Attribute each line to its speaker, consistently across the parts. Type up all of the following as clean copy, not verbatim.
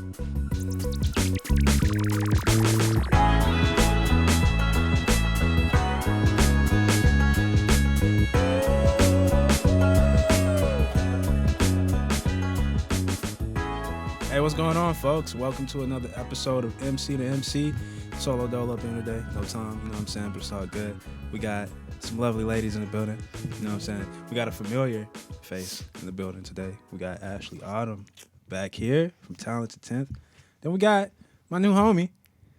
Speaker 1: Hey, what's going on, folks? Welcome to another episode of MC2MC. Solo Dole up here today. No time, you know what I'm saying? But it's all good. We got some lovely ladies in the building. You know what I'm saying? We got a familiar face in the building today. We got Ashley Autumn back here from Talented 10th. Then we got my new homie,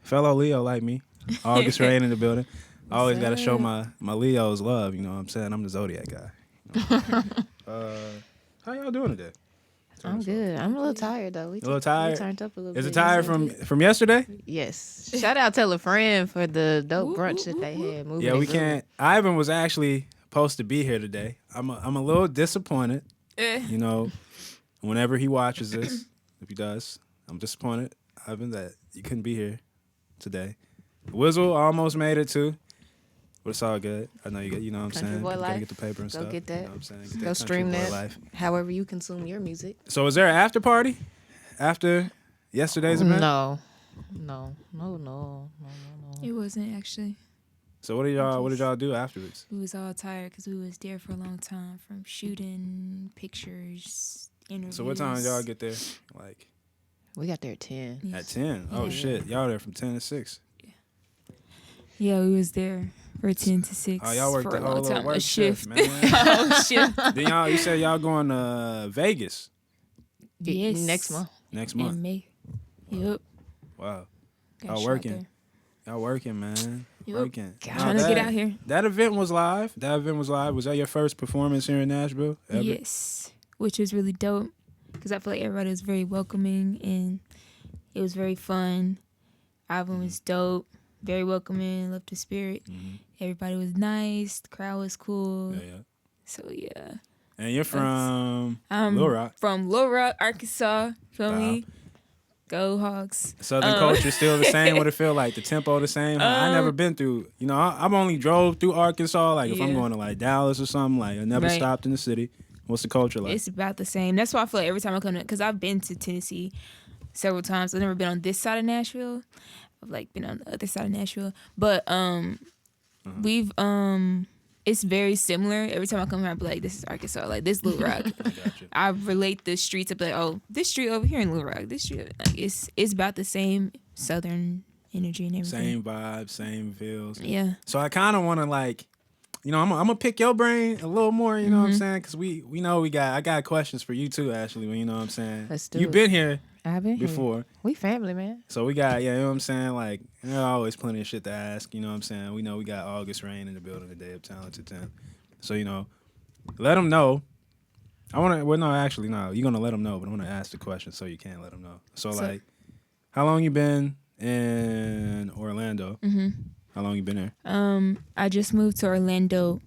Speaker 1: fellow Leo like me, August Rayne in the building. I always got to show my Leos love, you know what I'm saying? I'm the Zodiac guy. You know? How y'all doing today?
Speaker 2: I'm good. I'm a little tired though.
Speaker 1: A little tired?
Speaker 2: We turned up a little bit.
Speaker 1: Is it tired from yesterday?
Speaker 2: Yes. Shout out Tell a Friend for the dope brunch that they had.
Speaker 1: Yeah, we can't. Ivan was actually supposed to be here today. I'm a little disappointed. You know, whenever he watches this, if he does, I'm disappointed, Ivan, that you couldn't be here today. Wizzle almost made it too. But it's all good. I know you know what I'm
Speaker 2: Country
Speaker 1: saying?
Speaker 2: Boy
Speaker 1: You
Speaker 2: Life.
Speaker 1: gotta get the paper and
Speaker 2: Go
Speaker 1: stuff.
Speaker 2: get that.
Speaker 1: You know what I'm saying? Get
Speaker 2: Go
Speaker 1: that
Speaker 2: stream
Speaker 1: Country Boy
Speaker 2: that.
Speaker 1: Life.
Speaker 2: However you consume your music.
Speaker 1: So is there an after party after yesterday's event?
Speaker 2: No.
Speaker 3: It wasn't actually.
Speaker 1: So what did y'all do afterwards?
Speaker 3: We was all tired because we was there for a long time from shooting pictures, interviews.
Speaker 1: So what time did y'all get there? Like
Speaker 2: We got there at 10.
Speaker 3: Yes.
Speaker 1: at 10? Oh
Speaker 3: Yeah.
Speaker 1: shit. Y'all there from 10 to 6.
Speaker 3: Yeah, we was there for 10 to 6.
Speaker 1: Oh, y'all worked
Speaker 3: for
Speaker 1: the
Speaker 3: a long
Speaker 1: whole little
Speaker 3: time.
Speaker 1: work
Speaker 3: A shift.
Speaker 1: man.
Speaker 3: Oh, shift.
Speaker 1: Then you said y'all going to Vegas
Speaker 3: Yes.
Speaker 2: Next month.
Speaker 1: next month.
Speaker 3: In May. Yep.
Speaker 1: Wow.
Speaker 3: Got
Speaker 1: Y'all
Speaker 3: shot
Speaker 1: working.
Speaker 3: there.
Speaker 1: Y'all working, man.
Speaker 3: Yep.
Speaker 1: Working.
Speaker 3: Trying to get out here.
Speaker 1: That event was live. Was that your first performance here in Nashville? Ever?
Speaker 3: Yes. Which was really dope because I feel like everybody was very welcoming and it was very fun. Album was dope. Very welcoming. Loved the spirit.
Speaker 1: Mm-hmm.
Speaker 3: Everybody was nice. The crowd was cool.
Speaker 1: Yeah.
Speaker 3: So yeah.
Speaker 1: And you're from Little Rock.
Speaker 3: From Little Rock, Arkansas. Feel me? Go Hogs.
Speaker 1: Southern culture still the same? What it feel like? The tempo the same? I never been through, I've only drove through Arkansas. Like if I'm going to like Dallas or something, like I never stopped in the city. What's the culture like?
Speaker 3: It's about the same. That's why I feel like every time I come to, because I've been to Tennessee several times. I've never been on this side of Nashville. I've like been on the other side of Nashville. But we've it's very similar. Every time I come here, I be like, this is Arkansas. Like, this Little Rock. I relate the streets. I be like, oh, this street over here in Little Rock. This street. Like, it's about the same Southern energy and everything.
Speaker 1: Same vibes, same feels.
Speaker 3: Yeah.
Speaker 1: So I kind of want to like, I'm going to pick your brain a little more, you know what I'm saying? Because we know I got questions for you too, Ashley, you know what I'm saying?
Speaker 2: Let's do
Speaker 1: You've
Speaker 2: it.
Speaker 1: been here
Speaker 2: I've been
Speaker 1: before.
Speaker 2: here. We family, man.
Speaker 1: So we got, you know what I'm saying? Like, there's always plenty of shit to ask, you know what I'm saying? We know we got August Rayne in the building today of Talented 10. So, let them know. You're going to let them know, but I'm going to ask the question so you can't let them know. So, like, how long you been in Orlando?
Speaker 3: Mm-hmm.
Speaker 1: How long you been there?
Speaker 3: I just moved to Orlando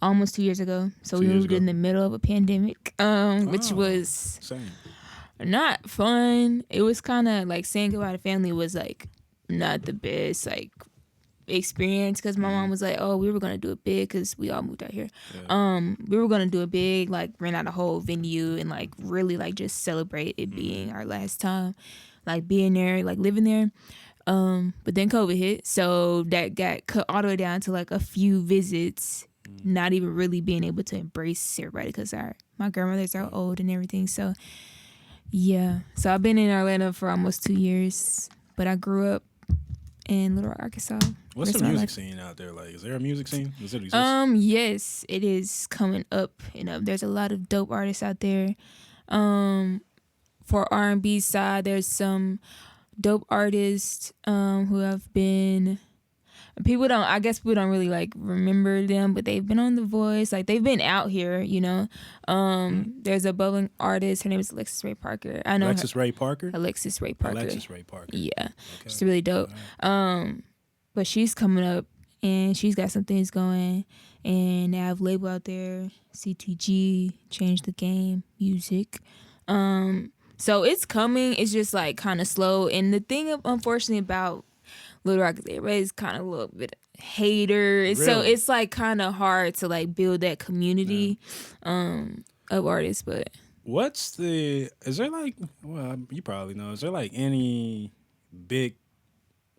Speaker 3: almost 2 years ago. So we moved in the middle of a pandemic, which was
Speaker 1: same.
Speaker 3: Not fun. It was kind of like saying goodbye to family was like not the best like experience because my mom was like, oh, we were gonna do it big because we all moved out here. We were gonna do it big, like rent out a whole venue and like really like just celebrate it being our last time, like being there, like living there. But then COVID hit, so that got cut all the way down to like a few visits, not even really being able to embrace everybody because my grandmothers are old and everything. So yeah, so I've been in Orlando for almost 2 years, but I grew up in Little Rock, Arkansas.
Speaker 1: What's the music scene out there like? Is there a music scene? Does it exist?
Speaker 3: Yes, it is coming up and up. There's a lot of dope artists out there. For R&B side, there's some dope artists who have been. People don't really like remember them, but they've been on The Voice. Like they've been out here, There's a bubbling artist. Her name is Alexis Ray Parker. I know
Speaker 1: Alexis Ray Parker.
Speaker 3: Yeah, she's really dope. But she's coming up and she's got some things going. And they have a label out there, CTG, Change the Game Music. So it's coming. It's just like kind of slow. And the thing, unfortunately, about Little Rock is everybody's kind of a little bit hater. Really? So it's like kind of hard to like build that community of artists. But
Speaker 1: Is there like, well, you probably know, is there like any big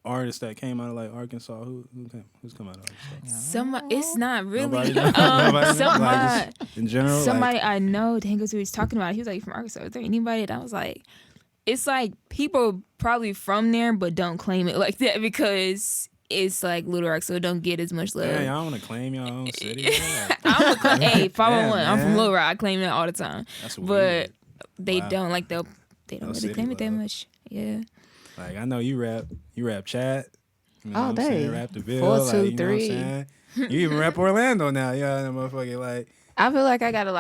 Speaker 1: artists that came out of like Arkansas? Who's come out of Arkansas?
Speaker 3: It's not really.
Speaker 1: Nobody knows? Nobody knows?
Speaker 3: Somebody,
Speaker 1: Like, just in general?
Speaker 3: somebody
Speaker 1: Like,
Speaker 3: I know, dang, because we was talking about it. He was like, from Arkansas. Is there anybody? And I was like, it's like people probably from there, but don't claim it like that because it's like Little Rock, so it don't get as much love.
Speaker 1: yeah, y'all want to claim your own city? Like,
Speaker 3: Hey, 501. I'm from
Speaker 1: man.
Speaker 3: Little Rock. I claim that all the time.
Speaker 1: that's
Speaker 3: But
Speaker 1: weird.
Speaker 3: they
Speaker 1: Wow.
Speaker 3: don't like they
Speaker 1: No
Speaker 3: don't really
Speaker 1: city
Speaker 3: claim it that
Speaker 1: love.
Speaker 3: much. Yeah.
Speaker 1: Like, I know you rap chat. You know
Speaker 2: Oh,
Speaker 1: what I'm saying?
Speaker 2: dang.
Speaker 1: Rap the Ville.
Speaker 2: 4,
Speaker 1: Like,
Speaker 2: 2,
Speaker 1: you know what I'm
Speaker 2: 3.
Speaker 1: saying? You even rap Orlando now. Yeah, that motherfucker. Like,
Speaker 2: I feel like I got a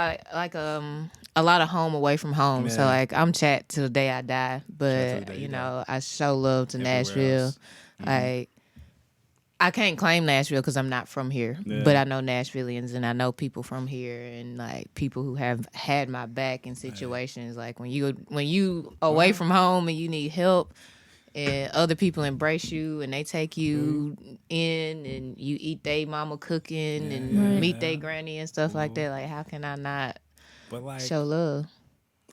Speaker 2: lot of home away from home. So
Speaker 1: Yeah.
Speaker 2: like I'm chat till the day I die.
Speaker 1: till the
Speaker 2: But
Speaker 1: day you
Speaker 2: you
Speaker 1: die.
Speaker 2: know, I show love to
Speaker 1: everywhere
Speaker 2: Nashville.
Speaker 1: else. Mhm.
Speaker 2: Like I can't claim Nashville because I'm not from here,
Speaker 1: Yeah.
Speaker 2: but I know Nashvillians and I know people from here and like people who have had my back in situations. Like when you away from home and you need help, and other people embrace you and they take you in and you eat they mama cooking and
Speaker 3: Right.
Speaker 2: meet they granny and stuff like that. Like how can I not
Speaker 1: But like,
Speaker 2: show love?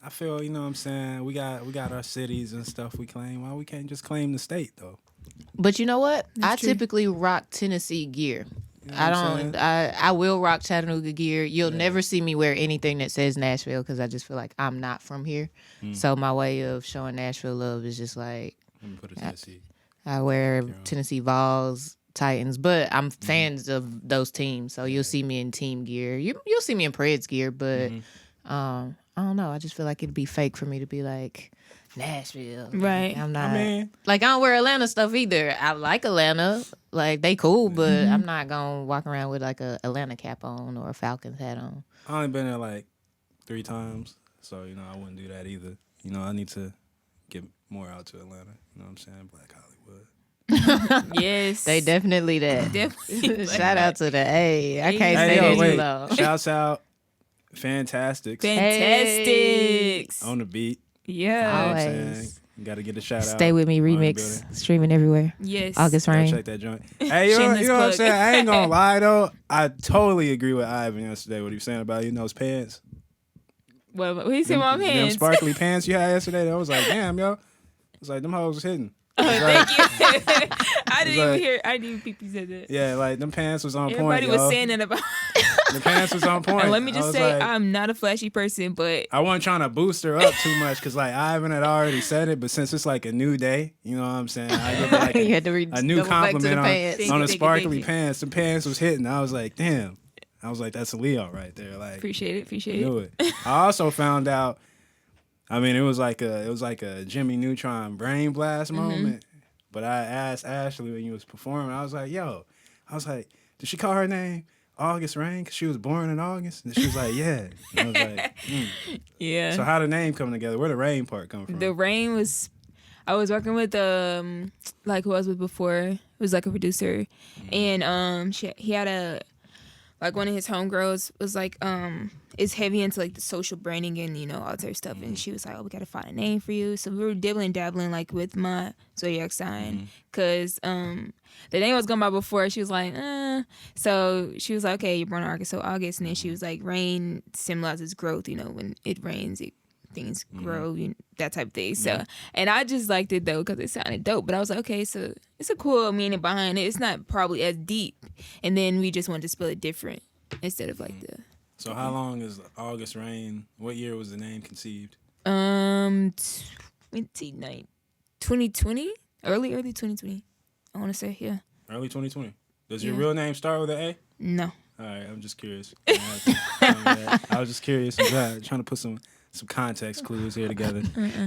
Speaker 1: I feel, you know what I'm saying? We got our cities and stuff we claim. Why we can't just claim the state though?
Speaker 2: But you know what?
Speaker 3: That's
Speaker 2: I
Speaker 3: true.
Speaker 2: typically rock Tennessee gear.
Speaker 1: You know what I'm saying?
Speaker 2: I will rock Chattanooga gear. You'll never see me wear anything that says Nashville because I just feel like I'm not from here. So my way of showing Nashville love is just like
Speaker 1: Let me put it Tennessee.
Speaker 2: I wear
Speaker 1: You're on.
Speaker 2: Tennessee Vols, Titans, but I'm fans of those teams. So you'll see me in team gear. You'll see me in Preds gear, but I don't know. I just feel like it'd be fake for me to be like Nashville.
Speaker 3: Right.
Speaker 2: I'm not.
Speaker 1: I mean,
Speaker 2: Like I don't wear Atlanta stuff either. I like Atlanta, like they cool, but I'm not gonna walk around with like a Atlanta cap on or a Falcons hat on.
Speaker 1: I only been there like 3 times, so you know I wouldn't do that either. You know, I need to get more out to Atlanta. You know what I'm saying? Black Hollywood.
Speaker 3: Yes.
Speaker 2: They definitely that.
Speaker 3: definitely.
Speaker 2: Shout out to the A. I can't
Speaker 3: Hey,
Speaker 2: stay
Speaker 1: yo,
Speaker 2: there too
Speaker 1: wait.
Speaker 2: long.
Speaker 1: Shouts out, Fantastics
Speaker 3: Fantastics.
Speaker 1: on the beat.
Speaker 3: Yeah.
Speaker 1: You know what I'm
Speaker 2: Always.
Speaker 1: saying? You got to get a shout out.
Speaker 2: Stay with me
Speaker 1: on the
Speaker 2: remix
Speaker 1: building.
Speaker 2: streaming everywhere.
Speaker 3: Yes.
Speaker 2: August
Speaker 1: Gotta
Speaker 2: Rayne.
Speaker 1: check that joint. Hey, you know
Speaker 3: Shameless
Speaker 1: what I'm
Speaker 3: plug.
Speaker 1: saying? I ain't gonna lie though. I totally agree with Ivan yesterday. What he was saying about those pants.
Speaker 3: What he said my
Speaker 1: Them
Speaker 3: pants.
Speaker 1: sparkly pants you had yesterday. I was like, damn, yo. It's like them hoes was hitting.
Speaker 3: Oh, thank you. I didn't even
Speaker 1: like-
Speaker 3: hear. I didn't even peep you said that.
Speaker 1: Yeah, like them pants was on
Speaker 3: Everybody
Speaker 1: point.
Speaker 3: was
Speaker 1: yo.
Speaker 3: saying that about.
Speaker 1: The pants was on point.
Speaker 3: And let me
Speaker 1: I
Speaker 3: just
Speaker 1: was
Speaker 3: say,
Speaker 1: like,
Speaker 3: I'm not a flashy person, but
Speaker 1: I wasn't trying to boost her up too much because like Ivan had already said it, but since it's like a new day, you know what I'm saying? I give her like
Speaker 2: You had to read
Speaker 1: a new
Speaker 2: double back to the
Speaker 1: compliment
Speaker 2: pants.
Speaker 3: Thank
Speaker 1: on
Speaker 3: you,
Speaker 1: the
Speaker 3: thank you,
Speaker 1: sparkly
Speaker 3: thank you.
Speaker 1: pants. The pants was hitting. I was like, damn. I was like, that's a Leo right there. Like,
Speaker 3: appreciate it. Appreciate
Speaker 1: knew
Speaker 3: it.
Speaker 1: it. I also found out. I mean, it was like a Jimmy Neutron brain blast
Speaker 3: Mm-hmm.
Speaker 1: moment. But I asked Ashley when you was performing. I was like, did she call her name August Rayne because she was born in August? And she was like, yeah. And I was like,
Speaker 3: Yeah.
Speaker 1: So how the name come together? Where the Rain part come from?
Speaker 3: The Rayne was. I was working with like who I was with before. It was like a producer, and he had a like one of his homegirls was like is heavy into like the social branding and all that type of stuff, and she was like, oh, we gotta find a name for you. So we were dabbling like with my zodiac sign because the name I was going by before. She was like, so she was like, okay, you're born in August, so August, and then she was like, rain symbolizes growth. When it rains, things grow, that type of thing. So, and I just liked it though because it sounded dope. But I was like, okay, so it's a cool meaning behind it. It's not probably as deep. And then we just wanted to spell it different instead of like the.
Speaker 1: So how long is August Rain? What year was the name conceived?
Speaker 3: 2020, early 2020. I want to say, yeah.
Speaker 1: Early 2020. Does your
Speaker 3: Yeah.
Speaker 1: real name start with an A?
Speaker 3: No.
Speaker 1: All right, I'm just curious. I was just curious. I'm trying to put some context clues here together.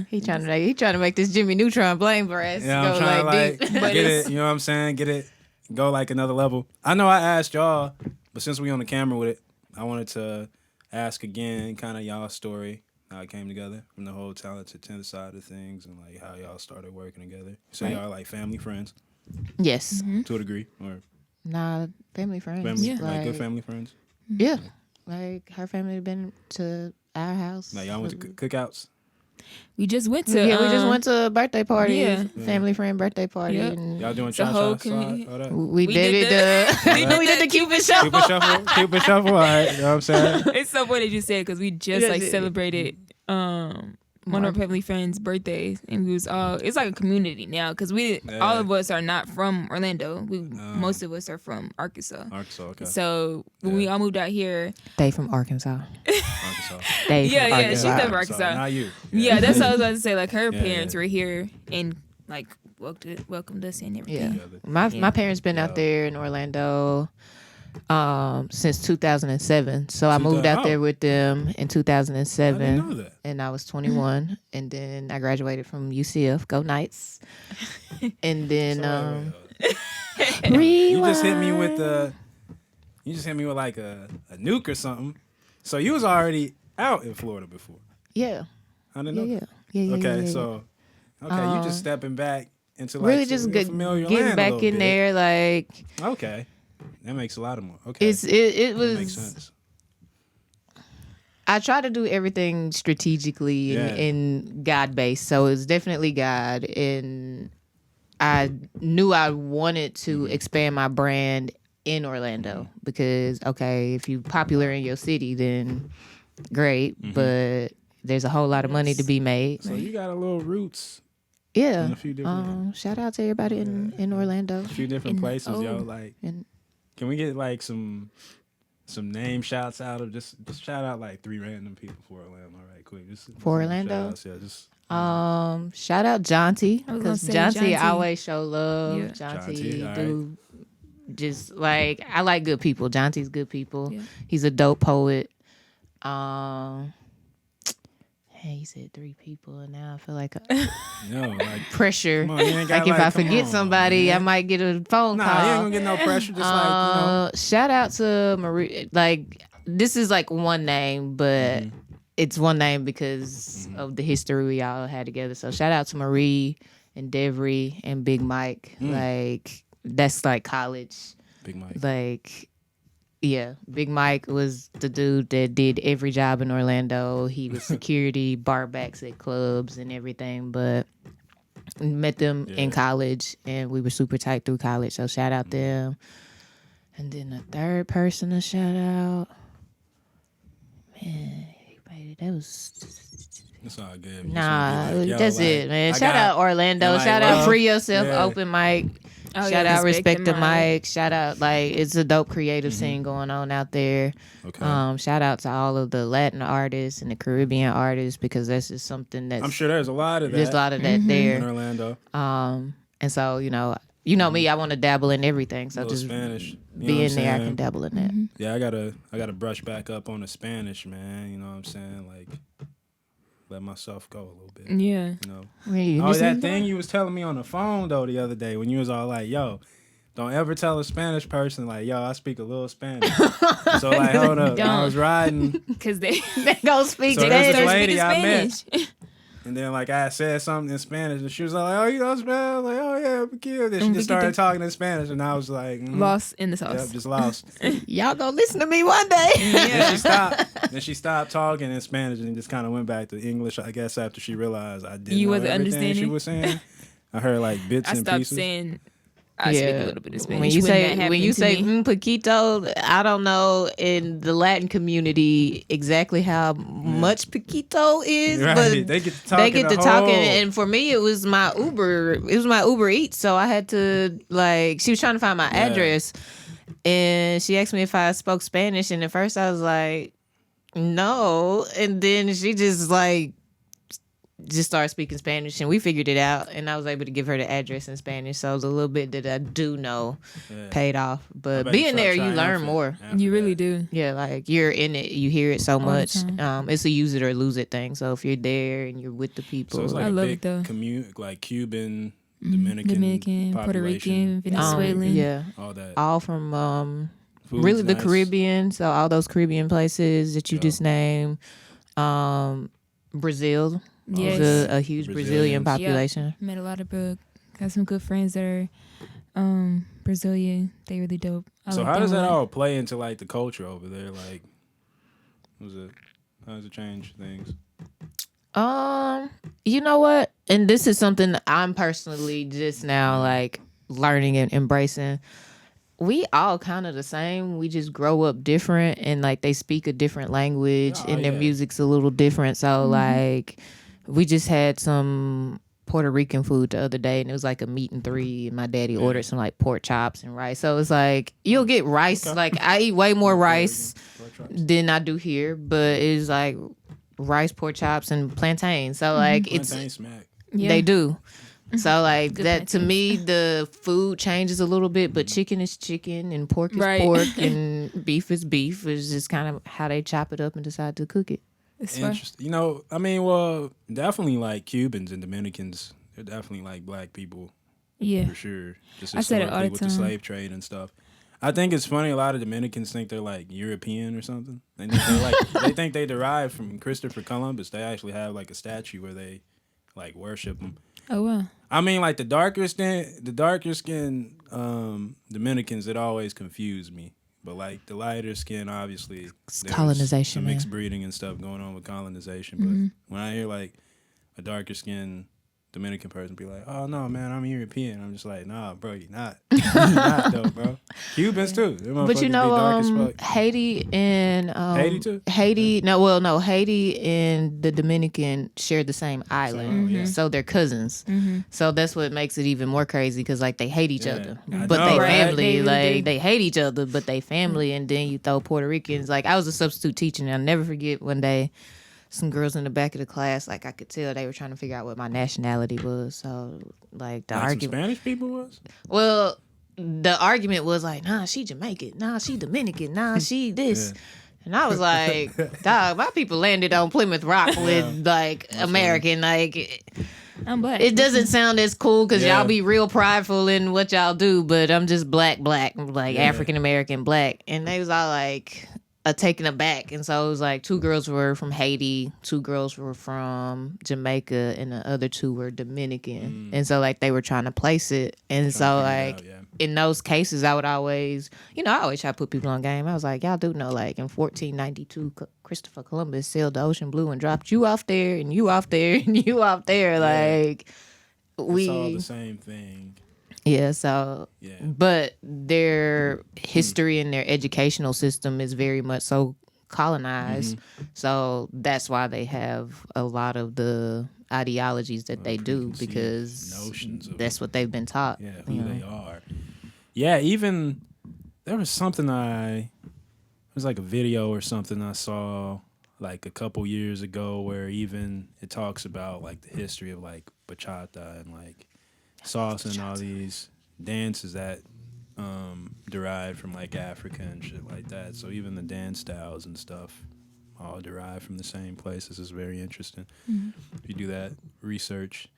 Speaker 2: He trying to make this Jimmy Neutron blame brass
Speaker 1: Yeah,
Speaker 2: go
Speaker 1: I'm trying
Speaker 2: like
Speaker 1: to
Speaker 2: deep.
Speaker 1: like get it. You know what I'm saying? Get it. Go like another level. I know I asked y'all, but since we on the camera with it, I wanted to ask again, kind of y'all's story, how it came together from the whole talented 10th side of things, and like how y'all started working together. So
Speaker 2: Right.
Speaker 1: y'all like family friends
Speaker 2: Yes.
Speaker 1: to a degree, or
Speaker 2: Nah, family friends.
Speaker 1: family,
Speaker 3: Yeah.
Speaker 1: like good family friends.
Speaker 2: Yeah. Like her family had been to our house.
Speaker 1: Like y'all went to cookouts.
Speaker 3: We just went to.
Speaker 2: Yeah, we just went to a birthday party,
Speaker 3: yeah.
Speaker 2: family friend birthday party,
Speaker 3: Yeah.
Speaker 2: and
Speaker 1: Y'all doing
Speaker 3: The whole
Speaker 1: cha-cha,
Speaker 3: community.
Speaker 1: all that.
Speaker 2: we
Speaker 3: We
Speaker 2: did
Speaker 3: did
Speaker 2: it. We did the Cupid show.
Speaker 1: Cupid shuffle. All right. You know what I'm saying?
Speaker 3: It's so funny that you said because we just
Speaker 2: Yeah,
Speaker 3: like
Speaker 2: yeah.
Speaker 3: celebrated one of our family friends' birthdays, and we was all. It's like a community now because all of us are not from Orlando. Most of us are from Arkansas.
Speaker 1: Arkansas, okay.
Speaker 3: So when we all moved out here,
Speaker 2: they from Arkansas.
Speaker 1: Arkansas.
Speaker 2: They from Arkansas.
Speaker 3: She's from Arkansas.
Speaker 1: Not you.
Speaker 3: Yeah, that's what I was about to say. Like her parents were here and like welcomed us and everything.
Speaker 2: Yeah, my parents been out there in Orlando since 2007. So I moved out there with them in 2007.
Speaker 1: I didn't know that.
Speaker 2: And I was 21, and then I graduated from UCF. Go Knights! And then
Speaker 1: you just hit me with like a nuke or something. So you was already out in Florida before.
Speaker 2: Yeah.
Speaker 1: I didn't know.
Speaker 2: Yeah.
Speaker 1: Okay, so you just stepping back into like
Speaker 2: really just getting back in there, like.
Speaker 1: Okay. That makes a lot of more. Okay.
Speaker 2: It was.
Speaker 1: That makes sense.
Speaker 2: I try to do everything strategically and God based. So it's definitely God, and I knew I wanted to expand my brand in Orlando because if you're popular in your city, then great, but there's a whole lot of money to be made.
Speaker 1: So you got a little roots.
Speaker 2: Yeah.
Speaker 1: In a few different
Speaker 2: shout out to everybody in Orlando.
Speaker 1: A few different places, yo. Like, can we get like some name shouts out of just shout out like 3 random people for Orlando? All right, quick. Just
Speaker 2: for Orlando?
Speaker 1: Just
Speaker 2: shout out Jonty, because Jonty always show love.
Speaker 3: Yeah.
Speaker 2: Jonty do just like, I like good people. Jonty's good people. Yeah. He's a dope poet. He said 3 people, and now I feel like pressure. On, like if I forget somebody, I might get a phone call.
Speaker 1: Nah, you ain't gonna get no pressure. Just
Speaker 2: shout out to Marie. Like, this is like one name, but it's one name because of the history we all had together. So shout out to Marie and Devry and Big Mike. Like, that's like college.
Speaker 1: Big Mike.
Speaker 2: Like. Yeah, Big Mike was the dude that did every job in Orlando. He was security, bar backs at clubs and everything, but met them in college, and we were super tight through college, so shout out them. And then the third person to shout out, man, that was...
Speaker 1: It's all good.
Speaker 2: Nah, that's it, man. Shout out Orlando. Shout out Free Yourself, Open Mic. Shout out Respect the Mic. Shout out, like, it's a dope creative scene going on out there.
Speaker 1: Okay.
Speaker 2: Shout out to all of the Latin artists and the Caribbean artists, because that's just something that's...
Speaker 1: I'm sure there's a lot of that.
Speaker 2: There's a lot of that there.
Speaker 1: In Orlando.
Speaker 2: And so, you know me, I want to dabble in everything. So just
Speaker 1: Spanish.
Speaker 2: Be in there, I can dabble in that.
Speaker 1: Yeah, I gotta brush back up on the Spanish, man. You know what I'm saying? Like, let myself go a little bit.
Speaker 3: Yeah.
Speaker 1: You know? That thing you was telling me on the phone, though, the other day, when you was all like, yo, don't ever tell a Spanish person, like, yo, I speak a little Spanish. So, like, hold up. I was riding.
Speaker 3: Because they
Speaker 2: go speak
Speaker 1: so
Speaker 2: Spanish.
Speaker 1: This lady I met. And then, like, I said something in Spanish, and she was like, oh, you know Spanish? I was like, oh, yeah, Paquito. Then she just started talking in Spanish, and I was like...
Speaker 3: Lost in the sauce.
Speaker 1: Yep, just lost.
Speaker 2: Y'all gonna listen to me one day.
Speaker 1: Then she stopped talking in Spanish and just kind of went back to English, I guess, after she realized I didn't know everything
Speaker 3: understanding
Speaker 1: she was saying. I heard, like, bits and pieces.
Speaker 3: I stopped saying... I speak a little bit of Spanish.
Speaker 2: When you say Paquito, I don't know in the Latin community exactly how much Paquito is, but
Speaker 1: they get to talking.
Speaker 2: And for me, it was my Uber. It was my Uber Eats, so I had to, like, she was trying to find my address, and she asked me if I spoke Spanish, and at first I was like, no, and then she just started speaking Spanish, and we figured it out, and I was able to give her the address in Spanish. So the little bit that I do know paid off. But being there, you learn more.
Speaker 3: You really do.
Speaker 2: Yeah, like, you're in it, you hear it so much. It's a use it or lose it thing. So if you're there and you're with the people,
Speaker 1: so it's like
Speaker 3: I
Speaker 1: a
Speaker 3: love
Speaker 1: big
Speaker 3: it though.
Speaker 1: Like Cuban, Dominican,
Speaker 3: Puerto Rican, Venezuelan,
Speaker 1: all that,
Speaker 2: all from
Speaker 1: Food's
Speaker 2: really the
Speaker 1: nice.
Speaker 2: Caribbean. So all those Caribbean places that you just named, Brazil.
Speaker 3: Yes.
Speaker 2: There's a huge Brazilian population.
Speaker 3: Yeah. Met a lot of got some good friends that are Brazilian. They really dope.
Speaker 1: So how does that all play into, like, the culture over there? Like, how does it change things?
Speaker 2: You know what? And this is something I'm personally just now, like, learning and embracing. We all kind of the same. We just grow up different, and like they speak a different language, and their music's a little different. So like, we just had some Puerto Rican food the other day, and it was like a meat and three. And my daddy ordered some like pork chops and rice. So it's like you'll get rice. Like I eat way more rice than I do here, but it's like rice, pork chops, and plantain. So like
Speaker 1: plantain smack.
Speaker 2: They do. So like that to me, the food changes a little bit, but chicken is chicken and pork is pork and beef is beef. It's just kind of how they chop it up and decide to cook it.
Speaker 3: It's
Speaker 1: interesting. You know, I mean, well, definitely like Cubans and Dominicans, they're definitely like black people. Yeah, for sure. Just
Speaker 3: I said it all the time
Speaker 1: with the slave trade and stuff. I think it's funny. A lot of Dominicans think they're like European or something. They think they derive from Christopher Columbus. They actually have like a statue where they like worship him.
Speaker 3: Oh wow.
Speaker 1: I mean, like the darker skin Dominicans, it always confused me. But like the lighter skin, obviously,
Speaker 2: it's colonization,
Speaker 1: some mixed breeding and stuff going on with colonization. But when I hear like a darker skin Dominican person be like, "Oh no, man, I'm European," I'm just like, "Nah, bro, you're not. You're not though, bro." Cubans too.
Speaker 2: But you know, Haiti and
Speaker 1: Haiti too.
Speaker 2: Haiti and the Dominican share the same island, so they're cousins. So that's what makes it even more crazy because like they hate each other, but they family. Like they hate each other, but they family. And then you throw Puerto Ricans. Like I was a substitute teacher, and I'll never forget one day. Some girls in the back of the class, like I could tell they were trying to figure out what my nationality was. So, like the argument,
Speaker 1: some Spanish people was.
Speaker 2: Well, the argument was like, "Nah, she Jamaican. Nah, she Dominican. Nah, she this." And I was like, "Dog, my people landed on Plymouth Rock with like American. Like,
Speaker 3: I'm black.
Speaker 2: It doesn't sound as cool because y'all be real prideful in what y'all do, but I'm just black, like African American black." And they was all like. Taken aback, and so it was like 2 girls were from Haiti, 2 girls were from Jamaica, and the other 2 were Dominican. And so like they were trying to place it, and so like in those cases, I would always, I always try to put people on game. I was like, y'all do know, like in 1492, Christopher Columbus sailed the ocean blue and dropped you off there, and you off there, and you off there. Like
Speaker 1: it's all the same thing.
Speaker 2: Yeah, so, but their history and their educational system is very much so colonized. So that's why they have a lot of the ideologies that they do because that's what they've been taught.
Speaker 1: Yeah, who they are. Yeah, even there was something it was like a video or something I saw like a couple years ago where even it talks about like the history of like bachata and like salsa and all these dances that derived from like Africa and shit like that. So even the dance styles and stuff all derived from the same places. Is very interesting. If you do that research.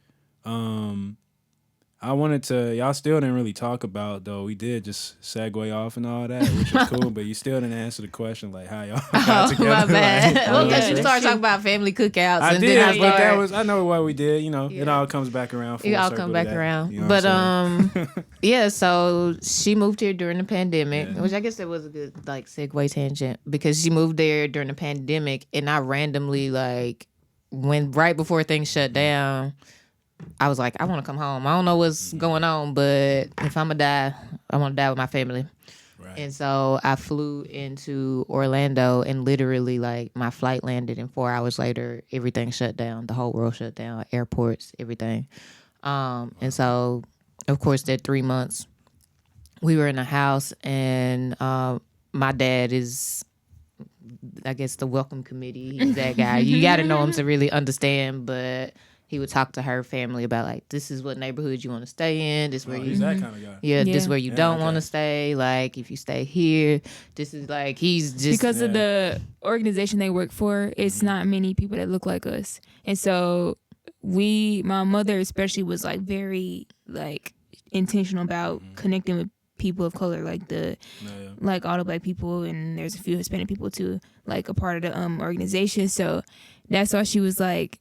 Speaker 1: I wanted to, y'all still didn't really talk about, though, we did just segue off and all that, which was cool, but you still didn't answer the question, like, how y'all got together.
Speaker 2: My bad.
Speaker 1: Like,
Speaker 2: well, because you started talking about family cookouts.
Speaker 1: I
Speaker 2: and
Speaker 1: did,
Speaker 2: then
Speaker 1: but that was, I know what we did, it all comes back around.
Speaker 2: It all come back around. You know but, yeah, so she moved here during the pandemic, which I guess that was a good, like, segue tangent, because she moved there during the pandemic, and I randomly, like, when right before things shut down, I was like, I want to come home. I don't know what's going on, but if I'm going to die, I want to die with my family. Right. And so I flew into Orlando, and literally, like, my flight landed, and 4 hours later, everything shut down. The whole world shut down, airports, everything. And so, of course, that 3 months, we were in a house, and my dad is, I guess, the welcome committee. He's that guy. You got to know him to really understand, but he would talk to her family about, like, this is what neighborhood you want to stay in. This where
Speaker 1: he's that kind of guy.
Speaker 2: Yeah, this where you don't want to stay. Like, if you stay here, this is like, he's just.
Speaker 3: Because of the organization they work for, it's not many people that look like us. And so my mother especially was, like, very, like, intentional about connecting with people of color, like like all the black people, and there's a few Hispanic people too, like a part of the organization. So that's why she was like,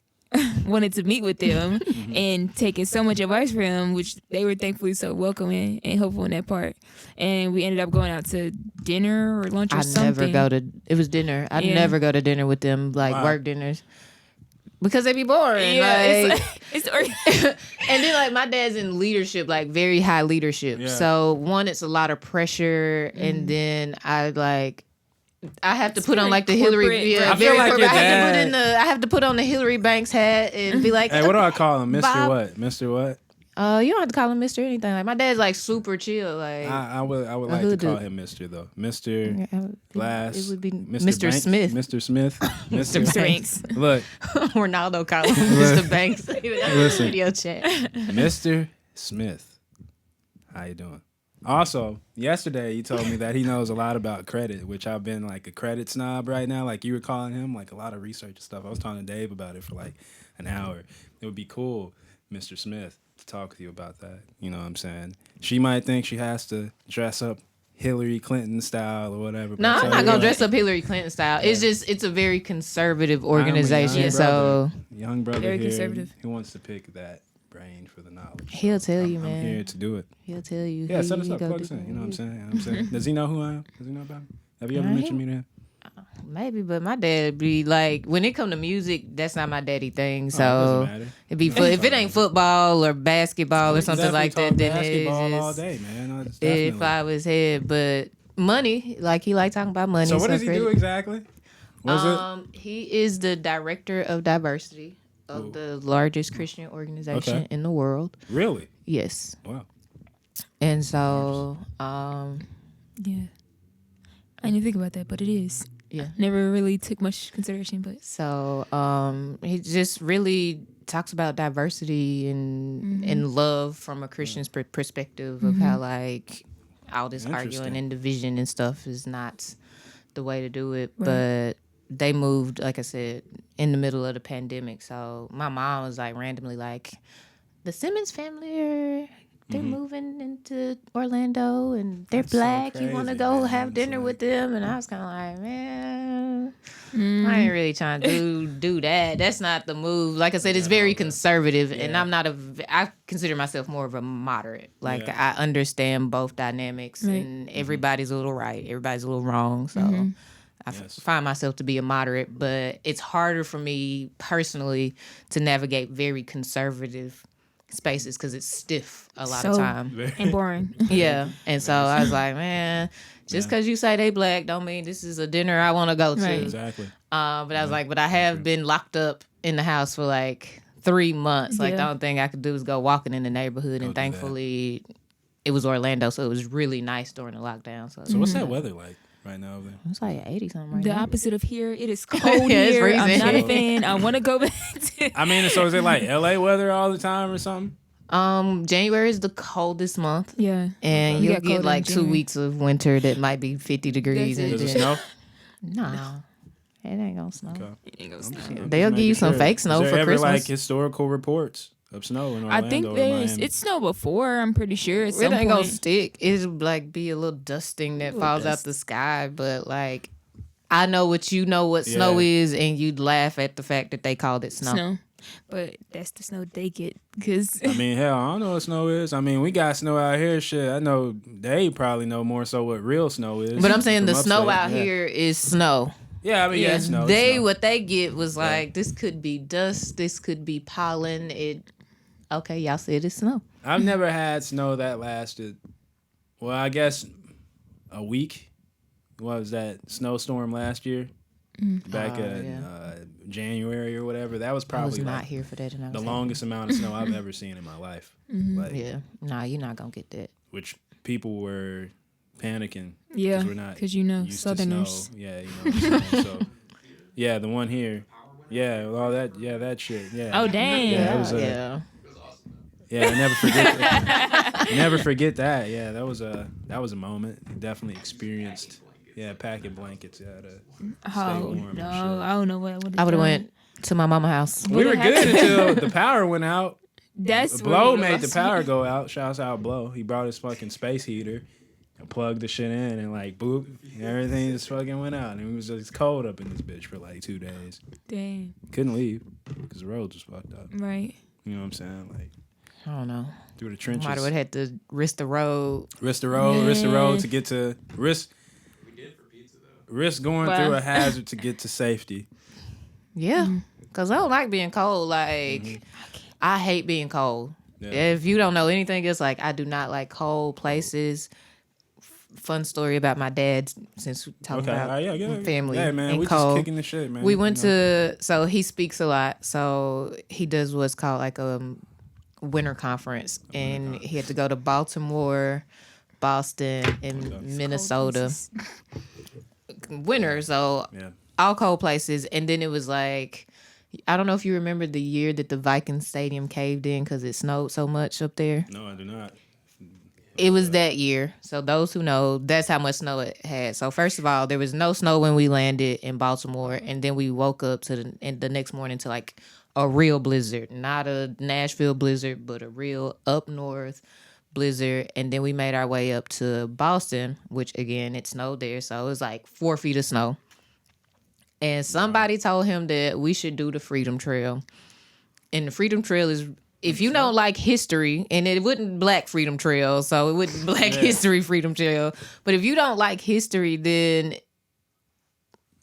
Speaker 3: wanted to meet with them and taking so much advice from them, which they were thankfully so welcoming and helpful in that part. And we ended up going out to dinner or lunch or something.
Speaker 2: It was dinner. I'd never go to dinner with them, like work dinners. Because they be boring.
Speaker 3: Yeah,
Speaker 2: like,
Speaker 3: it's
Speaker 2: and then like my dad's in leadership, like very high leadership.
Speaker 1: Yeah.
Speaker 2: So one, it's a lot of pressure, and then I have to put on like the Hillary.
Speaker 3: corporate,
Speaker 2: Yeah,
Speaker 3: right?
Speaker 1: I feel
Speaker 2: very
Speaker 1: like
Speaker 2: corporate.
Speaker 1: your
Speaker 2: I have to put on the Hillary Banks hat and be like,
Speaker 1: Hey, what do I call him? Mr.
Speaker 2: Bob.
Speaker 1: What? Mr. What?
Speaker 2: You don't have to call him Mr. anything. Like my dad's like super chill. Like
Speaker 1: I would like to
Speaker 2: hood
Speaker 1: call
Speaker 2: dude.
Speaker 1: him Mr. though. Mr. Glass.
Speaker 2: It would be
Speaker 1: Mr.
Speaker 2: Mr.
Speaker 1: Banks,
Speaker 2: Smith.
Speaker 1: Mr. Smith.
Speaker 2: Mr.
Speaker 3: Mr.
Speaker 2: Banks.
Speaker 3: Banks.
Speaker 1: Look,
Speaker 2: Ronaldo calling him Mr. Banks. Even on the
Speaker 1: Listen.
Speaker 2: video chat.
Speaker 1: Mr. Smith. How you doing? Also, yesterday you told me that he knows a lot about credit, which I've been like a credit snob right now. Like you were calling him, like a lot of research and stuff. I was talking to Dave about it for like an hour. It would be cool, Mr. Smith, to talk with you about that. You know what I'm saying? She might think she has to dress up Hillary Clinton style or whatever. but
Speaker 2: No,
Speaker 1: I
Speaker 2: I'm
Speaker 1: tell
Speaker 2: not
Speaker 1: you
Speaker 2: gonna
Speaker 1: what,
Speaker 2: dress up Hillary Clinton style. It's just it's a very conservative organization.
Speaker 1: young
Speaker 2: So
Speaker 1: young brother
Speaker 3: Very
Speaker 1: here,
Speaker 3: conservative.
Speaker 1: he wants to pick that brain for the knowledge.
Speaker 2: He'll tell you,
Speaker 1: I'm
Speaker 2: man.
Speaker 1: here to do it.
Speaker 2: He'll tell you.
Speaker 1: Yeah, set
Speaker 2: He
Speaker 1: us up,
Speaker 2: go
Speaker 1: plug us
Speaker 2: do-
Speaker 1: in. You know what I'm saying? Does he know who I am? Does he know about me? Have you ever
Speaker 2: Right.
Speaker 1: mentioned me to him?
Speaker 2: Maybe, but my dad be like, when it come to music, that's not my daddy thing.
Speaker 1: Oh,
Speaker 2: So
Speaker 1: it doesn't matter.
Speaker 2: it'd be if it ain't football or basketball or something
Speaker 1: Definitely
Speaker 2: like that,
Speaker 1: talk
Speaker 2: then
Speaker 1: basketball
Speaker 2: it's
Speaker 1: all
Speaker 2: just
Speaker 1: day, man. It's
Speaker 2: it
Speaker 1: definitely.
Speaker 2: fly with his head. But money, like he like talking about money.
Speaker 1: So what does he
Speaker 2: credit.
Speaker 1: do exactly? Was
Speaker 2: He is the director of diversity of
Speaker 1: Ooh.
Speaker 2: the largest Christian organization
Speaker 1: Okay.
Speaker 2: in the world.
Speaker 1: it really?
Speaker 2: Yes.
Speaker 1: Wow.
Speaker 2: And so,
Speaker 3: Yeah. I didn't think about that, but it is.
Speaker 2: yeah.
Speaker 3: Never really took much consideration, but
Speaker 2: So, he just really talks about diversity and love from a Christian's perspective of how like all this arguing
Speaker 1: Interesting.
Speaker 2: and division and stuff is not the way to do it.
Speaker 3: Right.
Speaker 2: But they moved, like I said, in the middle of the pandemic. So my mom was like randomly like, the Simmons family are they're moving into Orlando and they're
Speaker 1: That's so
Speaker 2: black. You want to
Speaker 1: crazy,
Speaker 2: go
Speaker 1: man.
Speaker 2: have
Speaker 1: It's
Speaker 2: dinner
Speaker 1: like-
Speaker 2: with them? And I was kind of like, man, I ain't really trying to do that. That's not the move. Like I said, it's very conservative, and I'm not I consider myself more of a moderate. Like
Speaker 1: Yeah.
Speaker 2: I understand both dynamics,
Speaker 3: Right.
Speaker 2: and everybody's a little right, everybody's a little wrong. So I
Speaker 1: Yes.
Speaker 2: find myself to be a moderate, but it's harder for me personally to navigate very conservative spaces because it's stiff a lot of
Speaker 3: So-
Speaker 2: time.
Speaker 3: and boring.
Speaker 2: Yeah, and so I was like, man, just because you say they black don't mean this is a dinner I want to go to.
Speaker 3: Right.
Speaker 1: Exactly.
Speaker 2: But I was like, but I have been locked up in the house for like 3 months. Like the
Speaker 3: Yeah.
Speaker 2: only thing I could do is go walking in the neighborhood,
Speaker 1: Go
Speaker 2: and
Speaker 1: do that.
Speaker 2: thankfully it was Orlando, so it was really nice during the lockdown. So,
Speaker 1: So what's that weather like right now over there?
Speaker 2: it's like 80 something right
Speaker 3: The
Speaker 2: now.
Speaker 3: opposite of here. It is cold
Speaker 2: Yeah, it's
Speaker 3: here. I'm
Speaker 2: freezing.
Speaker 3: not a fan. I want to go back to.
Speaker 1: I mean, so is it like LA weather all the time or something?
Speaker 2: January is the coldest month.
Speaker 3: Yeah.
Speaker 2: And
Speaker 3: We
Speaker 2: you'll
Speaker 3: got
Speaker 2: get
Speaker 3: cold
Speaker 2: like
Speaker 3: in
Speaker 2: 2
Speaker 3: January.
Speaker 2: weeks of winter that might be 50 degrees.
Speaker 3: That's
Speaker 2: And
Speaker 1: Does it
Speaker 2: then,
Speaker 1: snow?
Speaker 2: No, it ain't gonna snow.
Speaker 1: Okay.
Speaker 3: It ain't gonna
Speaker 1: I'm
Speaker 3: snow.
Speaker 1: just- I'm just
Speaker 2: They'll give
Speaker 1: making
Speaker 2: you some
Speaker 1: sure.
Speaker 2: fake snow
Speaker 1: Is there
Speaker 2: for
Speaker 1: ever
Speaker 2: Christmas.
Speaker 1: like historical reports of snow in Orlando
Speaker 3: I think
Speaker 1: or
Speaker 3: there's
Speaker 1: Miami?
Speaker 3: it snowed before. I'm pretty sure. At
Speaker 2: It
Speaker 3: some
Speaker 2: ain't gonna
Speaker 3: point.
Speaker 2: stick. It'll like be a little dusting that
Speaker 3: Little
Speaker 2: falls out
Speaker 3: dust.
Speaker 2: the sky, but like I know what you know what snow
Speaker 1: Yeah.
Speaker 2: is, and you'd laugh at the fact that they called it snow.
Speaker 3: Snow. But that's the snow they get because
Speaker 1: I mean, hell, I don't know what snow is. I mean, we got snow out here. Shit, I know they probably know more so what real snow is.
Speaker 2: But I'm saying the
Speaker 1: from
Speaker 2: snow
Speaker 1: upstate,
Speaker 2: out
Speaker 1: yeah.
Speaker 2: here is snow.
Speaker 1: Yeah, I mean, yeah, it's snow. it's
Speaker 2: They
Speaker 1: snow.
Speaker 2: what they get was like this could be dust, this could be pollen. Okay, y'all said it's snow.
Speaker 1: I've never had snow that lasted. Well, I guess a week. What was that snowstorm last year? Back in
Speaker 2: yeah.
Speaker 1: January or whatever. That was
Speaker 2: I was
Speaker 1: probably
Speaker 2: not
Speaker 1: like
Speaker 2: here for that, and I was
Speaker 1: the
Speaker 2: like,
Speaker 1: longest amount of snow I've ever seen in my life. Like,
Speaker 2: Yeah, nah, you're not gonna get that.
Speaker 1: which people were panicking.
Speaker 3: yeah,
Speaker 1: we're not
Speaker 3: because you know
Speaker 1: used to
Speaker 3: Southerners.
Speaker 1: snow. Yeah, you know what I'm saying? So, yeah, the one here. Yeah, all that. Yeah, that shit. Yeah.
Speaker 3: Oh dang!
Speaker 1: Yeah, it was a-
Speaker 2: yeah.
Speaker 1: Yeah, I never forget that. Never forget that. Yeah, that was a moment. Definitely experienced. Yeah, packing blankets. Yeah, to stay
Speaker 3: Oh
Speaker 1: warm.
Speaker 3: no,
Speaker 1: and shit.
Speaker 3: I don't know what.
Speaker 2: I would have went to my mama house.
Speaker 1: We were
Speaker 3: Would've
Speaker 1: good
Speaker 3: had to.
Speaker 1: until the power went out.
Speaker 3: That's
Speaker 1: Blow
Speaker 3: where
Speaker 1: made the
Speaker 3: lost
Speaker 1: power
Speaker 3: me.
Speaker 1: go out. Shouts out Blow. He brought his fucking space heater and plugged the shit in and like boop, everything just fucking went out. And it was just cold up in this bitch for like 2 days.
Speaker 3: Dang,
Speaker 1: Couldn't leave because the roads was fucked up.
Speaker 3: right?
Speaker 1: You know what I'm saying? Like
Speaker 2: I don't know.
Speaker 1: through the
Speaker 2: Might
Speaker 1: trenches.
Speaker 2: have had to risk the road.
Speaker 1: Risk the road to get to risk going
Speaker 3: Wow.
Speaker 1: through a hazard to get to safety.
Speaker 2: Yeah, because I don't like being cold. Like, I hate being cold. Yeah. If you don't know anything, it's like I do not like cold places. Fun story about my dad, since we talking about family
Speaker 1: man,
Speaker 2: and
Speaker 1: we
Speaker 2: cold.
Speaker 1: just kicking the shit, man.
Speaker 2: We went to, so he speaks a lot. So he does what's called like a winter conference, and he had to go to Baltimore, Boston, and Minnesota. Winter, so all cold places. And then it was like, I don't know if you remember the year that the Vikings stadium caved in because it snowed so much up there.
Speaker 1: No, I do not.
Speaker 2: It was that year. So those who know, that's how much snow it had. So first of all, there was no snow when we landed in Baltimore, and then we woke up to the next morning to like a real blizzard, not a Nashville blizzard, but a real up north blizzard. And then we made our way up to Boston, which again, it snowed there. So it was like 4 feet of snow. And somebody told him that we should do the Freedom Trail. And the Freedom Trail is, if you don't like history, and it wasn't Black Freedom Trail, so it wasn't Black History Freedom Trail. But if you don't like history, then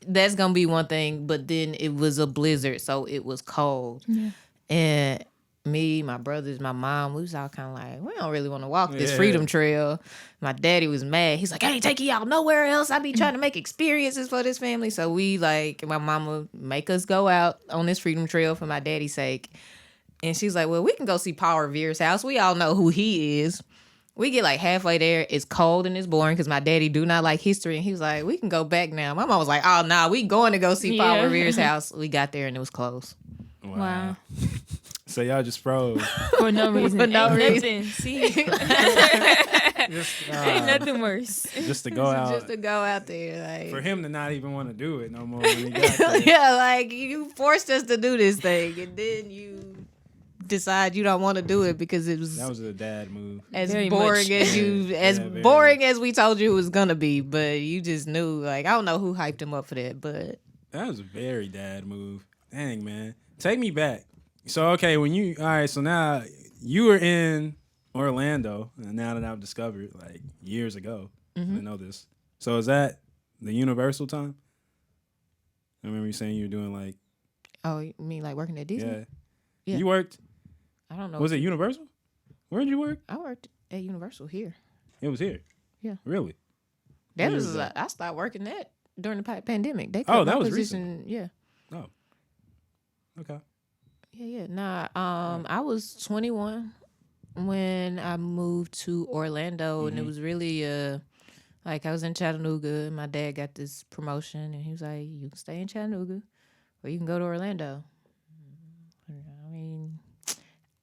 Speaker 2: that's going to be one thing. But then it was a blizzard, so it was cold. Yeah. And me, my brothers, my mom, we was all kind of like, we don't really want to walk this Freedom Trail. My daddy was mad. He's like, I ain't taking y'all nowhere else. I be trying to make experiences for this family. So we like, my mama make us go out on this Freedom Trail for my daddy's sake. And she's like, well, we can go see Paul Revere's house. We all know who he is. We get like halfway there. It's cold and it's boring because my daddy do not like history. And he was like, we can go back now. My mom was like, oh, nah, we going to go see Paul Revere's house. We got there and it was closed.
Speaker 3: Wow.
Speaker 1: So y'all just froze.
Speaker 3: For no reason.
Speaker 2: For no reason.
Speaker 3: See? Ain't nothing worse.
Speaker 1: Just to go out.
Speaker 2: Just to go out there. Like,
Speaker 1: for him to not even want to do it no more when he got there.
Speaker 2: Yeah, like you forced us to do this thing and then you decide you don't want to do it because it was...
Speaker 1: That was a dad move.
Speaker 2: As very boring much. Boring as we told you it was going to be, but you just knew. Like, I don't know who hyped him up for that, but...
Speaker 1: That was a very dad move. Dang, man. Take me back. So, okay, all right, so now you were in Orlando, and now that I've discovered, like, years ago, I didn't know this. So is that the Universal time? I remember you saying you were doing, like...
Speaker 2: Oh, you mean like working at Disney?
Speaker 1: Yeah. You worked...
Speaker 2: I don't know.
Speaker 1: Was it Universal? Where did you work?
Speaker 2: I worked at Universal here.
Speaker 1: It was here?
Speaker 2: Yeah.
Speaker 1: Really?
Speaker 2: That was... I started working that during the pandemic. They
Speaker 1: cut that was recent.
Speaker 2: Yeah.
Speaker 1: Oh. Okay.
Speaker 2: Yeah. Nah, I was 21 when I moved to Orlando, and it was really like I was in Chattanooga, and my dad got this promotion, and he was like, "You can stay in Chattanooga, or you can go to Orlando." I mean,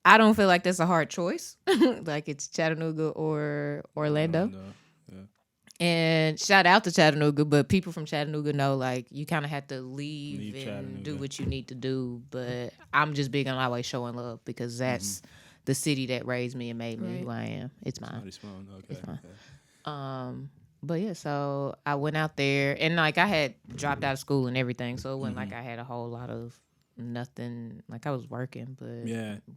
Speaker 2: I don't feel like that's a hard choice. Like it's Chattanooga or Orlando. And shout out to Chattanooga, but people from Chattanooga know, like, you kind of have to leave and do what you need to do. But I'm just big on always showing love because that's the city that raised me and made me who I am. It's mine.
Speaker 1: It's mine. Okay.
Speaker 2: It's mine. But yeah, so I went out there, and like I had dropped out of school and everything, so it wasn't like I had a whole lot of nothing. Like I was working, but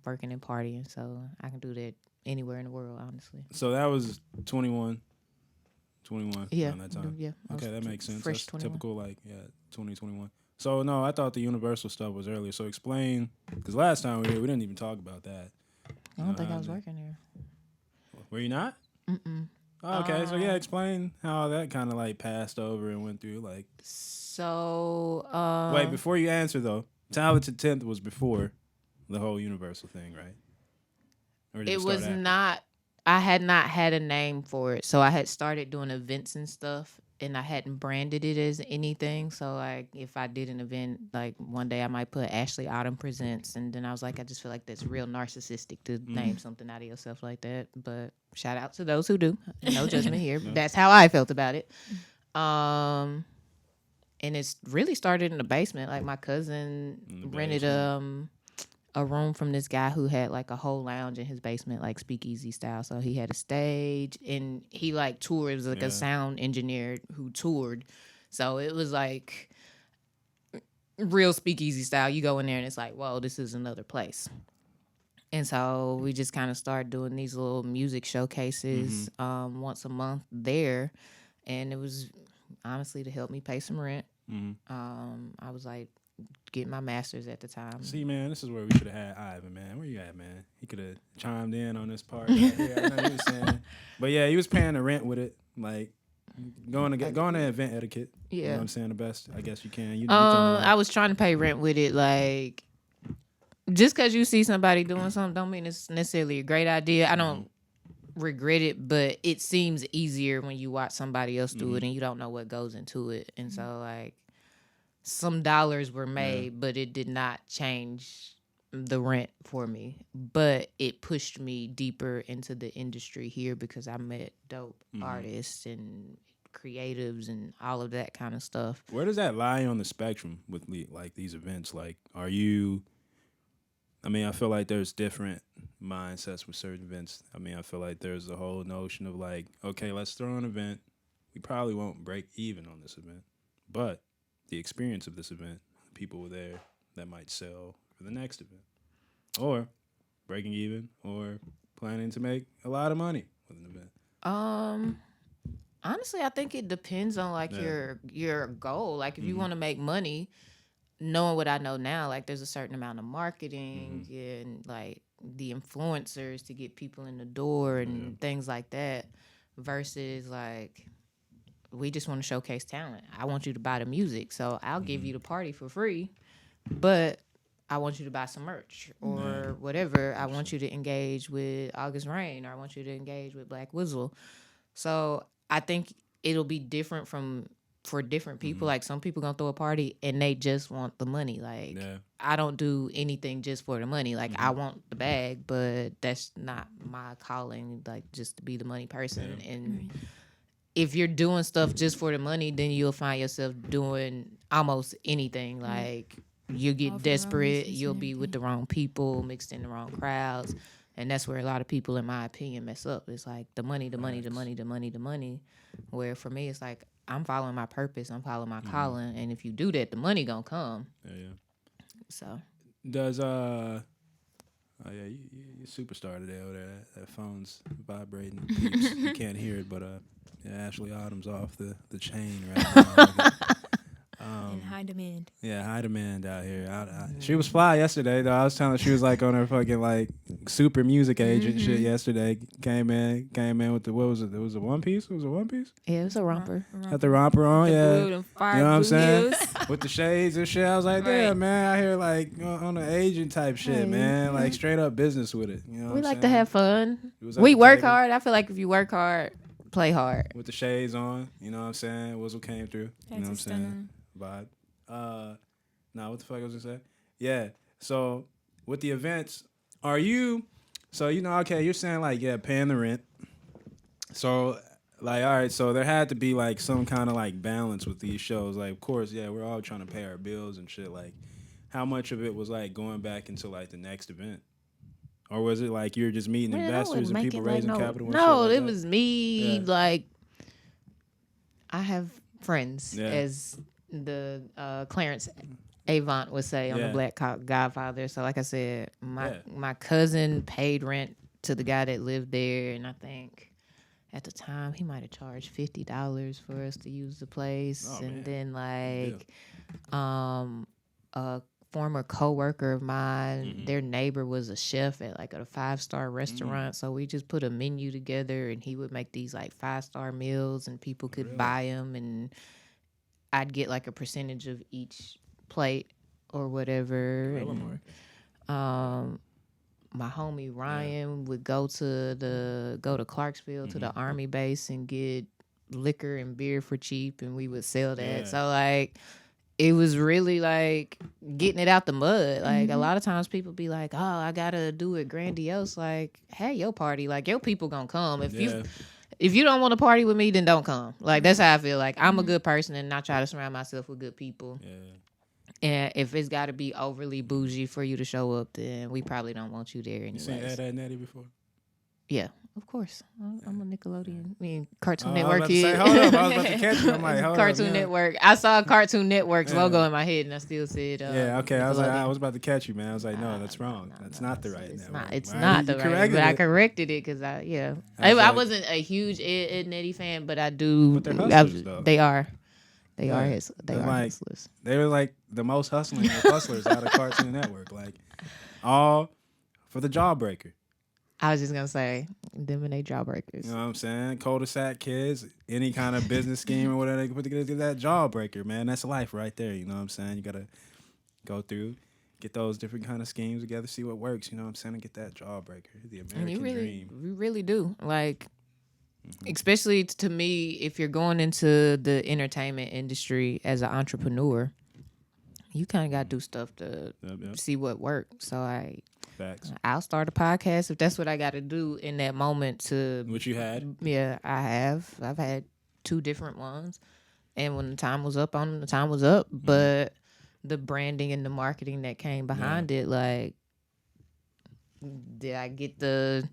Speaker 2: working and partying, so I can do that anywhere in the world, honestly.
Speaker 1: So that was 21.
Speaker 2: Yeah.
Speaker 1: Around that time.
Speaker 2: Yeah.
Speaker 1: Okay, that makes sense.
Speaker 2: Fresh
Speaker 1: That's
Speaker 2: 21.
Speaker 1: typical, 2021. So, no, I thought the Universal stuff was earlier. So, explain, because last time we didn't even talk about that.
Speaker 2: I don't think I was working there.
Speaker 1: Were you not?
Speaker 2: Mm-mm.
Speaker 1: Oh, okay, so explain how that kind of, passed over and went through,
Speaker 2: So,
Speaker 1: Wait, before you answer, though, Talented 10th was before the whole Universal thing, right? Or did
Speaker 2: it was not... I had not had a name for it. So I had started doing events and stuff, and I hadn't branded it as anything. So, like, if I did an event, like, one day I might put Ashley Autumn Presents, and then I was like, I just feel like that's real narcissistic to name something out of yourself like that. But shout out to those who do. No judgment here. No. That's how I felt about it. And it's really started in the basement. Like, my cousin rented a room from this guy who had like a whole lounge in his basement, like speakeasy style. So he had a stage, and he like toured. It was like a sound engineer who toured. So it was like real speakeasy style. You go in there and it's like, whoa, this is another place. And so we just kind of started doing these little music showcases once a month there. And it was honestly to help me pay some rent. I was like get my master's at the time.
Speaker 1: See, man, this is where we should have had Ivan, man. Where you at, man? He could have chimed in on this part. Right here. I know he was saying, but yeah, he was paying the rent with it, like going to event etiquette.
Speaker 2: Yeah,
Speaker 1: you know what I'm saying, the best I guess you can. You
Speaker 2: I was trying to pay rent with it, like just because you see somebody doing something, don't mean it's necessarily a great idea. I don't regret it, but it seems easier when you watch somebody else do it and you don't know what goes into it, and so like. Some dollars were made, but it did not change the rent for me. But it pushed me deeper into the industry here because I met dope artists and creatives and all of that kind of stuff.
Speaker 1: Where does that lie on the spectrum with like these events? Like, are you? I mean, I feel like there's different mindsets with certain events. I mean, I feel like there's a whole notion of like, okay, let's throw an event. We probably won't break even on this event, but the experience of this event, people were there that might sell for the next event, or breaking even, or planning to make a lot of money with an event.
Speaker 2: Honestly, I think it depends on like your goal. Like if you want to make money, knowing what I know now, like there's a certain amount of marketing and like the influencers to get people in the door and things like that, versus like. We just want to showcase talent. I want you to buy the music, so I'll give you the party for free, but I want you to buy some merch or whatever. I want you to engage with August Rayne, or I want you to engage with Black Wizzle. So I think it'll be different for different people. Like some people gonna throw a party and they just want the money. Like I don't do anything just for the money. Like I want the bag, but that's not my calling. Like just to be the money person and. If you're doing stuff just for the money, then you'll find yourself doing almost anything. Like you get desperate, you'll be with the wrong people, mixed in the wrong crowds, and that's where a lot of people, in my opinion, mess up. It's like the money, the money, the money, the money, the money. Where for me, it's like I'm following my purpose, I'm following my calling, and if you do that, the money gonna come. Yeah. So
Speaker 1: does oh yeah, you superstar today over there. That phone's vibrating. Peeps. You can't hear it, but yeah, Ashley Autumn's off the chain right now.
Speaker 3: In high demand.
Speaker 1: Yeah, high demand out here. She was fly yesterday, though. I was telling her she was like on her fucking like super music agent shit yesterday. Came in with the, what was it? It was a one piece? It was a one piece?
Speaker 2: Yeah, it was a romper.
Speaker 1: Had the romper on,
Speaker 3: the
Speaker 1: yeah.
Speaker 3: Blue,
Speaker 1: you know what I'm saying? With the shades and shit. I was like,
Speaker 3: Right.
Speaker 1: damn, man, out here like on the agent type shit, man. Like straight up business with it. You know what
Speaker 2: we
Speaker 1: I'm
Speaker 2: like
Speaker 1: saying?
Speaker 2: to have fun.
Speaker 1: We
Speaker 2: work hard. I feel like if you work hard, play hard.
Speaker 1: With the shades on, you know what I'm saying? Wizzle came through. You know what I'm saying? Vibe. Nah, what the fuck I was gonna say? Yeah. So with the events, are you? So you know, okay, you're saying like, yeah, paying the rent. So like, all right, so there had to be like some kind of like balance with these shows. Like, of course, yeah, we're all trying to pay our bills and shit. Like, how much of it was like going back into like the next event? Or was it like you're just meeting investors and people raising capital?
Speaker 2: No,
Speaker 1: and shit like
Speaker 2: it was me.
Speaker 1: Yeah.
Speaker 2: Like, I have friends, as the Clarence Avant would say on the Black Godfather. So, like I said, my cousin paid rent to the guy that lived there, and I think at the time he might have charged $50 for us to use the place. Then like a former coworker of mine, their neighbor was a chef at like a 5-star restaurant. So we just put a menu together and he would make these like 5-star meals and people could buy them, and I'd get like a percentage of each plate or whatever. And, my homie Ryan would go to Clarksville to the Army base and get liquor and beer for cheap, and we would sell that. So like it was really like getting it out the mud. Like a lot of times people be like, oh, I gotta do it grandiose. Like, hey, your party, like your people gonna come. If you don't want to party with me, then don't come. Like that's how I feel. Like I'm a good person and I try to surround myself with good people. And if it's got to be overly bougie for you to show up, then we probably don't want you there anyways.
Speaker 1: You seen Ed, Ed, Nettie before?
Speaker 2: Yeah, of course. I'm a Nickelodeon. Cartoon Network kid.
Speaker 1: Hold up, I was about to catch you. I'm like, hold
Speaker 2: Cartoon
Speaker 1: up,
Speaker 2: Network. I saw Cartoon Network's logo in my head, and I still said,
Speaker 1: okay. I was about to catch you, man. I was like, no, that's wrong. That's not the right network.
Speaker 2: It's not the right. But I corrected it because I wasn't a huge Ed, Nettie fan, but I do.
Speaker 1: But they're hustlers, though.
Speaker 2: They are. They
Speaker 1: Yeah.
Speaker 2: are
Speaker 1: They're like-
Speaker 2: hustlers.
Speaker 1: They were like the most hustling hustlers out of Cartoon Network. Like all for the jawbreaker.
Speaker 2: I was just gonna say them and they jawbreakers.
Speaker 1: You know what I'm saying? Cul-de-sac kids, any kind of business scheme or whatever they can put together, get that jawbreaker, man. That's life right there. You know what I'm saying? You gotta go through, get those different kind of schemes together, see what works. You know what I'm saying? And get that jawbreaker, the American dream.
Speaker 2: You really do. Like, especially to me, if you're going into the entertainment industry as an entrepreneur, you kind of got to do stuff to
Speaker 1: Yep.
Speaker 2: see what works. So
Speaker 1: Facts.
Speaker 2: I'll start a podcast if that's what I got to do in that moment to.
Speaker 1: What you had?
Speaker 2: Yeah, I have. I've had 2 different ones. And when the time was up on them, the time was up. But the branding and the marketing that came behind it, like, did I get the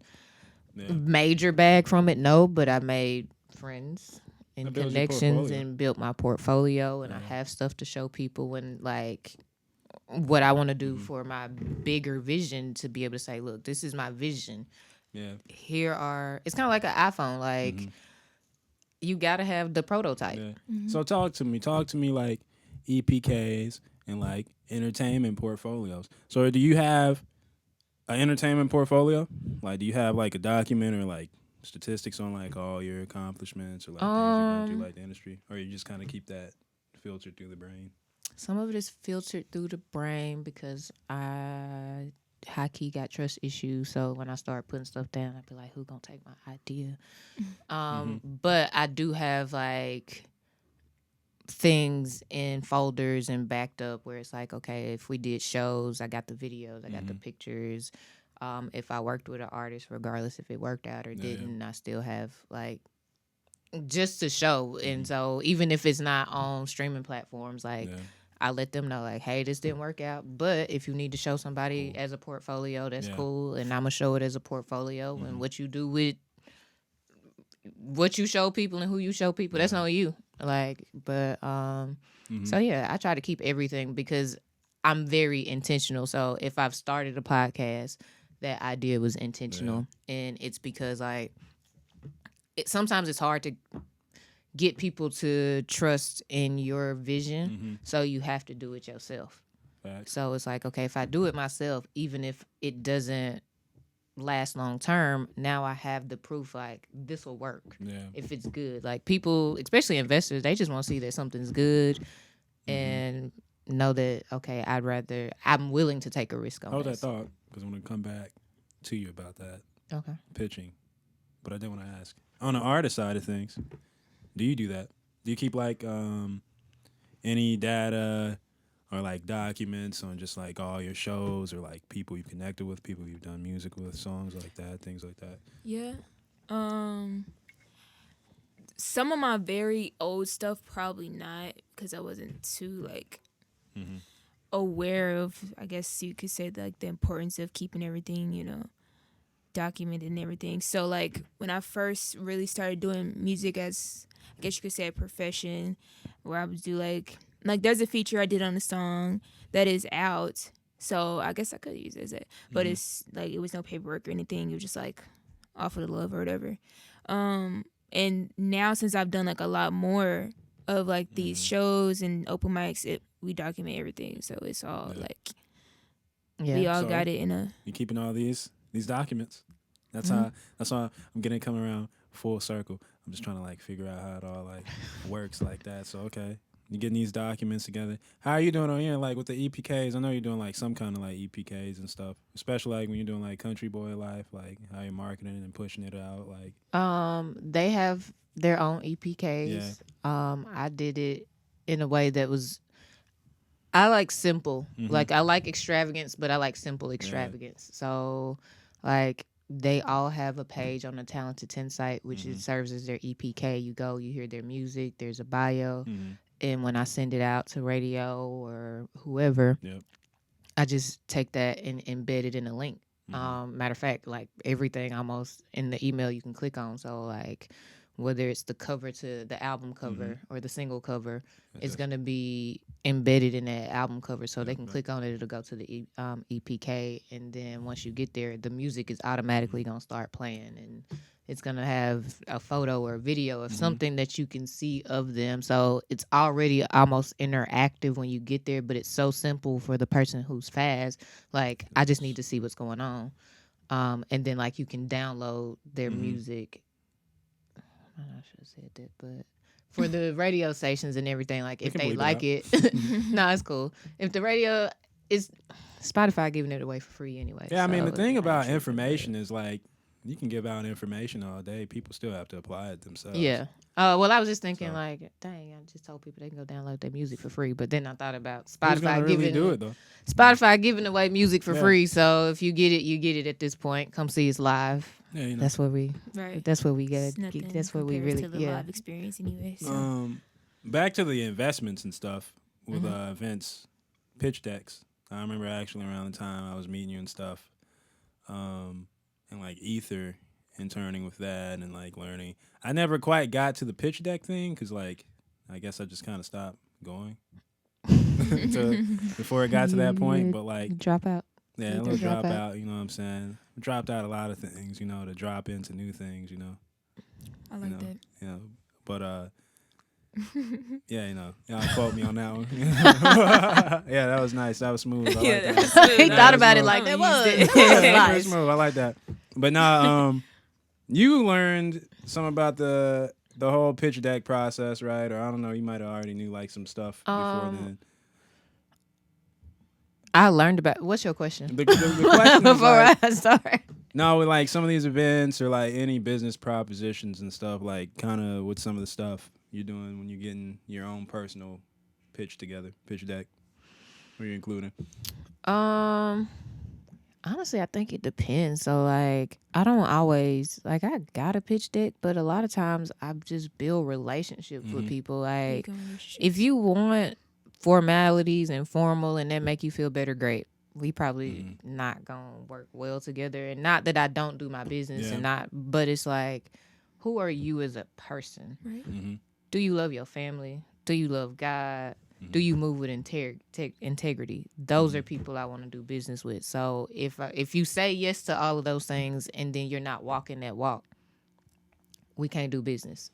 Speaker 2: major bag from it? No, but I made friends and connections and built my portfolio, and I have stuff to show people when, like, what I want to do for my bigger vision, to be able to say, look, this is my vision.
Speaker 1: Yeah.
Speaker 2: It's kind of like an iPhone. Like, you got to have the prototype.
Speaker 1: Yeah. So talk to me like EPKs and like entertainment portfolios. So do you have an entertainment portfolio? Like, do you have like a document or like statistics on like all your accomplishments or like things you got to do like the industry, or you just kind of keep that filtered through the brain?
Speaker 2: Some of it is filtered through the brain because I high-key got trust issues. So when I start putting stuff down, I'd be like, who gonna take my idea? But I do have like things in folders and backed up where it's like, okay, if we did shows, I got the videos, I got the pictures. If I worked with an artist, regardless if it worked out or didn't, I still have like just to show. And so even if it's not on streaming platforms, like I let them know, like, hey, this didn't work out, but if you need to show somebody as a portfolio, that's cool, and I'm gonna show it as a portfolio. And what you do with what you show people and who you show people, that's on you. Like, but so yeah, I try to keep everything because I'm very intentional. So if I've started a podcast, that idea was intentional, and it's because like sometimes it's hard to get people to trust in your vision, so you have to do it yourself.
Speaker 1: Facts.
Speaker 2: So it's like, okay, if I do it myself, even if it doesn't last long term, now I have the proof, like, this will work if it's good. Like, people, especially investors, they just want to see that something's good and know that, okay, I'm willing to take a risk on
Speaker 1: Hold
Speaker 2: this.
Speaker 1: that thought, because I'm going to come back to you about that.
Speaker 2: Okay.
Speaker 1: Pitching. But I did want to ask, on the artist side of things, do you do that? Do you keep like any data or like documents on just like all your shows or like people you've connected with, people you've done music with, songs like that, things like that?
Speaker 3: Yeah. Some of my very old stuff, probably not, because I wasn't too like aware of, I guess you could say, like the importance of keeping everything, documented and everything. So like when I first really started doing music as, I guess you could say, a profession, where I would do like there's a feature I did on a song that is out, so I guess I could use it as it, but it's like it was no paperwork or anything. It was just like off of the love or whatever. And now since I've done like a lot more of like these shows and open mics, we document everything, so it's all like we all got it in a.
Speaker 1: You keeping all these documents. That's how I'm getting it coming around full circle. I'm just trying to like figure out how it all like works like that. So okay, you're getting these documents together. How are you doing on here, like with the EPKs? I know you're doing like some kind of like EPKs and stuff, especially like when you're doing like country boy life, like how you're marketing and pushing it out. Like
Speaker 2: they have their own EPKs. I did it in a way that was, I like simple. Like I like extravagance, but I like simple extravagance. So like they all have a page on the Talented 10 site, which it serves as their EPK. You go, you hear their music, there's a bio. And when I send it out to radio or whoever, I just take that and embed it in a link. Matter of fact, like everything almost in the email you can click on. So like whether it's the cover to the album cover or the single cover, it's going to be embedded in that album cover. So they can click on it, it'll go to the EPK. And then once you get there, the music is automatically going to start playing. And It's going to have a photo or a video of something that you can see of them. So it's already almost interactive when you get there, but it's so simple for the person who's fast. Like, I just need to see what's going on. And then, like, you can download their music. I should have said that, but for the radio stations and everything, like, if they like it, no, it's cool. If the radio is Spotify giving it away for free anyway.
Speaker 1: Yeah, I mean,
Speaker 2: so
Speaker 1: the thing about information is, like, you can give out information all day. People still have to apply it themselves.
Speaker 2: Yeah. Well, I was just thinking, like, dang, I just told people they can go download their music for free. But then I thought about Spotify giving away music for free. So if you get it, you get it at this point. Come see us live. Yeah, you know. That's what we. Right. That's what we get. That's what we really.
Speaker 3: To the live experience, anyway. So.
Speaker 1: Back to the investments and stuff with events, pitch decks. I remember actually around the time I was meeting you and stuff, and like Ether interning with that and like learning. I never quite got to the pitch deck thing because like I guess I just kind of stopped going before it got to that point. But like
Speaker 2: drop out.
Speaker 1: Yeah, a little drop out. You know what I'm saying? Dropped out a lot of things. You know, to drop into new things. You know.
Speaker 3: I like that.
Speaker 1: You know, but yeah, you know, y'all quote me on that one. Yeah, that was nice. That was smooth. I like that.
Speaker 2: He thought about it like that was.
Speaker 1: That was smooth. I like that. But now, you learned some about the whole pitch deck process, right? Or I don't know, you might have already knew like some stuff before then.
Speaker 2: I learned about. What's your question?
Speaker 1: The question
Speaker 2: before
Speaker 1: like,
Speaker 2: I start.
Speaker 1: No, with like some of these events or like any business propositions and stuff, like kind of with some of the stuff you're doing when you're getting your own personal pitch together, pitch deck. What are you including?
Speaker 2: Honestly, I think it depends. So, like, I don't always, like, I got a pitch deck, but a lot of times I just build relationships with people. Like, if you want formalities and formal and that make you feel better, great. We probably not gonna work well together. And not that I don't do my business but it's like, who are you as a person? Right. Do you love your family? Do you love God? Do you move with integrity? Those are people I want to do business with. So if you say yes to all of those things and then you're not walking that walk, we can't do business.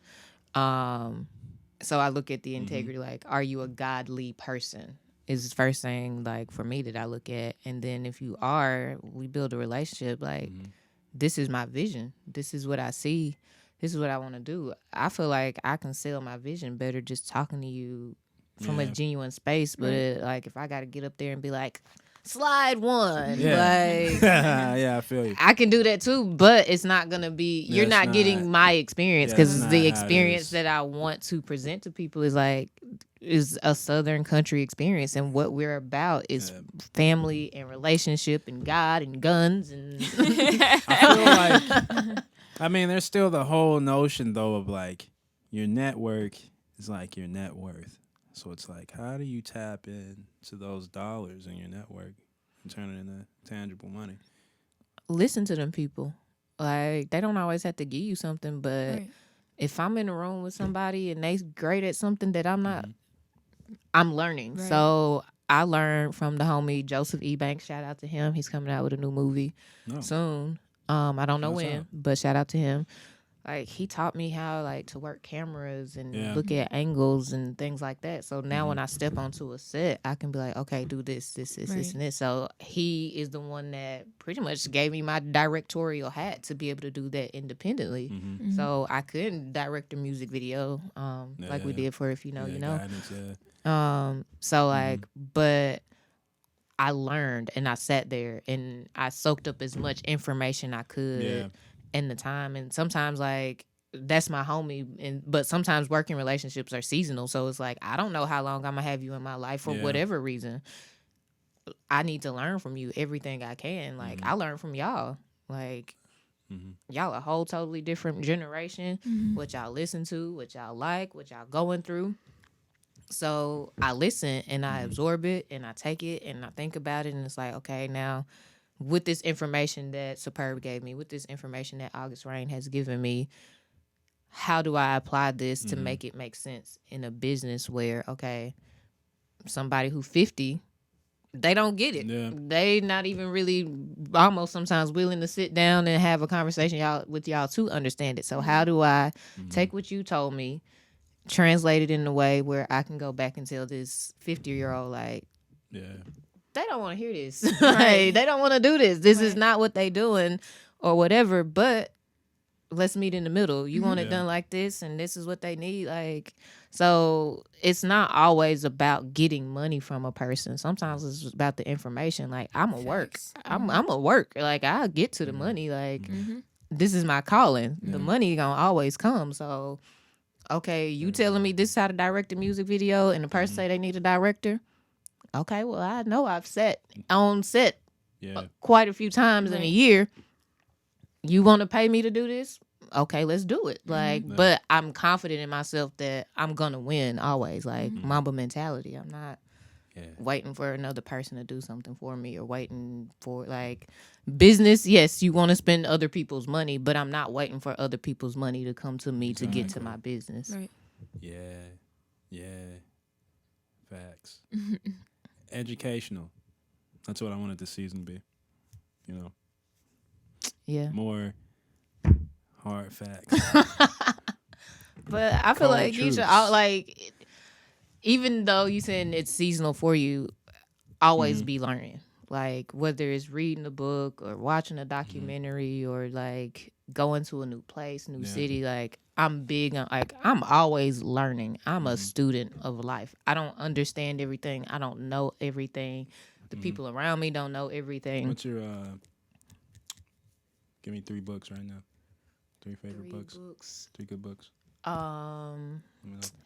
Speaker 2: So I look at the integrity, like, are you a godly person? Is the first thing, like, for me that I look at. And then if you are, we build a relationship. Like, this is my vision. This is what I see. This is what I want to do. I feel like I can sell my vision better just talking to you from a genuine space. But like, if I got to get up there and be like, slide one, like,
Speaker 1: yeah, I feel you.
Speaker 2: I can do that too, but it's not gonna be. You're not getting my experience because the experience that I want to present to people is a Southern country experience, and what we're about is family and relationship and God and guns and.
Speaker 1: I feel like, I mean, there's still the whole notion though of like your network is like your net worth. So it's like, how do you tap into those dollars in your network and turn it into tangible money?
Speaker 2: Listen to them people. Like, they don't always have to give you something, but if I'm in a room with somebody and they great at something that I'm not, I'm learning. Right. So I learned from the homie Joseph Ebanks. Shout out to him. He's coming out with a new movie soon. I don't know when, but shout out to him. Like, he taught me how, like, to work cameras and look at angles and things like that. So now when I step onto a set, I can be like, okay, do this, this, and this. So he is the one that pretty much gave me my directorial hat to be able to do that independently. So I couldn't direct a music video like we did for If You Know, You Know. Guidance, so, like, but I learned and I sat there and I soaked up as much information I could. In the time, and sometimes, like, that's my homie, but sometimes working relationships are seasonal, so it's like, I don't know how long I'm gonna have you in my life for whatever reason. I need to learn from you everything I can. Like, I learn from y'all. Like, y'all a whole totally different generation. What y'all listen to, what y'all like, what y'all going through. So I listen and I absorb it and I take it and I think about it, and it's like, okay, now with this information that Superb gave me, with this information that August Rayne has given me, how do I apply this to make it make sense in a business where, okay, somebody who's 50 they don't get it.
Speaker 1: Yeah.
Speaker 2: They not even really almost sometimes willing to sit down and have a conversation with y'all to understand it. So how do I take what you told me, translate it in a way where I can go back and tell this 50-year-old like,
Speaker 1: Yeah.
Speaker 2: they don't want to hear this. Like, they don't want to do this. This is not what they doing or whatever, but let's meet in the middle. You want it done like this, and this is what they need. Like, so it's not always about getting money from a person. Sometimes it's about the information. Like, I'm a work. I'm a work. Like, I'll get to the money. Like, this is my calling. The money gonna always come. So, okay, you telling me this is how to direct a music video, and the person say they need a director. Okay, well, I know I've sat on set quite a few times in a year. You want to pay me to do this? Okay, let's do it. Like, but I'm confident in myself that I'm gonna win always. Like, Mamba mentality. I'm not waiting for another person to do something for me or waiting for like business. Yes, you want to spend other people's money, but I'm not waiting for other people's money to come to me to get to my business.
Speaker 3: Right.
Speaker 1: Yeah. Facts. Educational. That's what I wanted this season to be. You know.
Speaker 2: Yeah.
Speaker 1: More hard facts.
Speaker 2: But I feel like you should
Speaker 1: truths.
Speaker 2: like, even though you saying it's seasonal for you, always be learning. Like, whether it's reading a book or watching a documentary or like going to a new place, new city. Like, I'm big on, like, I'm always learning. I'm a student of life. I don't understand everything. I don't know everything. The people around me don't know everything.
Speaker 1: What's your give me 3 books right now. 3 favorite books. 3 good books.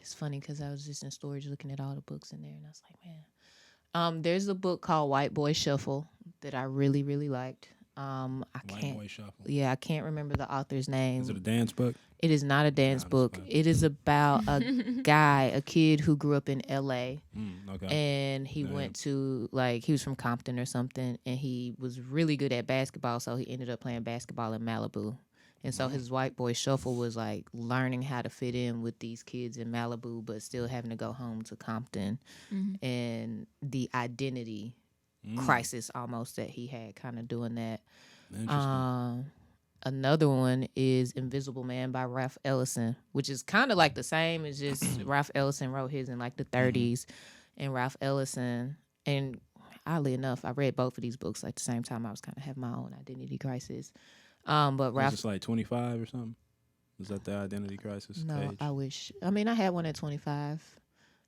Speaker 2: It's funny because I was just in storage looking at all the books in there, and I was like, man. There's a book called White Boy Shuffle that I really, really liked.
Speaker 1: White Boy Shuffle.
Speaker 2: Yeah, I can't remember the author's name.
Speaker 1: Is it a dance book?
Speaker 2: It is not a dance book. It is about a guy, a kid who grew up in L.A. And he went to, like, he was from Compton or something, and he was really good at basketball, so he ended up playing basketball in Malibu. And so his White Boy Shuffle was, like, learning how to fit in with these kids in Malibu, but still having to go home to Compton. And the identity crisis almost that he had kind of doing that.
Speaker 1: Interesting.
Speaker 2: Another one is Invisible Man by Ralph Ellison, which is kind of like the same. It's just Ralph Ellison wrote his in like the 30s, and Ralph Ellison, and oddly enough, I read both of these books like the same time. I was kind of having my own identity crisis. But Ralph,
Speaker 1: was this like 25 or something? Was that the identity crisis?
Speaker 2: No,
Speaker 1: age?
Speaker 2: I wish. I mean, I had one at 25.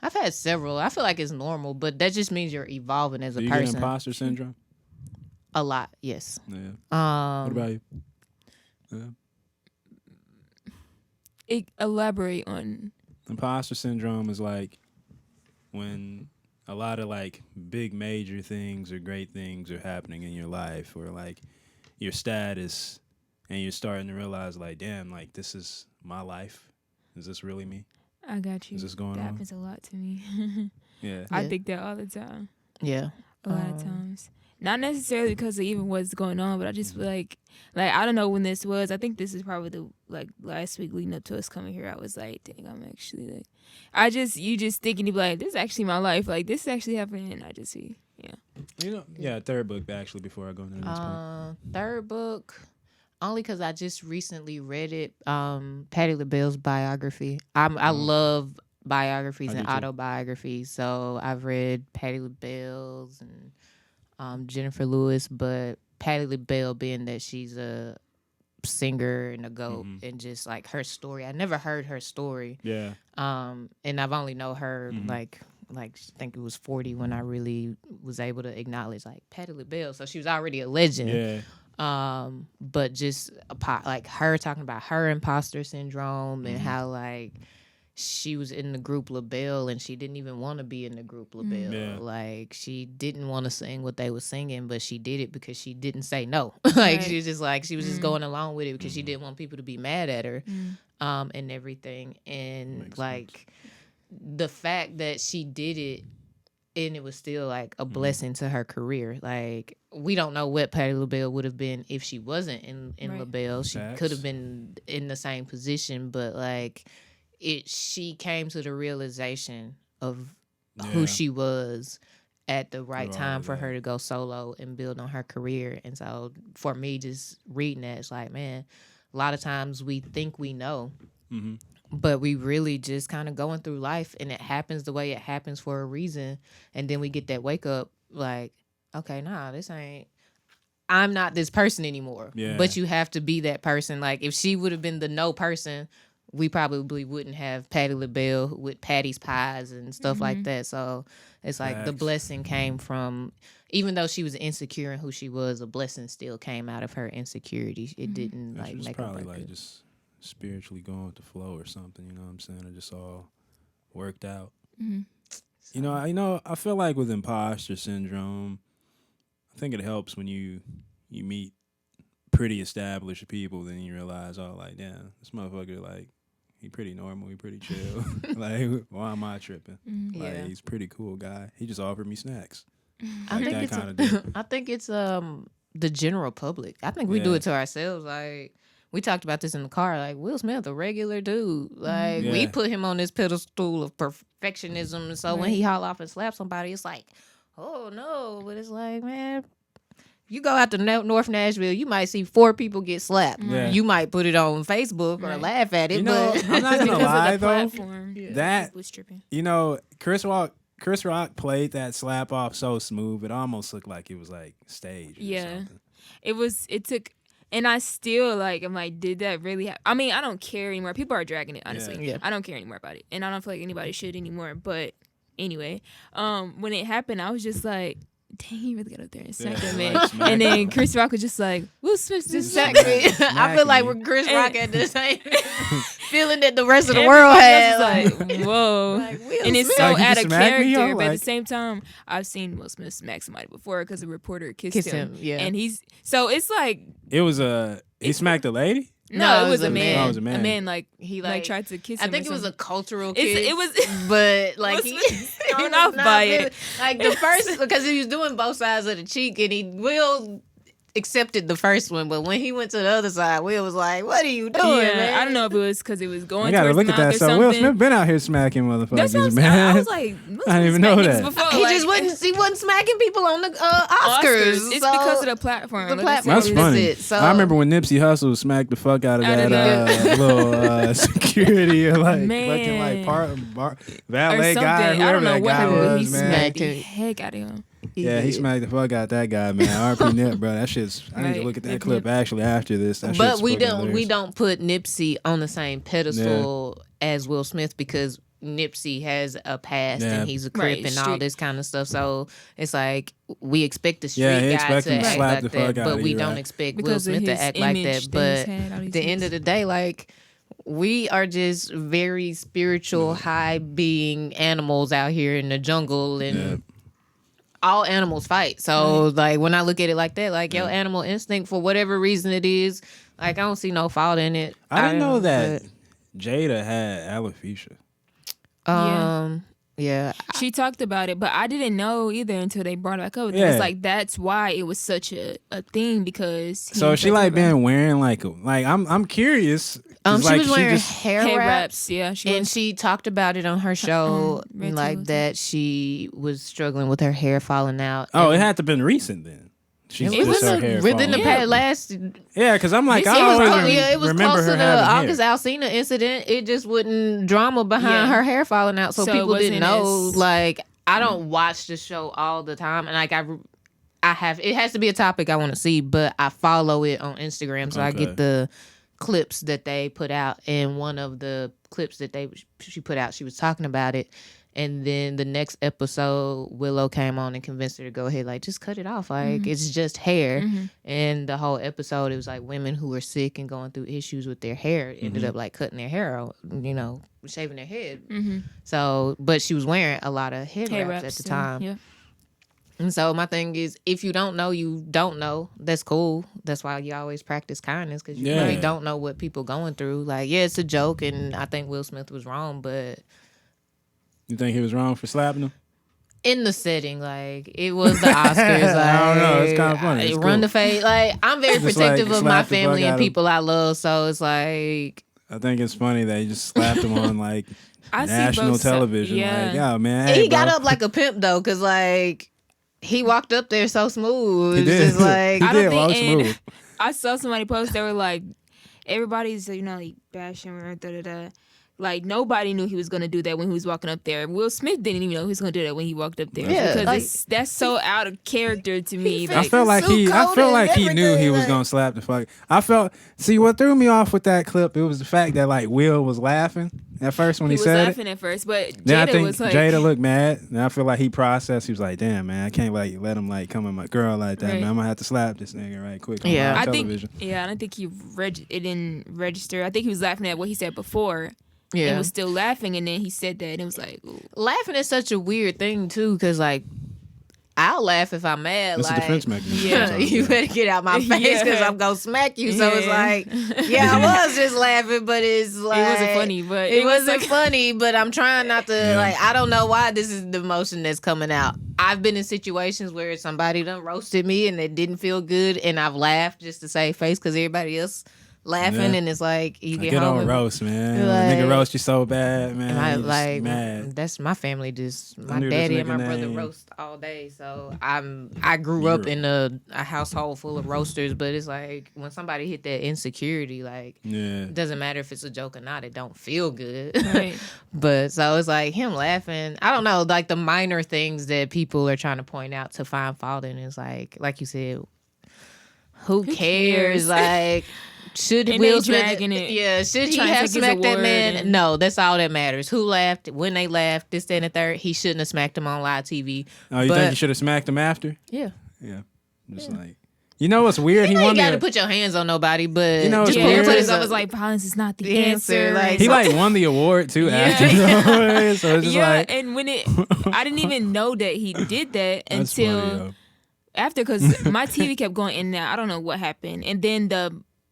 Speaker 2: I've had several. I feel like it's normal, but that just means you're evolving as a
Speaker 1: Do you
Speaker 2: person.
Speaker 1: get imposter syndrome?
Speaker 2: A lot, yes.
Speaker 1: Yeah. What about you?
Speaker 3: Elaborate on.
Speaker 1: Imposter syndrome is like when a lot of like big major things or great things are happening in your life, or like your status, and you're starting to realize like, damn, like this is my life. Is this really me?
Speaker 3: I got you.
Speaker 1: Is this going
Speaker 3: that
Speaker 1: on?
Speaker 3: happens a lot to me.
Speaker 1: Yeah.
Speaker 3: I think that all the time.
Speaker 2: Yeah.
Speaker 3: A lot of times. Not necessarily because of even what's going on, but I just like I don't know when this was. I think this is probably the like last week leading up to us coming here. I was like, dang, I'm actually like, you just thinking, you be like, this is actually my life. Like, this is actually happening. And I just see,
Speaker 1: Third book actually before I go into the next point.
Speaker 2: Third book, only because I just recently read it. Patti LaBelle's biography. I love biographies and autobiographies, so I've read Patti LaBelle's and Jennifer Lewis, but Patti LaBelle, being that she's a singer and a goat, and just like her story, I never heard her story.
Speaker 1: Yeah.
Speaker 2: And I've only known her like I think it was 40 when I really was able to acknowledge like Patti LaBelle. So she was already a legend.
Speaker 1: Yeah.
Speaker 2: But just like her talking about her imposter syndrome and how like she was in the group LaBelle and she didn't even want to be in the group LaBelle.
Speaker 1: Yeah.
Speaker 2: Like she didn't want to sing what they were singing, but she did it because she didn't say no. Like she was just like, she was just going along with it because she didn't want people to be mad at her, and everything. And
Speaker 1: Makes
Speaker 2: like
Speaker 1: sense.
Speaker 2: the fact that she did it and it was still like a blessing to her career. Like we don't know what Patti LaBelle would have been if she wasn't in LaBelle. She could have been in the same position, but like she came to the realization of who she was at the right time for her to go solo and build on her career. And so for me, just reading that, it's like, man, a lot of times we think we know, but we really just kind of going through life, and it happens the way it happens for a reason. And then we get that wake up like, okay, nah, I'm not this person anymore. Yeah. But you have to be that person. Like, if she would have been the no person, we probably wouldn't have Patti LaBelle with Patty's Pies and stuff like that. So it's like the blessing came from, even though she was insecure in who she was, a blessing still came out of her insecurity. It didn't like make her break.
Speaker 1: Probably like just spiritually going with the flow or something. You know what I'm saying? It just all worked out. You know, I feel like with imposter syndrome, I think it helps when you meet pretty established people, then you realize, oh, like, damn, this motherfucker, like, he pretty normal, he pretty chill. Like, why am I tripping? Like, he's a pretty cool guy. He just offered me snacks. Like, that kind of thing.
Speaker 2: I think it's the general public. I think we do it to ourselves. Like, we talked about this in the car. Like, Will Smith, a regular dude. Like, we put him on this pedestal of perfectionism. So when he haul off and slap somebody, it's like, oh no. But it's like, man, you go out to North Nashville, you might see 4 people get slapped. Yeah. You might put it on Facebook or laugh at it.
Speaker 1: You know,
Speaker 2: but
Speaker 1: I'm not gonna lie though.
Speaker 3: That was tripping.
Speaker 1: You know, Chris Rock played that slap off so smooth. It almost looked like it was like staged. Yeah,
Speaker 3: it took. And I still, like, I'm like, did that really happen? I mean, I don't care anymore. People are dragging it, honestly. Yeah. I don't care anymore about it. And I don't feel like anybody should anymore. But anyway, when it happened, I was just like, dang, he really got up there and smacked that man. And then Chris Rock was just like, Will Smith just smacked me.
Speaker 2: I feel like when Chris Rock had the same feeling that the rest of the world had.
Speaker 3: Like, whoa. Like, and it's so out of character. But at the same time, I've seen Will Smith smack somebody before because a reporter kissed him. Yeah. And so it's like.
Speaker 1: It was he smacked a lady?
Speaker 3: No, it was a man.
Speaker 1: Oh, it was a man.
Speaker 3: A man, like, he tried to kiss him.
Speaker 2: I think it was a cultural kiss.
Speaker 3: It was,
Speaker 2: but like he
Speaker 3: thrown off by it.
Speaker 2: Like the first, because he was doing both sides of the cheek, and Will accepted the first one, but when he went to the other side, Will was like, "What are you doing, man?"
Speaker 3: I don't know if it was because it was going.
Speaker 1: I gotta look at that. So Will Smith been out here smacking motherfuckers,
Speaker 3: That's what
Speaker 1: man.
Speaker 3: I was like,
Speaker 1: I didn't even know that.
Speaker 3: Before,
Speaker 2: he just wasn't smacking people on the Oscars.
Speaker 3: It's because of the platform.
Speaker 1: That's funny.
Speaker 2: So,
Speaker 1: I remember when Nipsey Hussle smacked the fuck out of that little security or like fucking like valet guy, whoever that guy was,
Speaker 3: he smacked the heck out of him.
Speaker 1: Yeah, he smacked the fuck out that guy, man. RP Nip, bro. That shit's. I need to look at that clip actually after this.
Speaker 2: But we don't put Nipsey on the same pedestal as Will Smith because Nipsey has a past and he's a Crip and all this kind of stuff. So it's like we expect the street guy to act like that, but we don't expect Will Smith to act like that. But at the end of the day, like, we are just very spiritual, high being animals out here in the jungle and. All animals fight. So, like, when I look at it like that, like, your animal instinct, for whatever reason it is, like, I don't see no fault in it.
Speaker 1: I didn't know that Jada had alopecia.
Speaker 2: Yeah.
Speaker 3: She talked about it, but I didn't know either until they brought it back up. It's like, that's why it was such a thing, because...
Speaker 1: So she, like, been wearing, like I'm curious...
Speaker 2: she was wearing hair wraps.
Speaker 3: Yeah,
Speaker 2: she talked about it on her show, like that she was struggling with her hair falling out.
Speaker 1: Oh, it had to have been recent then.
Speaker 2: It was within the past last.
Speaker 1: Yeah, because I'm like, I always
Speaker 2: it was
Speaker 1: remember
Speaker 2: close
Speaker 1: her
Speaker 2: to the
Speaker 1: having
Speaker 2: August Alsina incident. It just wasn't drama behind her hair falling out, so people didn't know. Like, I don't watch the show all the time, and like I have. It has to be a topic I want to see, but I follow it on Instagram, so I get the clips that they put out. And one of the clips that she put out, she was talking about it. And then the next episode, Willow came on and convinced her to go ahead, like, just cut it off. Like, it's just hair. And the whole episode, it was like women who were sick and going through issues with their hair ended up, like, cutting their hair out, shaving their head. So, but she was wearing a lot of head wraps at the time. Yeah. And so my thing is, if you don't know, you don't know. That's cool. That's why you always practice kindness, because you really don't know what people going through. Like, yeah, it's a joke, and I think Will Smith was wrong, but...
Speaker 1: You think he was wrong for slapping him?
Speaker 2: In the setting, like, it was the Oscars. Like,
Speaker 1: I don't know. It's kind of funny. It's
Speaker 2: run the face. Like, I'm very protective of my family and people I love, so it's like...
Speaker 1: I think it's funny that he just slapped him on, like, national television.
Speaker 3: Yeah.
Speaker 1: Like, oh, man. Hey,
Speaker 2: he got up like a pimp, though, because, like... he walked up there so smooth.
Speaker 1: He
Speaker 2: It was
Speaker 1: did.
Speaker 2: just like
Speaker 1: He
Speaker 3: I don't
Speaker 1: did walk
Speaker 3: think.
Speaker 1: smooth.
Speaker 3: I saw somebody post. They were like, everybody's like bashing her. Da da da. Like nobody knew he was gonna do that when he was walking up there. Will Smith didn't even know he was gonna do that when he walked up there.
Speaker 2: Yeah,
Speaker 3: because
Speaker 2: like,
Speaker 3: that's so out of character to me.
Speaker 2: he
Speaker 1: I
Speaker 3: Like,
Speaker 1: felt like
Speaker 2: suit
Speaker 1: he
Speaker 2: coated
Speaker 1: knew he
Speaker 2: and
Speaker 1: was
Speaker 2: everything,
Speaker 1: gonna slap the fuck. See what threw me off with that clip, it was the fact that like Will was laughing at first when
Speaker 3: he
Speaker 1: he
Speaker 3: was
Speaker 1: said
Speaker 3: laughing
Speaker 1: it.
Speaker 3: at first, but
Speaker 1: Then I
Speaker 3: Jada
Speaker 1: think
Speaker 3: was like,
Speaker 1: Jada looked mad, and I feel like he processed. He was like, "Damn, man, I can't like let him like come at my girl like that,
Speaker 3: Right.
Speaker 1: man. I'm gonna have to slap this nigga right quick on
Speaker 2: Yeah.
Speaker 1: live
Speaker 3: I think,
Speaker 1: television."
Speaker 3: I don't think it didn't register. I think he was laughing at what he said before.
Speaker 2: yeah.
Speaker 3: And was still laughing, and then he said that, and it was like, ooh.
Speaker 2: Laughing is such a weird thing too, because like I'll laugh if I'm mad.
Speaker 1: It's
Speaker 2: like,
Speaker 1: a defense mechanism.
Speaker 2: Yeah,
Speaker 1: sometimes,
Speaker 2: you
Speaker 1: yeah.
Speaker 2: better get out my face because
Speaker 3: Yeah.
Speaker 2: I'm gonna smack you. So it's
Speaker 3: Yeah.
Speaker 2: like, yeah, I was just laughing, but it's like
Speaker 3: It wasn't funny, but
Speaker 2: it
Speaker 3: was
Speaker 2: wasn't
Speaker 3: like,
Speaker 2: funny. But I'm trying not to
Speaker 1: Yeah.
Speaker 2: like. I don't know why this is the emotion that's coming out. I've been in situations where somebody done roasted me and it didn't feel good, and I've laughed just to save face because everybody else laughing,
Speaker 1: Yeah.
Speaker 2: and it's like you
Speaker 1: I
Speaker 2: get
Speaker 1: get
Speaker 2: home
Speaker 1: on
Speaker 2: and
Speaker 1: roast, man.
Speaker 2: like-
Speaker 1: When a nigga roast you so bad, man.
Speaker 2: and I
Speaker 1: you just
Speaker 2: like
Speaker 1: mad.
Speaker 2: that's my family. Just my
Speaker 1: knew this
Speaker 2: daddy and my
Speaker 1: nigga
Speaker 2: brother
Speaker 1: name.
Speaker 2: roast all day. So I grew up in a household full of roasters. But it's like when somebody hit that insecurity, like
Speaker 1: Yeah.
Speaker 2: it doesn't matter if it's a joke or not. It don't feel good.
Speaker 3: Right.
Speaker 2: But so it's like him laughing. I don't know, like the minor things that people are trying to point out to find fault in is like you said, who cares?
Speaker 3: cares?
Speaker 2: Like. Should
Speaker 3: And
Speaker 2: Will
Speaker 3: they
Speaker 2: Smith?
Speaker 3: dragging it.
Speaker 2: Yeah, should he
Speaker 3: Trying to
Speaker 2: have
Speaker 3: take his
Speaker 2: smacked that
Speaker 3: award
Speaker 2: man?
Speaker 3: and-
Speaker 2: No, that's all that matters. Who laughed? When they laughed? This, that, and the third. He shouldn't have smacked him on live TV.
Speaker 1: Oh, you
Speaker 2: But-
Speaker 1: think you should have smacked him after?
Speaker 2: Yeah,
Speaker 1: Yeah. Just like, you know what's weird?
Speaker 2: you
Speaker 1: He
Speaker 2: ain't
Speaker 1: won
Speaker 2: got to
Speaker 1: the.
Speaker 2: put your hands on nobody, but
Speaker 1: You know what's
Speaker 2: just
Speaker 3: Yeah,
Speaker 1: weird?
Speaker 2: put
Speaker 3: everybody
Speaker 2: his
Speaker 3: was like, violence is not the
Speaker 2: the answer,
Speaker 3: answer.
Speaker 2: like-
Speaker 1: He like won the award too after. So it's just
Speaker 3: yeah,
Speaker 1: like
Speaker 3: and when I didn't even know that he did that
Speaker 1: that's
Speaker 3: until
Speaker 1: funny, yo.
Speaker 3: after, because my TV kept going in and out. I don't know what happened, and then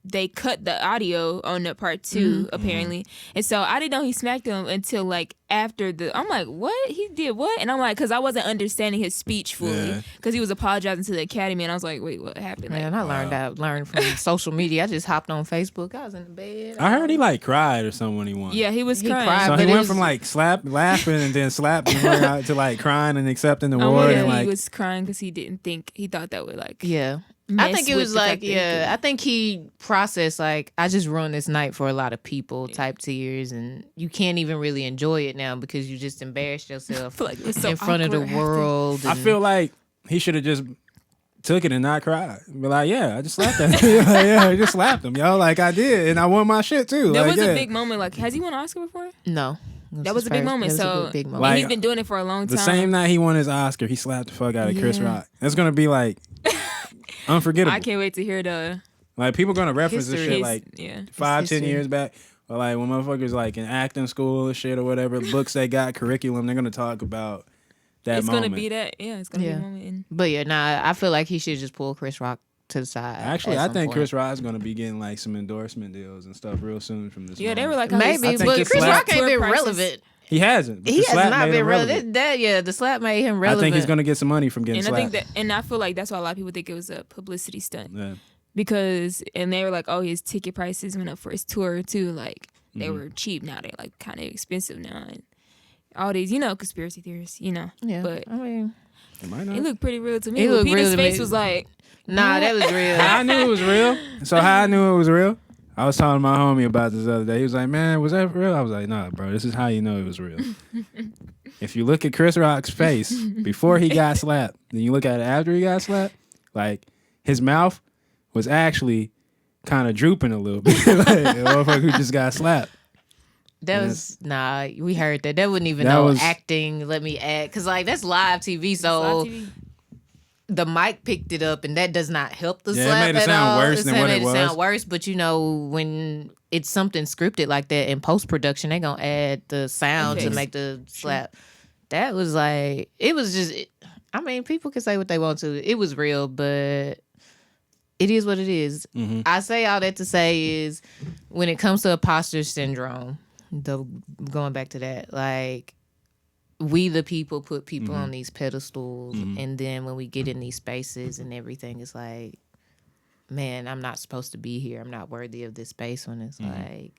Speaker 3: they cut the audio on the part 2 apparently, and so I didn't know he smacked him until like after I'm like, what he did what? And I'm like, because I wasn't understanding his speech fully
Speaker 1: Yeah.
Speaker 3: because he was apologizing to the Academy, and I was like, wait, what happened?
Speaker 2: Man, I learned from social media. I just hopped on Facebook. I was in the bed.
Speaker 1: I heard he like cried or something when he won.
Speaker 3: Yeah, he was
Speaker 2: He
Speaker 3: crying.
Speaker 2: cried.
Speaker 1: So
Speaker 2: but
Speaker 1: he
Speaker 2: it
Speaker 1: went
Speaker 2: was-
Speaker 1: from like laughing and then slapping her out to like crying and accepting the
Speaker 3: I
Speaker 1: award
Speaker 3: wonder
Speaker 1: and
Speaker 3: if
Speaker 1: like
Speaker 3: he was crying because he thought that would like
Speaker 2: Yeah. I
Speaker 3: mess
Speaker 2: think it
Speaker 3: with
Speaker 2: was
Speaker 3: the
Speaker 2: like,
Speaker 3: fact that he
Speaker 2: yeah,
Speaker 3: could-
Speaker 2: I think he processed like, I just ruined this night for a lot of people type tears, and you can't even really enjoy it now because you just embarrassed yourself
Speaker 3: feel like it was so
Speaker 2: in front of the
Speaker 3: awkward after.
Speaker 2: world.
Speaker 1: I
Speaker 2: and-
Speaker 1: feel like he should have just took it and not cried. Be like, yeah, I just slapped that. Like, yeah, I just slapped him, yo. Like I did, and I won my shit too.
Speaker 3: That
Speaker 1: like,
Speaker 3: was
Speaker 1: yeah.
Speaker 3: a big moment. Like, has he won an Oscar before?
Speaker 2: No.
Speaker 3: That was a big moment. So
Speaker 2: big
Speaker 3: and
Speaker 2: moment.
Speaker 1: Like,
Speaker 3: he's been doing it for a long time.
Speaker 1: The same night he won his Oscar, he slapped the fuck out of Chris
Speaker 3: Yeah.
Speaker 1: Rock. That's gonna be like unforgettable.
Speaker 3: I can't wait to hear the
Speaker 1: Like people gonna reference this
Speaker 2: History.
Speaker 1: shit like
Speaker 3: yeah.
Speaker 1: 5-10
Speaker 2: history.
Speaker 1: years back. Or like when motherfuckers like in acting school or shit or whatever, books they got, curriculum, they're gonna talk about that
Speaker 3: It's
Speaker 1: moment.
Speaker 3: gonna be that. Yeah, it's gonna be
Speaker 2: Yeah.
Speaker 3: a moment. And
Speaker 2: But yeah, nah, I feel like he should just pull Chris Rock to the side.
Speaker 1: Actually,
Speaker 2: at
Speaker 1: I
Speaker 2: some
Speaker 1: think
Speaker 2: point.
Speaker 1: Chris Rock's gonna be getting like some endorsement deals and stuff real soon from this.
Speaker 3: yeah, they
Speaker 1: moment.
Speaker 3: were like, oh,
Speaker 2: Maybe,
Speaker 1: I think
Speaker 2: but
Speaker 1: this
Speaker 2: Chris
Speaker 1: slap-
Speaker 2: Rock ain't been
Speaker 3: tour prices-
Speaker 2: relevant.
Speaker 1: He hasn't. But
Speaker 2: He
Speaker 1: the
Speaker 2: has
Speaker 1: slap
Speaker 2: not
Speaker 1: made
Speaker 2: been
Speaker 1: him
Speaker 2: relevant. The slap made him relevant.
Speaker 1: I think he's gonna get some money from getting
Speaker 3: And I
Speaker 1: slapped.
Speaker 3: think and I feel like that's why a lot of people think it was a publicity stunt
Speaker 1: yeah.
Speaker 3: because and they were like, oh, his ticket prices went up for his tour too. Like they
Speaker 1: Mm-hmm.
Speaker 3: were cheap now. They're like kind of expensive now, and all these conspiracy theories.
Speaker 2: Yeah,
Speaker 3: but
Speaker 2: I mean,
Speaker 1: It might not.
Speaker 3: it looked pretty real to me.
Speaker 2: It looked
Speaker 3: Peter's
Speaker 2: real to
Speaker 3: face
Speaker 2: me.
Speaker 3: was like,
Speaker 2: nah, that was real.
Speaker 1: How I knew it was real. So how I knew it was real? I was telling my homie about this the other day. He was like, "Man, was that real?" I was like, "Nah, bro. This is how you know it was real. If you look at Chris Rock's face before he got slapped, then you look at it after he got slapped, like his mouth was actually kind of drooping a little bit, like a motherfucker who just got slapped.
Speaker 2: That
Speaker 1: Yes.
Speaker 2: was we heard that. That wasn't even
Speaker 1: That
Speaker 2: no
Speaker 1: was-
Speaker 2: acting. Let me act, because like that's live TV. So
Speaker 3: live TV.
Speaker 2: the mic picked it up, and that does not help the
Speaker 1: Yeah, it
Speaker 2: slap
Speaker 1: made it
Speaker 2: at
Speaker 1: sound
Speaker 2: all.
Speaker 1: worse than what
Speaker 2: made
Speaker 1: it
Speaker 2: it sound
Speaker 1: was.
Speaker 2: worse. But when it's something scripted like that in post production, they gonna add the sound to
Speaker 3: Effects.
Speaker 2: make the slap. That was like it was just. I mean, people can say what they want to. It was real, but it is what it is.
Speaker 1: Mhm.
Speaker 2: I say all that to say is when it comes to imposter syndrome, going back to that, like we the people put people on these pedestals, and then when we get in these spaces and everything, it's like, man, I'm not supposed to be here. I'm not worthy of this space. When it's like,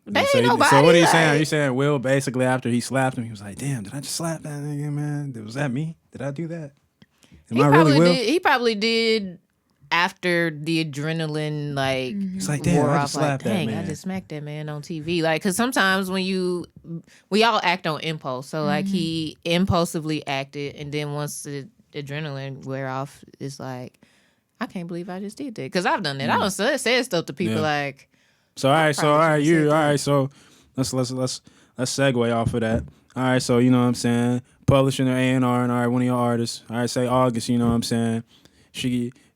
Speaker 2: They ain't nobody.
Speaker 1: So what are you
Speaker 2: like,
Speaker 1: saying? Are you saying Will basically after he slapped him, he was like, "Damn, did I just slap that nigga, man? Was that me? Did I do that? Am I really Will?"
Speaker 2: He probably did after the adrenaline like
Speaker 1: It's like, damn,
Speaker 2: wore
Speaker 1: I
Speaker 2: off.
Speaker 1: just slapped
Speaker 2: Like,
Speaker 1: that
Speaker 2: dang,
Speaker 1: man.
Speaker 2: I just smacked that man on TV. Like, because sometimes when we all act on impulse. So like he impulsively acted, and then once the adrenaline wear off, it's like, I can't believe I just did that. Because I've done that. I don't say stuff to people like.
Speaker 1: So all right, so let's segue off of that. All right, so you know what I'm saying, publishing an A&R, and all right, one of your artists. All right, say August, you know what I'm saying,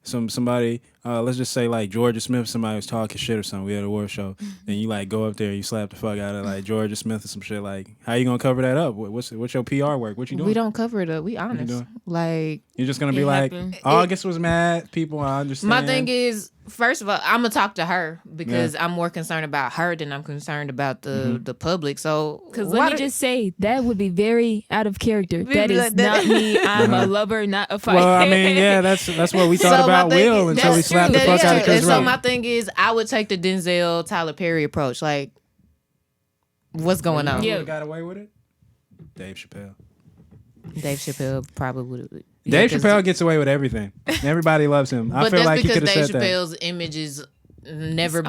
Speaker 1: somebody, let's just say like Georgia Smith, somebody was talking shit or something. We had a award show, and you like go up there and you slap the fuck out of like Georgia Smith or some shit. Like, how you gonna cover that up? What's your PR work? What you doing?
Speaker 2: We don't cover it up. We honest. Like,
Speaker 1: you're just gonna be like, August was mad. People, I understand.
Speaker 2: My thing is, first of all, I'm gonna talk to her because I'm more concerned about her than I'm concerned about the public. So,
Speaker 3: because let me just say that would be very out of character. That is not me. I'm a lover, not a fighter.
Speaker 1: Well, I mean, yeah, that's what we thought about Will until we slapped the fuck out of Chris Rock.
Speaker 2: So my thing is, I would take the Denzel Tyler Perry approach. Like, what's going on?
Speaker 1: Yeah, got away with it. Dave Chappelle
Speaker 2: probably would have.
Speaker 1: Dave Chappelle gets away with everything. Everybody loves him. I feel like he could have said that.
Speaker 2: But that's because Dave Chappelle's image is never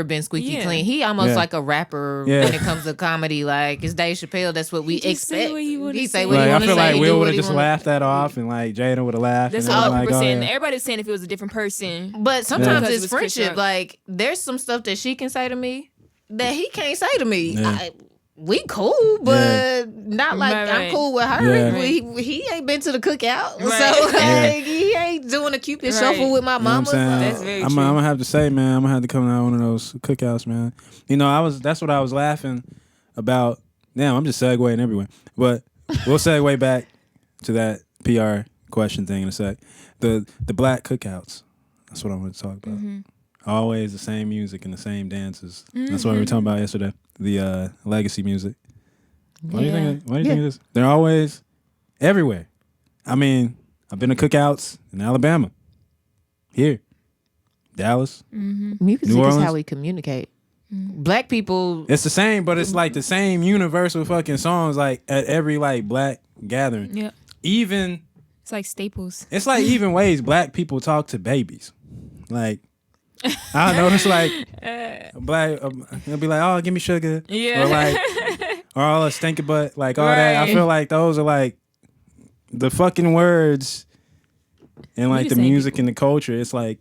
Speaker 2: been squeaky clean. He almost like a rapper when it comes to comedy. Like, it's Dave Chappelle. That's what we expect. He say what he want to say.
Speaker 1: I feel like Will would have just laughed that off, and like Jada would have laughed.
Speaker 3: That's all people saying. Everybody's saying if it was a different person.
Speaker 2: But sometimes it's friendship. Like, there's some stuff that she can say to me that he can't say to me.
Speaker 1: Yeah.
Speaker 2: We cool, but not like I'm cool with her.
Speaker 1: Yeah.
Speaker 2: He ain't been to the cookout, so like, he ain't doing a Cupid shuffle with my mama.
Speaker 1: You know
Speaker 3: that's very true.
Speaker 1: I'm gonna have to say, man, I'm gonna have to come to one of those cookouts, man. You know, that's what I was laughing about. Damn, I'm just segueing everywhere, but we'll segue back to that PR question thing in a sec. The black cookouts. That's what I want to talk about. Always the same music and the same dances. That's what we were talking about yesterday. The legacy music. What do you think of this? They're always everywhere. I mean, I've been to cookouts in Alabama, here, Dallas,
Speaker 2: Music
Speaker 1: New Orleans.
Speaker 2: is how we communicate. Black people.
Speaker 1: It's the same, but it's like the same universal fucking songs like at every like black gathering.
Speaker 3: Yeah.
Speaker 1: Even
Speaker 3: it's like staples.
Speaker 1: It's like even ways black people talk to babies. Like, I notice like black, they'll be like, "Oh, give me sugar," or like, or all a stinky butt, like all that. I feel like those are like the fucking words and like the music and the culture. It's like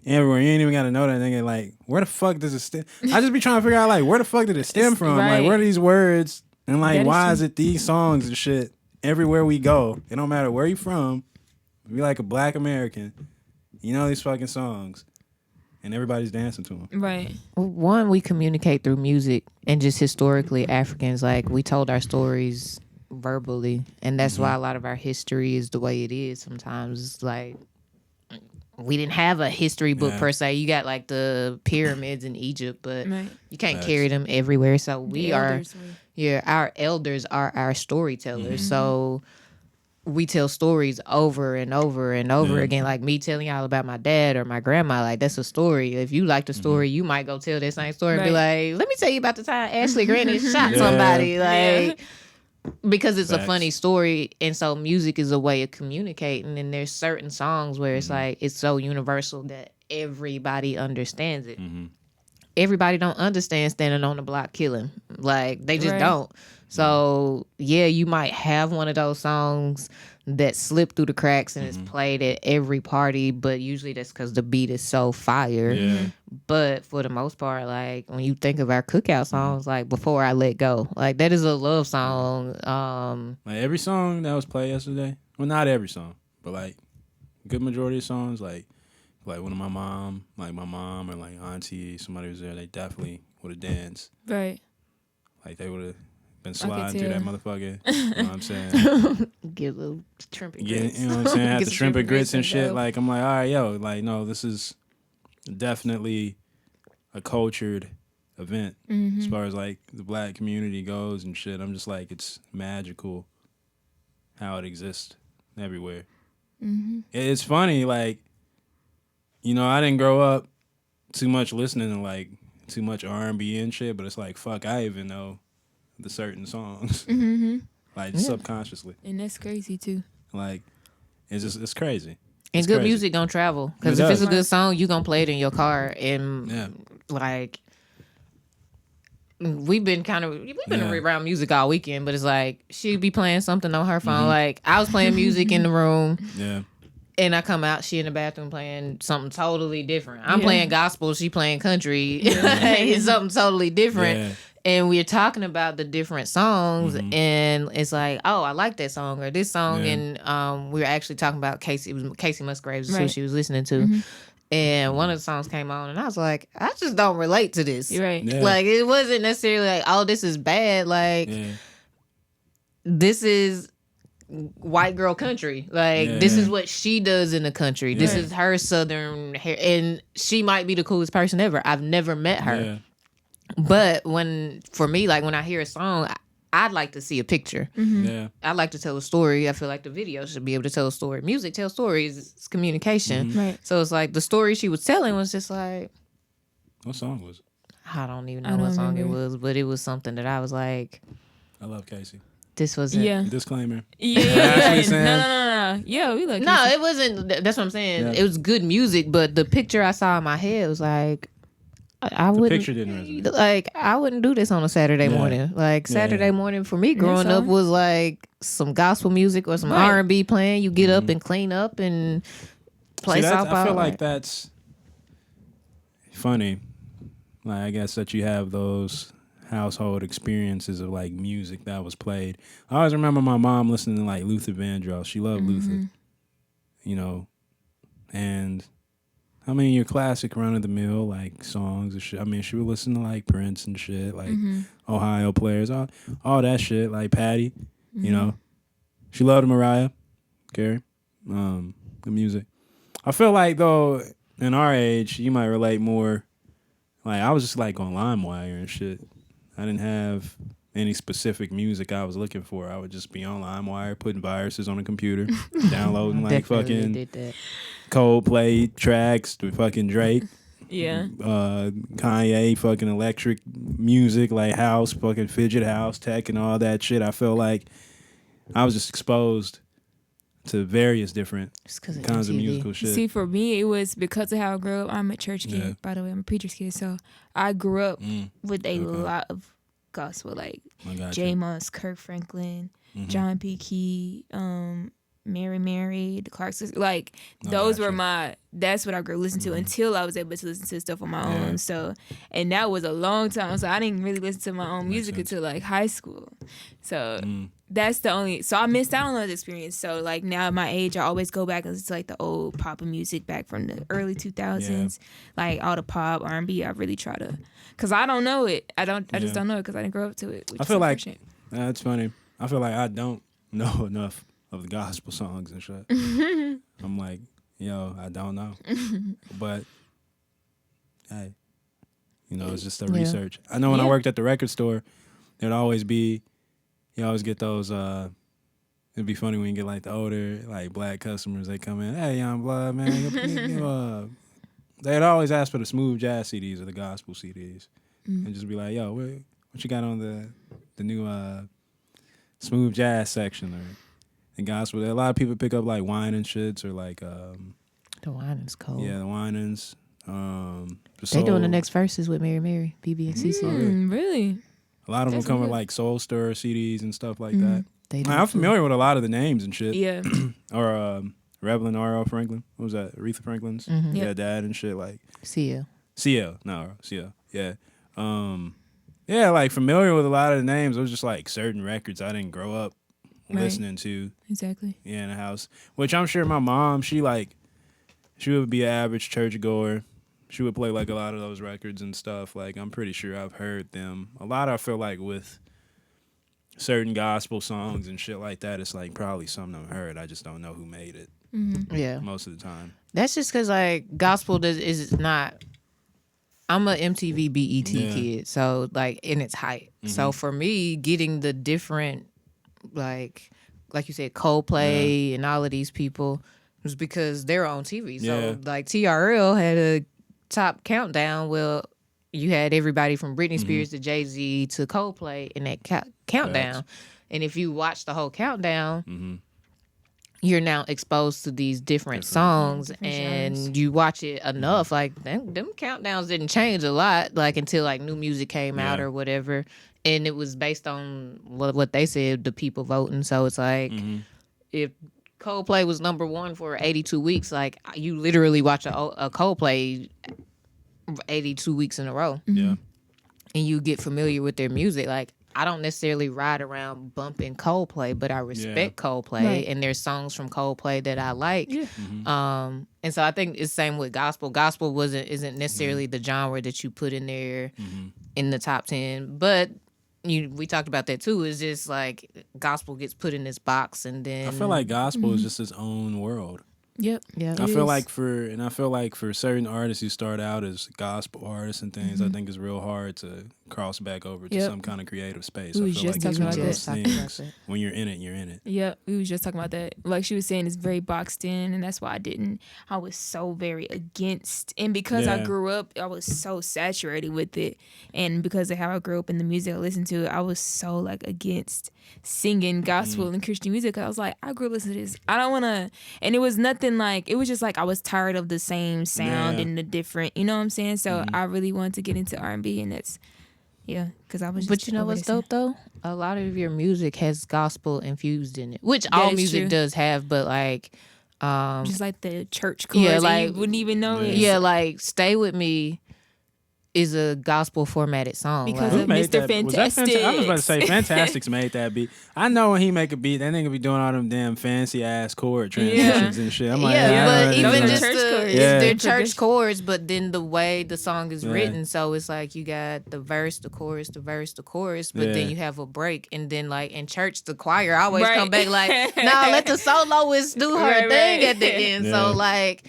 Speaker 1: everywhere. You ain't even gotta know that thing. Like, where the fuck does it stem? I just be trying to figure out like where the fuck did it stem from? Like, where are these words and like why is it these songs and shit everywhere we go? It don't matter where you from. Be like a black American, you know these fucking songs. And everybody's dancing to them.
Speaker 3: Right.
Speaker 2: One, we communicate through music, and just historically, Africans, like, we told our stories verbally, and that's why a lot of our history is the way it is. Sometimes it's like we didn't have a history book per se. You got like the pyramids in Egypt, but you can't carry them everywhere. So our elders are our storytellers. So we tell stories over and over and over again. Like me telling y'all about my dad or my grandma, like that's a story. If you like the story, you might go tell that same story and be like, "Let me tell you about the time Ashley Granny shot somebody." Like, because it's a funny story. And so music is a way of communicating. And there's certain songs where it's like, it's so universal that everybody understands it. Everybody don't understand standing on the block killing. Like, they just don't. So, yeah, you might have one of those songs that slip through the cracks and is played at every party, but usually that's because the beat is so fire. Yeah. But for the most part, like, when you think of our cookout songs, like, Before I Let Go, like, that is a love song.
Speaker 1: Like, every song that was played yesterday, well, not every song, but, like, good majority of songs, like one of my mom or, like, auntie, somebody was there, they definitely would have danced. Right. Like, they would have been sliding through that motherfucker. You know what I'm saying?
Speaker 2: Get a little shrimp and grits.
Speaker 1: You know what I'm saying? Have the shrimp and grits and shit. Like, I'm like, all right, yo, like, no, this is definitely a cultured event as far as, like, the black community goes and shit. I'm just like, it's magical how it exists everywhere. It's funny, like, you know, I didn't grow up too much listening to, like, too much R&B and shit, but it's like, fuck, I even know the certain songs. Like, subconsciously.
Speaker 3: And that's crazy, too.
Speaker 1: Like, it's crazy.
Speaker 2: And
Speaker 1: It's
Speaker 2: good
Speaker 1: crazy.
Speaker 2: music don't travel. Because
Speaker 1: It
Speaker 2: if it's a
Speaker 1: does.
Speaker 2: good song, you going to play it in your car. And, like, we've been around music all weekend, but it's like, she'd be playing something on her phone. Like, I was playing music in the room.
Speaker 1: Yeah.
Speaker 2: And I come out, she in the bathroom playing something totally different. I'm playing gospel, she playing country. It's something totally different. Yeah. And we're talking about the different songs, and it's like, oh, I like that song or this song. And we were actually talking about Casey. It was Casey Musgraves, who she was listening to. And one of the songs came on, and I was like, I just don't relate to this.
Speaker 3: Right.
Speaker 1: Yeah.
Speaker 2: Like, it wasn't necessarily like, oh, this is bad. Like, this is white girl country. Like, this is what she does in the country. This is her southern hair, and she might be the coolest person ever. I've never met her, but for me, like, when I hear a song, I'd like to see a picture. I'd like to tell a story. I feel like the video should be able to tell a story. Music tells stories. It's communication.
Speaker 3: Right.
Speaker 2: So it's like the story she was telling was just like,
Speaker 1: What song was it?
Speaker 2: I don't even know what song it was, but it was something that I was like,
Speaker 1: I love Casey.
Speaker 2: this wasn't.
Speaker 3: Yeah.
Speaker 1: Disclaimer.
Speaker 3: Yeah. No. Yeah, we like
Speaker 2: No, it wasn't. That's what I'm saying.
Speaker 1: Yeah.
Speaker 2: It was good music, but the picture I saw in my head was like, I wouldn't.
Speaker 1: Picture didn't resonate.
Speaker 2: Like, I wouldn't do this on a Saturday morning. Like, Saturday morning for me growing up was like some gospel music or some R&B playing. You get up and clean up and play softball.
Speaker 1: I feel like that's funny. Like, I guess that you have those household experiences of like music that was played. I always remember my mom listening to like Luther Vandross. She loved Luther, you know, and I mean your classic run of the mill like songs and shit. I mean she would listen to like Prince and shit, like Ohio Players, all that shit, like Patty, you know. She loved Mariah Carey, the music. I feel like though in our age you might relate more. Like I was just like on LimeWire and shit. I didn't have any specific music I was looking for. I would just be on LimeWire, putting viruses on the computer, downloading like fucking Coldplay tracks to fucking Drake.
Speaker 3: Yeah.
Speaker 1: Kanye, fucking electric music, like house, fucking fidget house, tech and all that shit. I feel like I was just exposed to various different kinds of musical shit.
Speaker 3: See, for me, it was because of how I grew up. I'm a church kid, by the way. I'm a preacher's kid. So I grew up with a lot of gospel, like J. Moss, Kirk Franklin, John P. Key, Mary, the Clark sisters. Like, those were that's what I grew up listening to until I was able to listen to stuff on my own. So, and that was a long time. So I didn't really listen to my own music until like high school. So that's the only, so I missed out on those experiences. So like now at my age, I always go back and listen to like the old pop and music back from the early 2000s, like all the pop, R&B. I really try to, cause I don't know it. I just don't know it cause I didn't grow up to it.
Speaker 1: I feel like, that's funny. I feel like I don't know enough of the gospel songs and shit. I'm like, yo, I don't know. But hey, you know, it's just the research. I know when I worked at the record store, there'd always be, you always get those, it'd be funny when you get like the older, like black customers, they come in, hey, young blood, man. They'd always ask for the smooth jazz CDs or the gospel CDs. And just be like, yo, what you got on the new smooth jazz section or the gospel? A lot of people pick up like Winans shits or like
Speaker 2: the Winans cold.
Speaker 1: Yeah, the Winans.
Speaker 2: They doing the next verses with Mary, BB and CC.
Speaker 3: Really?
Speaker 1: A lot of them come with like Soul Stir CDs and stuff like that. I'm familiar with a lot of the names and shit.
Speaker 3: Yeah.
Speaker 1: Or Reverend R.L. Franklin. What was that? Aretha Franklin's dad and shit, like
Speaker 2: CL.
Speaker 1: Yeah. Yeah, like familiar with a lot of the names. It was just like certain records I didn't grow up listening to.
Speaker 3: Exactly.
Speaker 1: Yeah, in the house. Which I'm sure my mom, she would be an average churchgoer. She would play like a lot of those records and stuff. Like I'm pretty sure I've heard them. A lot I feel like with certain gospel songs and shit like that, it's like probably something I've heard. I just don't know who made it.
Speaker 2: Yeah.
Speaker 1: Most of the time.
Speaker 2: That's just because like gospel is not. I'm a MTV BET kid, so like in its height. So for me, getting the different like you said, Coldplay and all of these people was because they're on TV. So like TRL had a top countdown. Well, you had everybody from Britney Spears to Jay-Z to Coldplay in that countdown.
Speaker 1: Facts.
Speaker 2: And if you watch the whole countdown, you're now exposed to these different songs,
Speaker 3: different
Speaker 2: and
Speaker 3: genres.
Speaker 2: you watch it enough. Like them countdowns didn't change a lot, like until like new music came out or whatever. And it was based on what they said, the people voting. So it's like if Coldplay was number one for 82 weeks, like you literally watch a Coldplay 82 weeks in a row.
Speaker 1: Yeah.
Speaker 2: And you get familiar with their music. Like I don't necessarily ride around bumping Coldplay, but I respect Coldplay,
Speaker 3: Right.
Speaker 2: and there's songs from Coldplay that I like.
Speaker 3: Yeah.
Speaker 2: And so I think it's the same with gospel. Gospel isn't necessarily the genre that you put in there in the top 10, but we talked about that too. It's just like gospel gets put in this box, and then
Speaker 1: I feel like gospel is just its own world.
Speaker 3: Yep.
Speaker 2: Yeah.
Speaker 1: I feel like for certain artists who start out as gospel artists and things, I think it's real hard to cross back over to some kind of creative space.
Speaker 3: We
Speaker 1: I
Speaker 3: was
Speaker 1: feel
Speaker 3: just
Speaker 1: like it's
Speaker 3: talking
Speaker 1: one of
Speaker 3: about
Speaker 1: those
Speaker 2: that.
Speaker 1: things. When you're in it, you're in it.
Speaker 3: Yep, we was just talking about that. Like she was saying, it's very boxed in, and that's why I was so very against. And because I grew up, I was so saturated with it. And because of how I grew up in the music I listened to, I was so like against singing gospel and Christian music. I was like, I grew up listening to this. I don't want to. And it was nothing like, it was just like I was tired of the same sound and the different, you know what I'm saying? So I really wanted to get into R&B, and that's, because I was just
Speaker 2: But you know what's dope though? A lot of your music has gospel infused in it, which all music does have, but like
Speaker 3: just like the church chorus,
Speaker 2: like
Speaker 3: you wouldn't even know it.
Speaker 2: Yeah, like Stay With Me is a gospel formatted song.
Speaker 3: Because
Speaker 2: like,
Speaker 3: of
Speaker 1: made
Speaker 3: Mr.
Speaker 1: that? Was that
Speaker 3: Fantastic.
Speaker 1: I was about to say Fantastics made that beat. I know when he make a beat, that nigga be doing all them damn fancy ass chord transitions and shit. I'm like,
Speaker 2: but
Speaker 1: I know
Speaker 2: even
Speaker 1: that.
Speaker 2: just
Speaker 3: chords.
Speaker 2: their church chords, but then the way the song is written, so it's like you got the verse, the chorus, the verse, the chorus, but then you have a break, and then like in church, the choir always come back like, nah, let the soloist do her thing at the end. So like,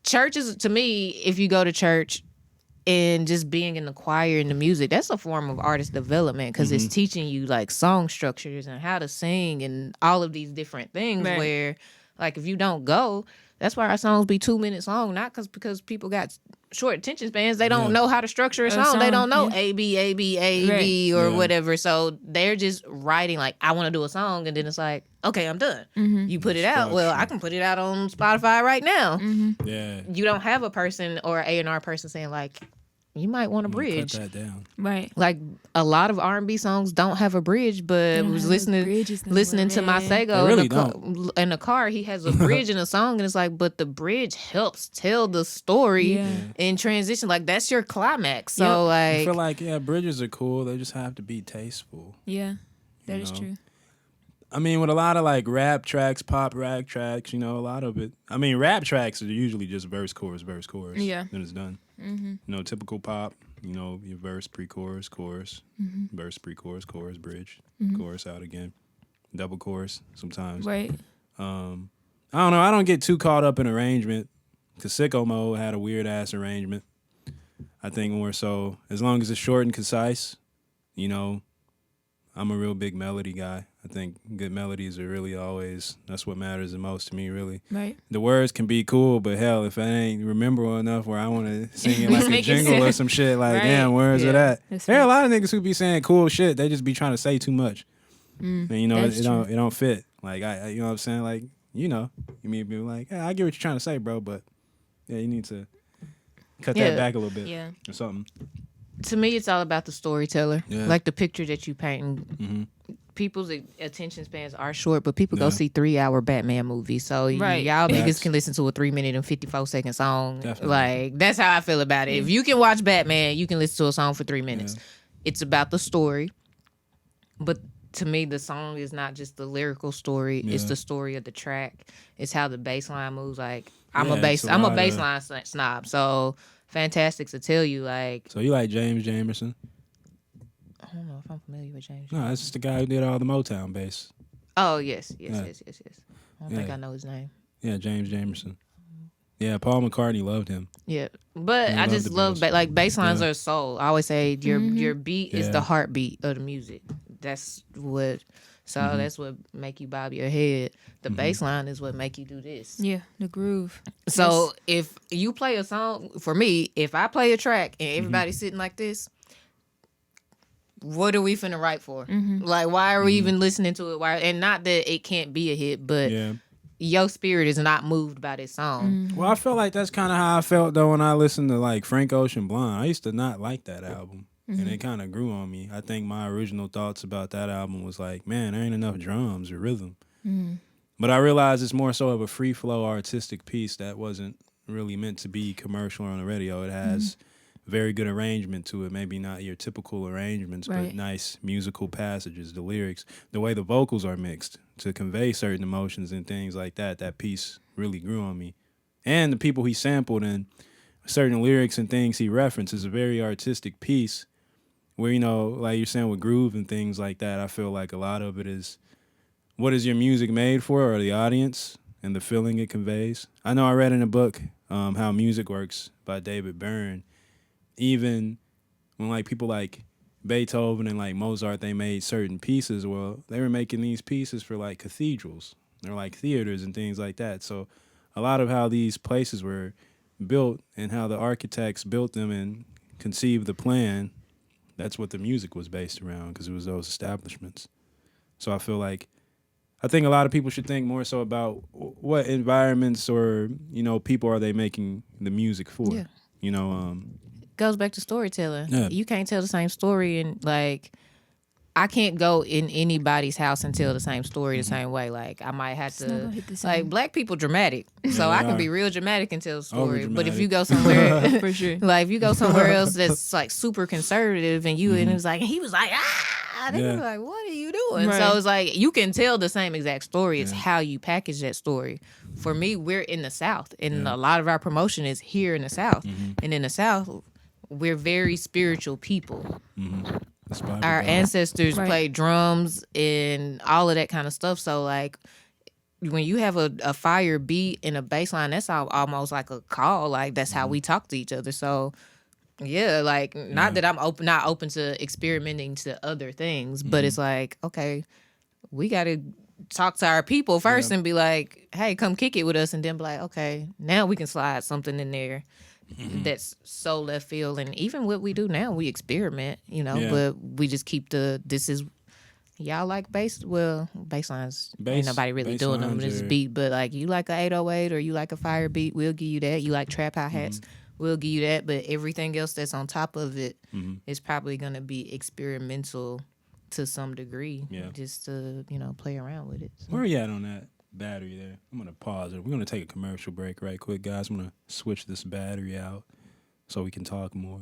Speaker 2: churches to me, if you go to church and just being in the choir and the music, that's a form of artist development, because it's teaching you like song structures and how to sing and all of these different things where like if you don't go, that's why our songs be 2 minutes long, not because people got short attention spans. They don't know how to structure a song. They don't know A, B, A, B, A, B or whatever. So they're just writing like, I want to do a song, and then it's like, okay, I'm done. You put it out. Well, I can put it out on Spotify right now.
Speaker 1: Yeah.
Speaker 2: You don't have a person or A&R person saying like, you might want a bridge.
Speaker 1: Cut that down.
Speaker 3: Right.
Speaker 2: Like a lot of R&B songs don't have a bridge, but was listening to Masego in the car. He has a bridge in a song, and it's like, but the bridge helps tell the story in transition. Like that's your climax. So like,
Speaker 1: I feel like bridges are cool. They just have to be tasteful.
Speaker 3: Yeah, that is true.
Speaker 1: I mean, with a lot of like rap tracks, pop rap tracks, a lot of it. I mean, rap tracks are usually just verse, chorus.
Speaker 3: Yeah.
Speaker 1: Then it's done. Typical pop, your verse, pre-chorus, chorus, verse, pre-chorus, chorus, bridge, chorus out again, double chorus sometimes.
Speaker 3: Right.
Speaker 1: I don't know. I don't get too caught up in arrangement, because Sicko Mode had a weird ass arrangement. I think more so, as long as it's short and concise, I'm a real big melody guy. I think good melodies are really always, that's what matters the most to me, really.
Speaker 3: Right.
Speaker 1: The words can be cool, but hell, if I ain't remember enough where I want to sing it like a jingle or some shit, like, damn, where's it at? There are a lot of niggas who be saying cool shit. They just be trying to say too much. And, it don't fit. Like, you know what I'm saying? Like, you may be like, I get what you're trying to say, bro, but, you need to cut that back a little bit or something.
Speaker 2: To me, it's all about the storyteller, like the picture that you paint. People's attention spans are short, but people go see 3-hour Batman movies. So y'all niggas can listen to a 3-minute and 54-second song.
Speaker 1: Definitely.
Speaker 2: Like that's how I feel about it. If you can watch Batman, you can listen to a song for 3 minutes. It's about the story, but to me, the song is not just the lyrical story. It's the story of the track. It's how the bass line moves. Like I'm a bassline snob. So Fantastics will tell you like.
Speaker 1: So you like James Jamerson?
Speaker 2: I don't know if I'm familiar with James.
Speaker 1: No, that's just the guy who did all the Motown bass.
Speaker 2: Oh yes. I don't think I know his name.
Speaker 1: Yeah, James Jamerson. Yeah, Paul McCartney loved him.
Speaker 2: Yeah, but I just love like bass lines are soul. I always say your beat is the heartbeat of the music. That's what So that's what make you bob your head. The bass line is what make you do this.
Speaker 3: Yeah, the groove.
Speaker 2: So if you play a song, for me, if I play a track and everybody's sitting like this, what are we finna write for? Like, why are we even listening to it? Why? And not that it can't be a hit, but your spirit is not moved by this song.
Speaker 1: Well, I feel like that's kind of how I felt though when I listened to like Frank Ocean Blonde. I used to not like that album, and it kind of grew on me. I think my original thoughts about that album was like, man, there ain't enough drums or rhythm. But I realized it's more so of a free flow artistic piece that wasn't really meant to be commercial on the radio. It has very good arrangement to it. Maybe not your typical arrangements, but nice musical passages, the lyrics, the way the vocals are mixed to convey certain emotions and things like that. That piece really grew on me. And the people he sampled and certain lyrics and things he referenced is a very artistic piece where, you know, like you're saying with groove and things like that, I feel like a lot of it is what is your music made for, or the audience and the feeling it conveys. I know I read in a book, How Music Works by David Byrne, even when like people like Beethoven and like Mozart, they made certain pieces. Well, they were making these pieces for like cathedrals or like theaters and things like that. So a lot of how these places were built and how the architects built them and conceived the plan, that's what the music was based around, because it was those establishments. So I feel like, I think a lot of people should think more so about what environments or, you know, people are they making the music for.
Speaker 2: Yeah.
Speaker 1: You know,
Speaker 2: Goes back to storytelling.
Speaker 1: Yeah.
Speaker 2: You can't tell the same story, and like I can't go in anybody's house and tell the same story the same way. Like I might have
Speaker 3: It's not gonna
Speaker 2: to,
Speaker 3: hit the same.
Speaker 2: like black people dramatic, so
Speaker 1: they
Speaker 2: I can
Speaker 1: are.
Speaker 2: be real dramatic and tell a story. But if
Speaker 1: Over-dramatic.
Speaker 2: you go somewhere,
Speaker 3: For sure.
Speaker 2: like if you go somewhere else that's like super conservative, and you and it was like he was like they
Speaker 1: Yeah.
Speaker 2: were like, what are you doing?
Speaker 3: Right.
Speaker 2: So it's like you can tell the same exact story. It's how you package that story. For me, we're in the South, and a lot of our promotion is here in the South, and in the South, we're very spiritual people.
Speaker 1: Inspired
Speaker 2: Our
Speaker 1: by-
Speaker 2: ancestors
Speaker 3: Right.
Speaker 2: played drums and all of that kind of stuff. So like when you have a fire beat and a bass line, that's almost like a call. Like that's how we talk to each other. So yeah, like not that I'm not open to experimenting to other things, but it's like, okay, we gotta talk to our people first and be like, hey, come kick it with us, and then be like, okay, now we can slide something in there that's so left field. And even what we do now, we experiment, you know, but we just keep this is y'all like bass. Well, bass lines ain't nobody really
Speaker 1: bass
Speaker 2: doing them.
Speaker 1: lines
Speaker 2: This
Speaker 1: are-
Speaker 2: beat, but like you like a 808 or you like a fire beat, we'll give you that. You like trap hi hats, we'll give you that. But everything else that's on top of it is probably gonna be experimental to some degree, just to play around with it. So.
Speaker 1: Where are you at on that battery there? I'm going to pause it. We're going to take a commercial break right quick, guys. I'm going to switch this battery out so we can talk more.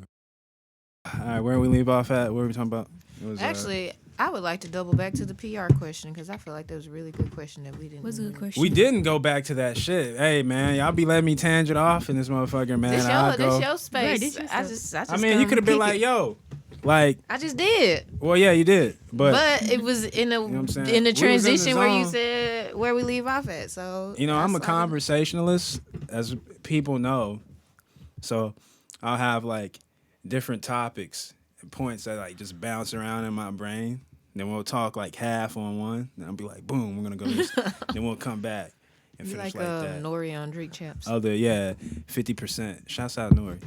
Speaker 1: All right, where we leave off at? What were we talking about? It was,
Speaker 2: Actually, I would like to double back to the PR question, because I feel like that was a really good question that we didn't.
Speaker 3: What's a good question?
Speaker 1: we didn't go back to that shit. Hey, man, y'all be letting me tangent off in this motherfucker, man.
Speaker 2: This your space.
Speaker 3: Right, this your
Speaker 2: I
Speaker 3: stuff.
Speaker 2: just.
Speaker 1: I mean, you could have been
Speaker 2: kick
Speaker 1: like,
Speaker 2: it.
Speaker 1: yo, like,
Speaker 2: I just did,
Speaker 1: well, yeah, you did. But
Speaker 2: it was in
Speaker 1: what I'm saying?
Speaker 2: in the
Speaker 1: We was in the
Speaker 2: transition where you
Speaker 1: zone.
Speaker 2: said where we leave off at. So
Speaker 1: you know, I'm a
Speaker 2: that's-
Speaker 1: conversationalist, as people know. So I'll have like different topics and points that like just bounce around in my brain. Then we'll talk like half on one. Then I'll be like, boom, we're gonna go this. Then we'll come back and
Speaker 2: You
Speaker 1: finish
Speaker 2: like
Speaker 1: that.
Speaker 2: Nori on Drink Champs.
Speaker 1: 50%. Shouts out Nori.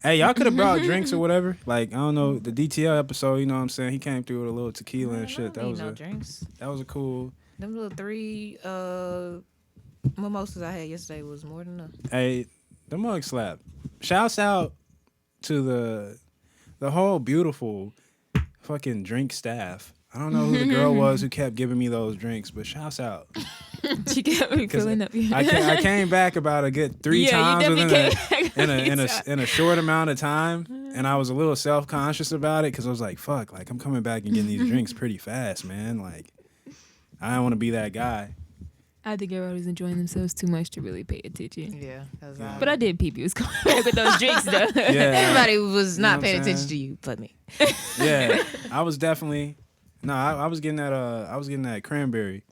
Speaker 1: Hey, y'all could have brought drinks or whatever. Like, I don't know, the DTL episode, you know what I'm saying? He came through with a little tequila and shit. That was
Speaker 2: no drinks.
Speaker 1: that was a cool.
Speaker 2: Them little 3 mimosas I had yesterday was more than enough.
Speaker 1: Hey, the mug slap. Shouts out to the whole beautiful fucking drink staff. I don't know who the girl was who kept giving me those drinks, but shouts out.
Speaker 3: She kept me filling up.
Speaker 1: I came back about a good 3 times
Speaker 3: you
Speaker 1: within
Speaker 3: definitely came
Speaker 1: in a short amount of time, and I was a little self-conscious about it because I was like, fuck, like I'm coming back and getting these drinks pretty fast, man. Like, I don't want to be that guy.
Speaker 3: I think everybody was enjoying themselves too much to really pay attention.
Speaker 2: Yeah,
Speaker 3: But I did peep you was coming back with those drinks though.
Speaker 1: Yeah.
Speaker 2: everybody was
Speaker 1: You know
Speaker 2: not
Speaker 1: what
Speaker 2: paying
Speaker 1: I'm
Speaker 2: attention
Speaker 1: saying?
Speaker 2: to you, but me.
Speaker 1: Yeah, I was definitely I was getting that cranberry,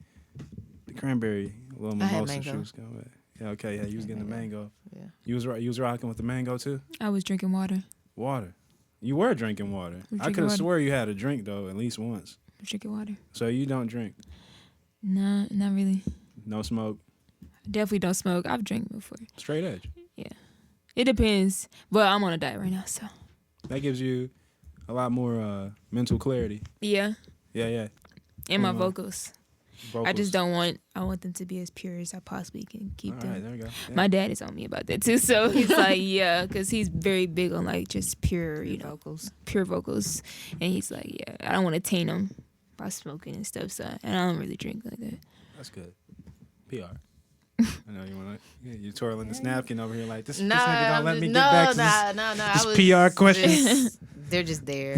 Speaker 1: the cranberry little
Speaker 2: I had
Speaker 1: mimosa she
Speaker 2: mango.
Speaker 1: was going with. Yeah, okay, yeah, you was getting the mango.
Speaker 2: Yeah.
Speaker 1: You was rocking with the mango too.
Speaker 3: I was drinking water.
Speaker 1: Water. You were drinking water. I
Speaker 3: drinking
Speaker 1: could have
Speaker 3: water.
Speaker 1: swore you had a drink though at least once.
Speaker 3: drinking water.
Speaker 1: So you don't drink?
Speaker 3: No, not really.
Speaker 1: No smoke?
Speaker 3: Definitely don't smoke. I've drank before.
Speaker 1: Straight edge?
Speaker 3: Yeah. It depends. But I'm on a diet right now, so.
Speaker 1: That gives you a lot more mental clarity.
Speaker 3: Yeah.
Speaker 1: Yeah.
Speaker 3: And my vocals. I just don't want. I want them to be as pure as I possibly can keep them.
Speaker 1: All right, there we go. Yeah.
Speaker 3: My dad is on me about that too, so he's like, yeah, because he's very big on like just pure, pure vocals, and he's like, yeah, I don't want to taint them by smoking and stuff, so and I don't really drink like that.
Speaker 1: That's good. PR. I know you want to. Yeah, you're twirling this napkin over here like this. This nigga don't let me get back to this PR question.
Speaker 2: They're just there.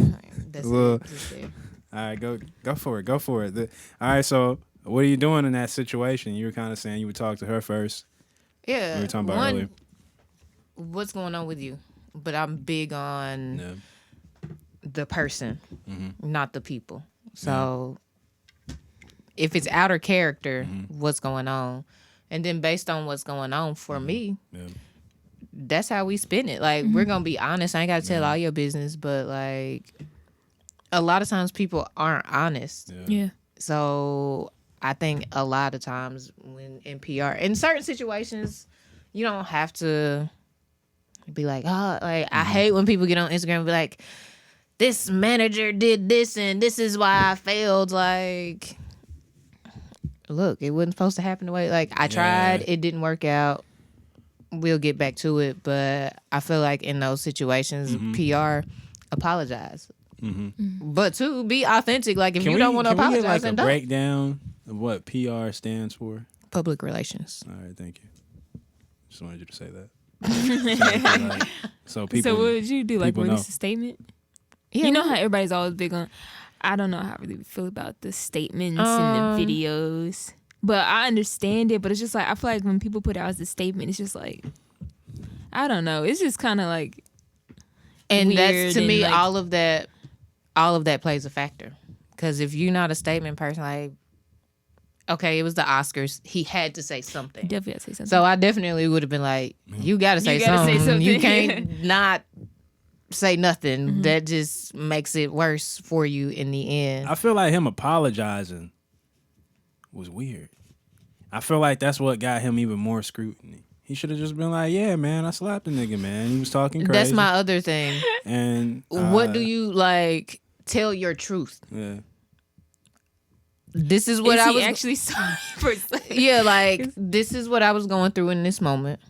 Speaker 2: That's just there.
Speaker 1: All right, go for it. Go for it. All right, so what are you doing in that situation? You were kind of saying you would talk to her first.
Speaker 2: Yeah.
Speaker 1: We were talking about earlier.
Speaker 2: What's going on with you? But I'm big on the person, not the people. So if it's outer character, what's going on? And then based on what's going on for me, that's how we spin it. Like, we're going to be honest. I ain't got to tell all your business, but like a lot of times people aren't honest.
Speaker 3: Yeah.
Speaker 2: So I think a lot of times when in PR, in certain situations, you don't have to be like, oh, like I hate when people get on Instagram and be like, this manager did this and this is why I failed. Like, look, it wasn't supposed to happen the way. Like, I tried, it didn't work out. We'll get back to it, but I feel like in those situations, PR, apologize. But to be authentic, like if you don't want to apologize,
Speaker 1: can we get like
Speaker 2: then
Speaker 1: a
Speaker 2: don't.
Speaker 1: breakdown of what PR stands for?
Speaker 2: Public relations.
Speaker 1: All right, thank you. Just wanted you to say that. So people.
Speaker 3: So what would you do? Like release a statement?
Speaker 2: Yeah,
Speaker 3: you know how everybody's always big on. I don't know how I really feel about the statements and the videos, but I understand it. But it's just like I feel like when people put out as a statement, it's just like I don't know. It's just kind of like,
Speaker 2: and
Speaker 3: weird
Speaker 2: that's to me
Speaker 3: like,
Speaker 2: all of that plays a factor. Because if you're not a statement person, like, okay, it was the Oscars, he had to say something.
Speaker 3: Definitely had to say something.
Speaker 2: So I definitely would have been like, you got to say something. You can't not say nothing. That just makes it worse for you in the end.
Speaker 1: I feel like him apologizing was weird. I feel like that's what got him even more scrutiny. He should have just been like, yeah, man, I slapped the nigga, man. He was talking crazy.
Speaker 2: That's my other thing.
Speaker 1: And
Speaker 2: what do you, like, tell your truth?
Speaker 1: Yeah.
Speaker 2: This is what
Speaker 3: I
Speaker 2: I
Speaker 3: was
Speaker 2: was
Speaker 3: actually sorry for saying.
Speaker 2: Yeah, like, this is what I was going through in this moment.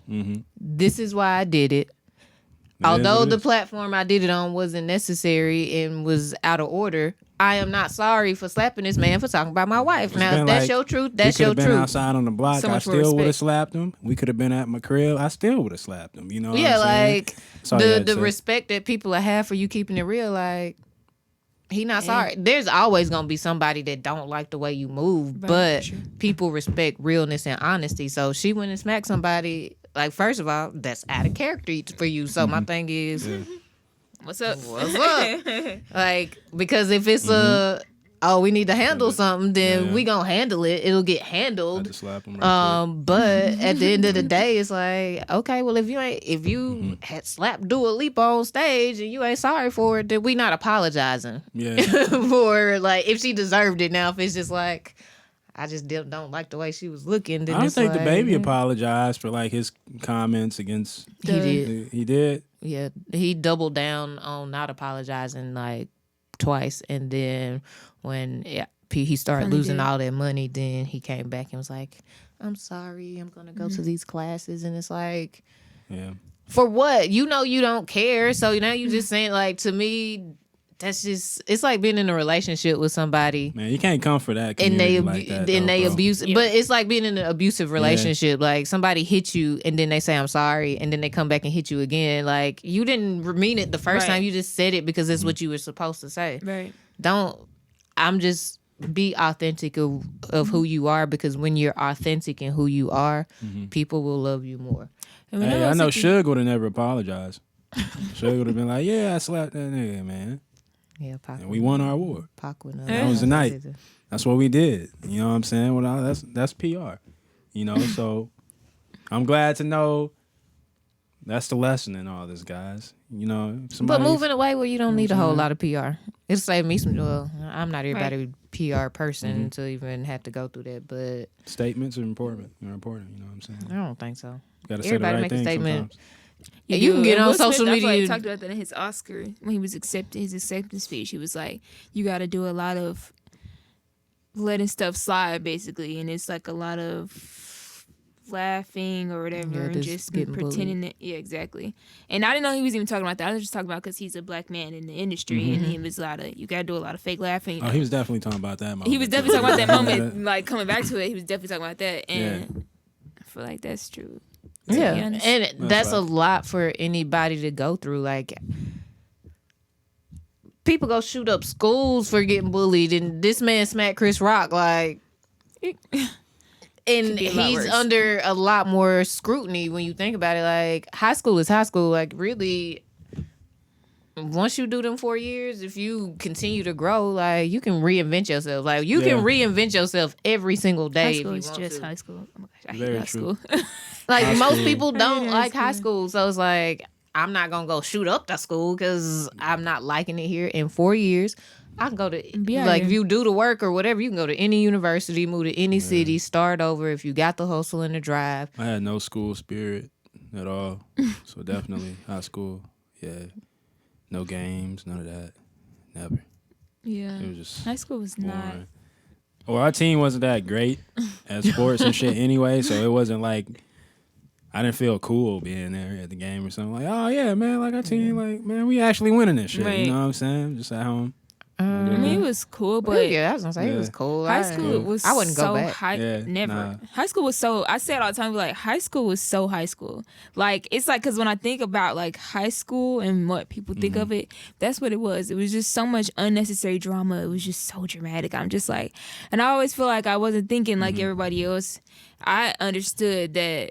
Speaker 2: This is why I did it. Although the platform I did it on wasn't necessary and was out of order, I am not sorry for slapping this man for talking about my wife. Now, if that's your truth, that's your truth.
Speaker 1: We could have been outside on the block.
Speaker 3: So
Speaker 1: I
Speaker 3: much more
Speaker 1: still would have
Speaker 3: respect.
Speaker 1: slapped him. We could have been at my crib. I still would have slapped him. You know what
Speaker 2: Yeah,
Speaker 1: I'm saying?
Speaker 2: like, the respect that people have for you keeping it real, like, he not sorry. There's always going to be somebody that don't like the way you move, but people respect realness and honesty. So she went and smacked somebody. Like, first of all, that's out of character for you. So my thing is,
Speaker 3: What's up?
Speaker 2: What's up? Like, because if it's we need to handle something, then we gonna handle it. It'll get handled.
Speaker 1: I just slap him right quick.
Speaker 2: But at the end of the day, it's like, okay, well, if you had slapped Dua Lipa on stage and you ain't sorry for it, then we not apologizing.
Speaker 1: Yeah.
Speaker 2: For like if she deserved it. Now, if it's just like, I just don't like the way she was looking. Then
Speaker 1: I don't
Speaker 2: it's
Speaker 1: think
Speaker 2: like,
Speaker 1: the baby apologized for like his comments against.
Speaker 2: He did.
Speaker 1: He did.
Speaker 2: Yeah, he doubled down on not apologizing like twice, and then when he started losing all that money, then he came back and was like, "I'm sorry, I'm gonna go to these classes," and it's like, for what? You know, you don't care, so now you just saying like to me. That's just, it's like being in a relationship with somebody.
Speaker 1: Man, you can't come for that.
Speaker 2: And they
Speaker 1: abuse.
Speaker 2: But it's like being in an abusive relationship. Like somebody hit you and then they say, I'm sorry. And then they come back and hit you again. Like you didn't mean it the first time. You just said it because it's what you were supposed to say.
Speaker 3: Right.
Speaker 2: I'm just be authentic of who you are, because when you're authentic in who you are, people will love you more.
Speaker 1: Hey, I know Suge would have never apologized. Suge would have been like, yeah, I slapped that nigga, man.
Speaker 2: Yeah, Pac.
Speaker 1: And we won our award.
Speaker 2: Pac would
Speaker 1: That was the night. That's what we did. You know what I'm saying? Well, that's PR. You know, so I'm glad to know That's the lesson in all this, guys. You know,
Speaker 2: But
Speaker 1: somebody.
Speaker 2: moving away where you don't need a whole lot of PR. It'll save me some. Well, I'm not everybody PR person to even have to go through that, but
Speaker 1: Statements are important. They're important. You know what I'm saying?
Speaker 2: I don't think so.
Speaker 1: Gotta say the
Speaker 2: Everybody
Speaker 1: right
Speaker 2: make a
Speaker 1: thing
Speaker 2: statement.
Speaker 1: sometimes.
Speaker 2: You can get on
Speaker 3: Will Smith,
Speaker 2: social
Speaker 3: I feel like
Speaker 2: media.
Speaker 3: he talked about that in his Oscar when he was accepting his acceptance speech. He was like, "You got to do a lot of letting stuff slide, basically, and it's like a lot of laughing or whatever, and just pretending that." Yeah, exactly. And I didn't know he was even talking about that. I was just talking about because he's a black man in the industry, and he was you got to do a lot of fake laughing.
Speaker 1: Oh, he was definitely talking about that moment.
Speaker 3: He was definitely talking about that moment, like coming back to it. He was definitely talking about that, and I feel like that's true.
Speaker 2: Yeah, and that's a lot for anybody to go through. Like, people go shoot up schools for getting bullied, and this man smacked Chris Rock. Like, and he's under a lot more scrutiny when you think about it. Like, high school is high school. Like, really, once you do them 4 years, if you continue to grow, like, you can reinvent yourself. Like, you can reinvent yourself every single day.
Speaker 3: High school
Speaker 2: if you
Speaker 3: is
Speaker 2: want
Speaker 3: just
Speaker 2: to.
Speaker 3: high school. Oh my gosh, I hate
Speaker 1: Very
Speaker 3: high
Speaker 1: true.
Speaker 3: school.
Speaker 2: Like, most people don't like high school. So it's like, I'm not going to go shoot up the school because I'm not liking it here. In 4 years, I can go to, like, if you do the work or whatever, you can go to any university, move to any city, start over if you got the hustle and the drive.
Speaker 1: I had no school spirit at all. So definitely high school. Yeah. No games, none of that. Never.
Speaker 3: Yeah.
Speaker 1: It was just
Speaker 3: high school was not.
Speaker 1: boring. Well, our team wasn't that great at sports and shit anyway, so it wasn't like I didn't feel cool being there at the game or something. Like, oh yeah, man, like our team, like, man, we actually winning this shit. You know what I'm saying? Just at home.
Speaker 3: I mean, it was cool, but
Speaker 2: yeah, I was gonna say it was cool.
Speaker 3: High school was
Speaker 2: I wouldn't go back.
Speaker 3: Never.
Speaker 1: Nah.
Speaker 3: High school was so. I say it all the time. Like, high school was so high school. Like, it's like, because when I think about like high school and what people think of it, that's what it was. It was just so much unnecessary drama. It was just so dramatic. I'm just like, and I always feel like I wasn't thinking like everybody else. I understood that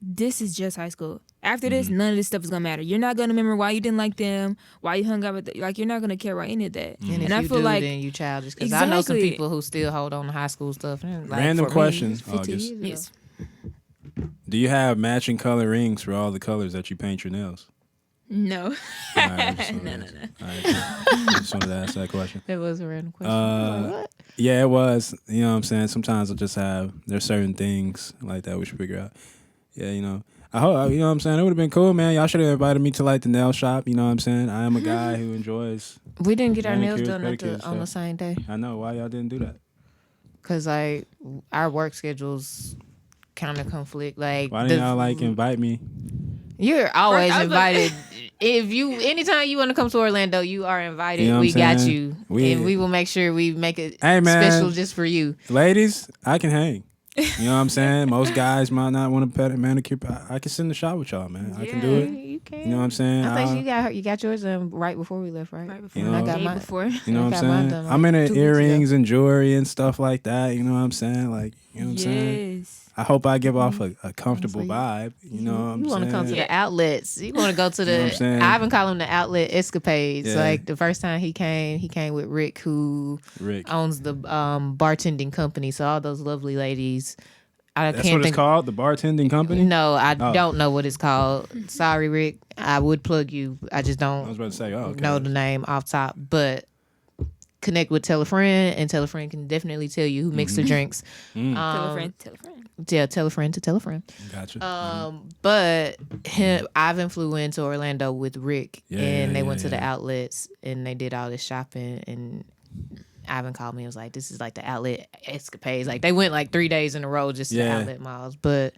Speaker 3: this is just high school. After this, none of this stuff is gonna matter. You're not gonna remember why you didn't like them, why you hung out with them. Like, you're not gonna care about any of that.
Speaker 2: And
Speaker 3: I
Speaker 2: if
Speaker 3: feel
Speaker 2: you do,
Speaker 3: like
Speaker 2: then you childish. Because I know some people who still hold on to high school stuff. Like,
Speaker 1: Random question,
Speaker 2: 15
Speaker 1: August.
Speaker 2: years ago.
Speaker 3: Yes.
Speaker 1: Do you have matching color rings for all the colors that you paint your nails?
Speaker 3: No.
Speaker 1: All right, no. I just wanted to ask that question.
Speaker 2: That was a random question. I was like, what?
Speaker 1: Yeah, it was. You know what I'm saying? Sometimes I'll just there's certain things like that we should figure out. Yeah, you know. I hope, you know what I'm saying? It would have been cool, man. Y'all should have invited me to like the nail shop. You know what I'm saying? I am a guy who enjoys.
Speaker 2: We didn't get our nails
Speaker 1: manicures,
Speaker 2: done
Speaker 1: pedicures,
Speaker 2: on the same day.
Speaker 1: I know. Why y'all didn't do that?
Speaker 2: Because, like, our work schedules kind of conflict. Like,
Speaker 1: Why didn't y'all like invite me?
Speaker 2: You're always invited. Anytime you want to come to Orlando, you are invited.
Speaker 1: You know
Speaker 2: we got
Speaker 1: saying?
Speaker 2: you. And we will make sure we make it
Speaker 1: Hey, man.
Speaker 2: special just for you.
Speaker 1: Ladies, I can hang. You know what I'm saying? Most guys might not want to pet a manicure. I can sit in the shop with y'all, man. I can do it.
Speaker 2: You can.
Speaker 1: You know what I'm saying?
Speaker 2: I think you got yours right before we left, right?
Speaker 3: Right before.
Speaker 1: You know,
Speaker 3: I got
Speaker 2: mine
Speaker 3: before.
Speaker 1: You know what
Speaker 2: got
Speaker 1: I'm
Speaker 2: mine
Speaker 1: saying?
Speaker 2: done,
Speaker 1: I'm into
Speaker 2: 2 weeks
Speaker 1: earrings
Speaker 2: ago.
Speaker 1: and jewelry and stuff like that. You know what I'm saying? Like, you know what I'm saying?
Speaker 3: Yes.
Speaker 1: I hope I give off a comfortable vibe. You know what I'm saying?
Speaker 2: You want to come to the outlets. You want to go to
Speaker 1: You know what I'm
Speaker 2: the.
Speaker 1: saying?
Speaker 2: I even call them the outlet escapades.
Speaker 1: Yeah.
Speaker 2: Like, the first time he came with Rick, who owns the bartending company. So all those lovely ladies.
Speaker 1: That's what it's called, the bartending company?
Speaker 2: No, I don't know what it's called. Sorry, Rick. I would plug you. I just don't
Speaker 1: I was about to say,
Speaker 2: know the name off top. But connect with Tell a Friend, and Tell a Friend can definitely tell you who makes the drinks.
Speaker 3: Tell a friend.
Speaker 2: Yeah, tell a friend to tell a friend.
Speaker 1: Gotcha.
Speaker 2: But Ivan flew into Orlando with Rick, and they went to the outlets, and they did all this shopping, and Ivan called me and was like, this is like the outlet escapades. Like, they went like 3 days in a row just to the outlet malls. But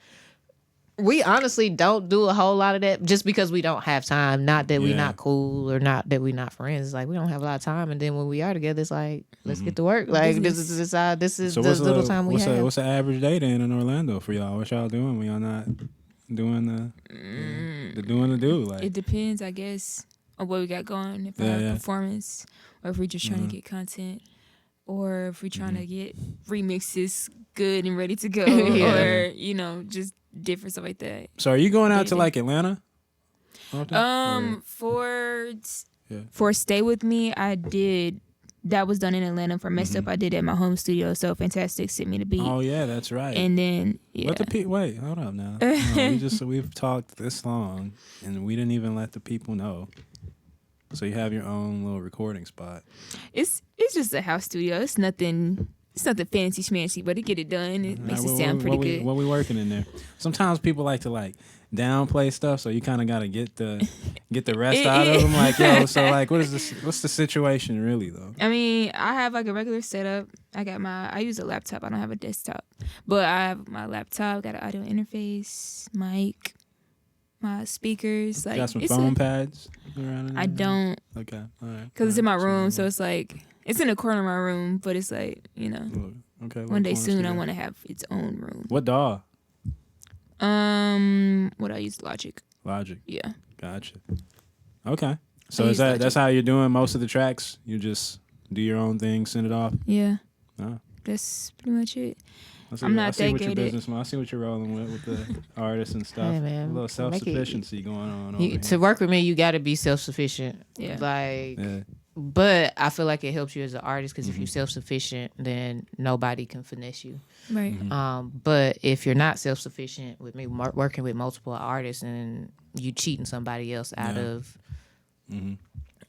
Speaker 2: we honestly don't do a whole lot of that just because we don't have time. Not that we not cool or not that we not friends. It's like, we don't have a lot of time. And then when we are together, it's like, let's get to work. Like, this is the little time we have.
Speaker 1: What's the average day then in Orlando for y'all? What y'all doing when y'all not doing the doing the do? Like,
Speaker 3: It depends, I guess, on what we got going. If our performance, or if we're just trying to get content, or if we're trying to get remixes good and ready to go, or, you know, just different stuff like that.
Speaker 1: So are you going out to like Atlanta?
Speaker 3: For Stay With Me, I did that was done in Atlanta for Messed Up. I did it at my home studio. So Fantastic sent me the beat.
Speaker 1: Oh yeah, that's right.
Speaker 3: And then
Speaker 1: wait, hold up now. No, we've talked this long and we didn't even let the people know. So you have your own little recording spot.
Speaker 3: It's just a house studio. It's nothing fancy schmancy, but it get it done. It makes it sound pretty good.
Speaker 1: What we working in there? Sometimes people like to downplay stuff, so you kind of got to get the rest out of them. Like, yo, so like, what's the situation really though?
Speaker 3: I mean, I have like a regular setup. I use a laptop. I don't have a desktop, but I have my laptop. Got an audio interface, mic, my speakers. Like,
Speaker 1: got some phone pads around in there?
Speaker 3: I don't.
Speaker 1: Okay, all right.
Speaker 3: Because it's in my room, so it's like it's in the corner of my room, but it's like, you know.
Speaker 1: Okay.
Speaker 3: One day soon, I want to have its own room.
Speaker 1: What DAW?
Speaker 3: What I use? Logic.
Speaker 1: Logic.
Speaker 3: Yeah.
Speaker 1: Gotcha. Okay. So that's how you're doing most of the tracks? You just do your own thing, send it off?
Speaker 3: Yeah.
Speaker 1: Oh.
Speaker 3: That's pretty much it.
Speaker 1: I see what your business, I see what you're rolling with the artists and stuff.
Speaker 2: Hey, man,
Speaker 1: a little self-sufficiency going on over here.
Speaker 2: To work with me, you got to be self-sufficient.
Speaker 3: Yeah.
Speaker 2: But I feel like it helps you as an artist because if you're self-sufficient, then nobody can finesse you.
Speaker 3: Right.
Speaker 2: But if you're not self-sufficient with me working with multiple artists and you cheating somebody else out of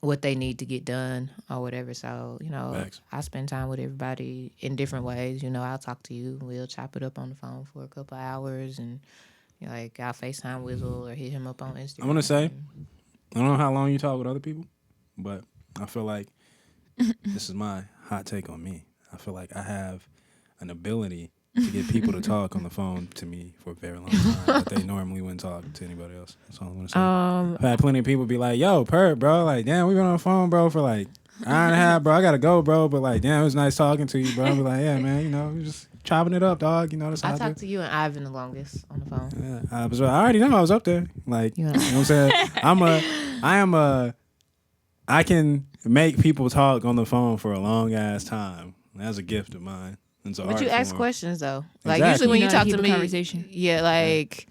Speaker 2: what they need to get done or whatever. So, you know,
Speaker 1: Facts.
Speaker 2: I spend time with everybody in different ways. You know, I'll talk to you. We'll chop it up on the phone for a couple of hours and, you know, like, I'll FaceTime Wizzle or hit him up on Instagram.
Speaker 1: I want to say, I don't know how long you talk with other people, but I feel like this is my hot take on me. I feel like I have an ability to get people to talk on the phone to me for a very long time that they normally wouldn't talk to anybody else. That's all I want to say. I've had plenty of people be like, yo, Perp, bro. Like, damn, we've been on the phone, bro, for like an hour and a half, bro. I got to go, bro. But like, damn, it was nice talking to you, bro. I'll be like, yeah, man, you know, we're just chopping it up, dog. You know, that's how
Speaker 2: I talked to you and Ivan the longest on the phone.
Speaker 1: Yeah, I already know I was up there. Like, you know what I'm saying? I can make people talk on the phone for a long ass time. That's a gift of mine.
Speaker 2: But you ask questions though. Like
Speaker 1: Exactly.
Speaker 2: usually when you talk to me,
Speaker 3: conversation.
Speaker 2: Yeah, like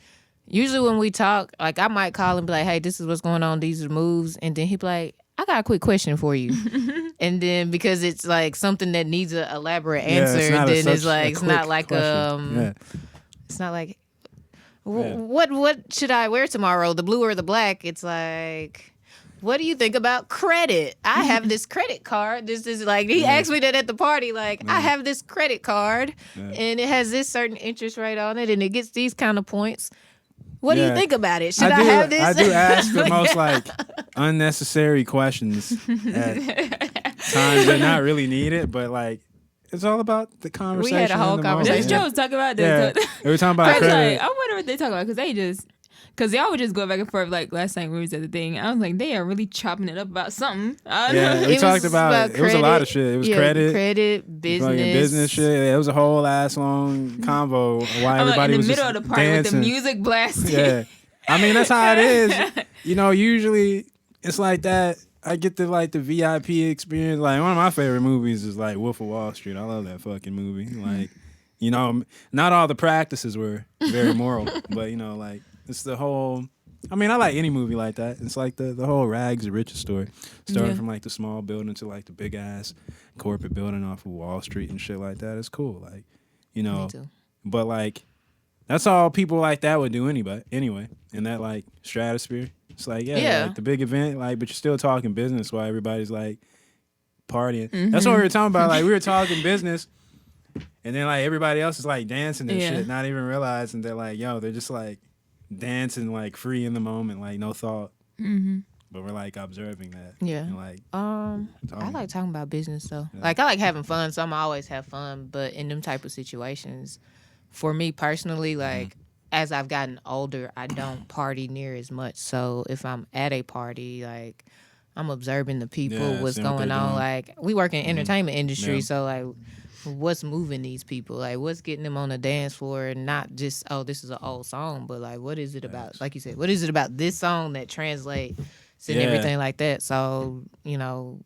Speaker 2: usually when we talk, like I might call and be like, "Hey, this is what's going on. These are the moves," and then he be like, "I got a quick question for you," and then because it's like something that needs an elaborate answer, then it's like it's not like it's not like what should I wear tomorrow, the blue or the black? It's like, what do you think about credit? I have this credit card. This is like, he asked me that at the party. Like, I have this credit card and it has this certain interest rate on it and it gets these kind of points. What do you think about it? Should I have this?
Speaker 1: I do ask the most like unnecessary questions at times that not really need it, but like, it's all about the conversation.
Speaker 2: We had a whole conversation.
Speaker 3: Joe was talking about this.
Speaker 1: We were talking about credit.
Speaker 3: Like, I wonder what they talk about because y'all would just go back and forth. Like last night we was at the thing, I was like, they are really chopping it up about something.
Speaker 1: We talked about it was a lot of shit. It was credit, business shit. It was a whole ass long convo. Why everybody was
Speaker 3: in the middle of the party
Speaker 1: dancing
Speaker 3: with the music blasting.
Speaker 1: Yeah, I mean that's how it is. You know, usually it's like that. I get the VIP experience. Like one of my favorite movies is like Wolf of Wall Street. I love that fucking movie. Like, you know, not all the practices were very moral, but you know, like it's the whole. I mean, I like any movie like that. It's like the whole rags to riches story, starting from like the small building to like the big ass corporate building off of Wall Street and shit like that. It's cool, like, you know.
Speaker 2: Me too.
Speaker 1: But like, that's all people like that would do anyway. In that like stratosphere. It's like, like the big event, like, but you're still talking business while everybody's like partying. Mm-hmm. That's what we were talking about. Like, we were talking business, and then like everybody else is like dancing and shit, not even realizing that like, yo, they're just like dancing like free in the moment, like no thought. Mm-hmm. But we're like observing that.
Speaker 2: Yeah.
Speaker 1: And, like,
Speaker 2: I like talking about business though. Yeah. Like I like having fun, so I'm always have fun. But in them type of situations, for me personally, like. As I've gotten older, I don't party near as much. So if I'm at a party, like I'm observing the people, what's going on. Like we work in entertainment industry, so like what's moving these people? Like what's getting them on the dance floor and not just, oh, this is an old song, but like what is it about? Like you said, what is it about this song that translates and everything like that? So, you know,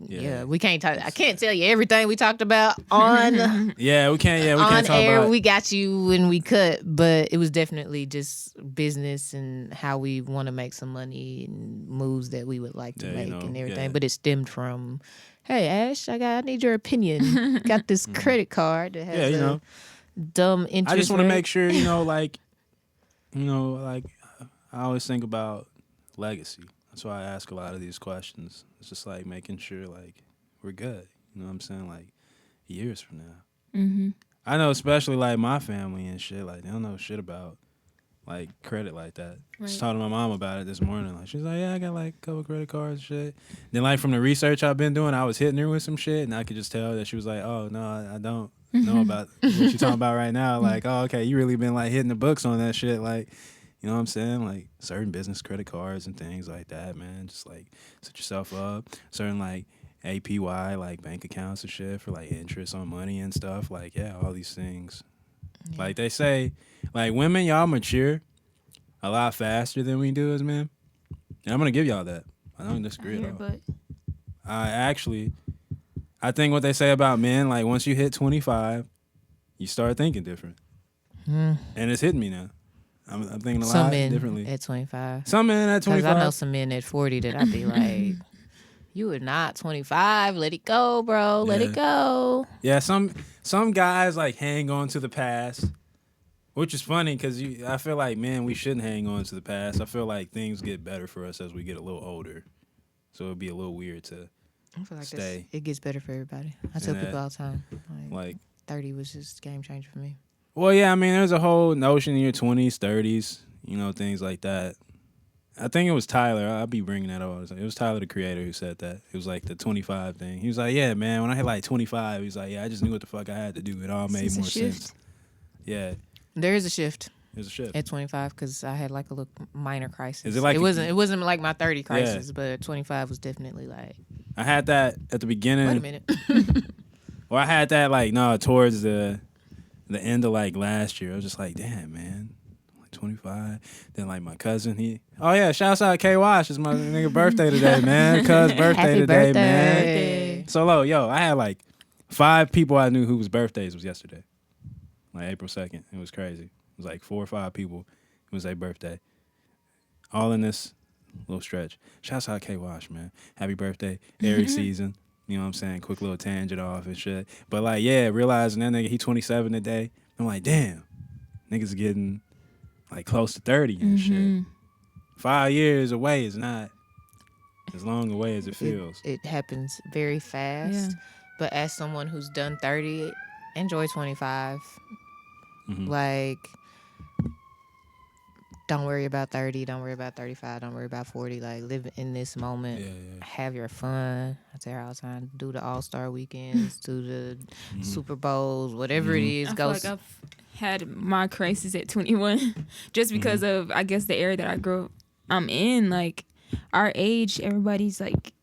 Speaker 2: yeah, we can't talk. I can't tell you everything we talked about on
Speaker 1: Yeah, we can't. Yeah, we
Speaker 2: on
Speaker 1: can't talk
Speaker 2: air.
Speaker 1: about.
Speaker 2: We got you when we cut, but it was definitely just business and how we want to make some money and moves that we would like to make and everything.
Speaker 1: yeah.
Speaker 2: But it stemmed from, hey Ash, I need your opinion. Got this credit card that has a dumb interest.
Speaker 1: I just want to
Speaker 2: rate.
Speaker 1: make sure, like, like I always think about legacy. That's why I ask a lot of these questions. It's just like making sure, like, we're good. You know what I'm saying? Like, years from now.
Speaker 3: Mm-hmm.
Speaker 1: I know, especially like my family and shit. Like, they don't know shit about like credit like that. I was talking to my mom about it this morning. Like, she's like, yeah, I got like a couple credit cards and shit. Then, like, from the research I've been doing, I was hitting her with some shit, and I could just tell that she was like, oh no, I don't know about what you're talking about right now. Like, oh, okay, you really been like hitting the books on that shit. Like, you know what I'm saying? Like, certain business credit cards and things like that, man. Just like set yourself up. Certain like APY, like bank accounts and shit for like interest on money and stuff. Like, yeah, all these things. Yeah. Like they say, like, women, y'all mature a lot faster than we do as men. And I'm gonna give y'all that. I don't disagree at all.
Speaker 3: But
Speaker 1: I think what they say about men, like, once you hit 25, you start thinking different. And it's hitting me now. I'm thinking a lot differently.
Speaker 2: At 25.
Speaker 1: Some men at 25.
Speaker 2: Because I know some men at 40 that I'd be like, you are not 25. Let it go, bro. Let it go.
Speaker 1: Yeah, some guys like hang on to the past, which is funny because I feel like, man, we shouldn't hang on to the past. I feel like things get better for us as we get a little older. So it'd be a little weird to
Speaker 2: I feel like
Speaker 1: stay.
Speaker 2: It gets better for everybody. I tell people all the time.
Speaker 1: Like
Speaker 2: 30 was just a game changer for me.
Speaker 1: Well, yeah, I mean, there's a whole notion in your 20s, 30s, things like that. I think it was Tyler. I'll be bringing that up. It was Tyler, the creator, who said that. It was like the 25 thing. He was like, yeah, man, when I hit like 25, he was like, yeah, I just knew what the fuck I had to do. It all made more sense. Yeah.
Speaker 2: There is a shift.
Speaker 1: There's a shift.
Speaker 2: At 25, because I had like a little minor crisis.
Speaker 1: Is it like
Speaker 2: it wasn't like my 30 crisis, but 25 was definitely like.
Speaker 1: I had that at the beginning.
Speaker 2: Wait a minute.
Speaker 1: Well, I had that towards the end of like last year. I was just like, damn, man, like 25. Then like my cousin, shouts out K Wash. It's my nigga birthday today, man. Cuz birthday
Speaker 2: Happy
Speaker 1: today,
Speaker 2: birthday.
Speaker 1: man. So I had like 5 people I knew whose birthdays was yesterday, like April 2nd. It was crazy. It was like 4 or 5 people. It was their birthday, all in this little stretch. Shouts out K Wash, man. Happy birthday, Aries season. You know what I'm saying? Quick little tangent off and shit. But like, yeah, realizing that nigga, he 27 today. I'm like, damn, niggas getting like close to 30 and shit. 5 years away is not as long away as it feels.
Speaker 2: It happens very fast. Yeah. But as someone who's done 30, enjoy 25. Like, don't worry about 30. Don't worry about 35. Don't worry about 40. Like, live in this moment. Yeah. Have your fun. I tell her all the time, do the All-Star weekends, do the Super Bowls, whatever it is.
Speaker 3: I feel like I've had my crisis at 21 just because of, I guess, the era that I'm in. Like, our age, everybody's, like,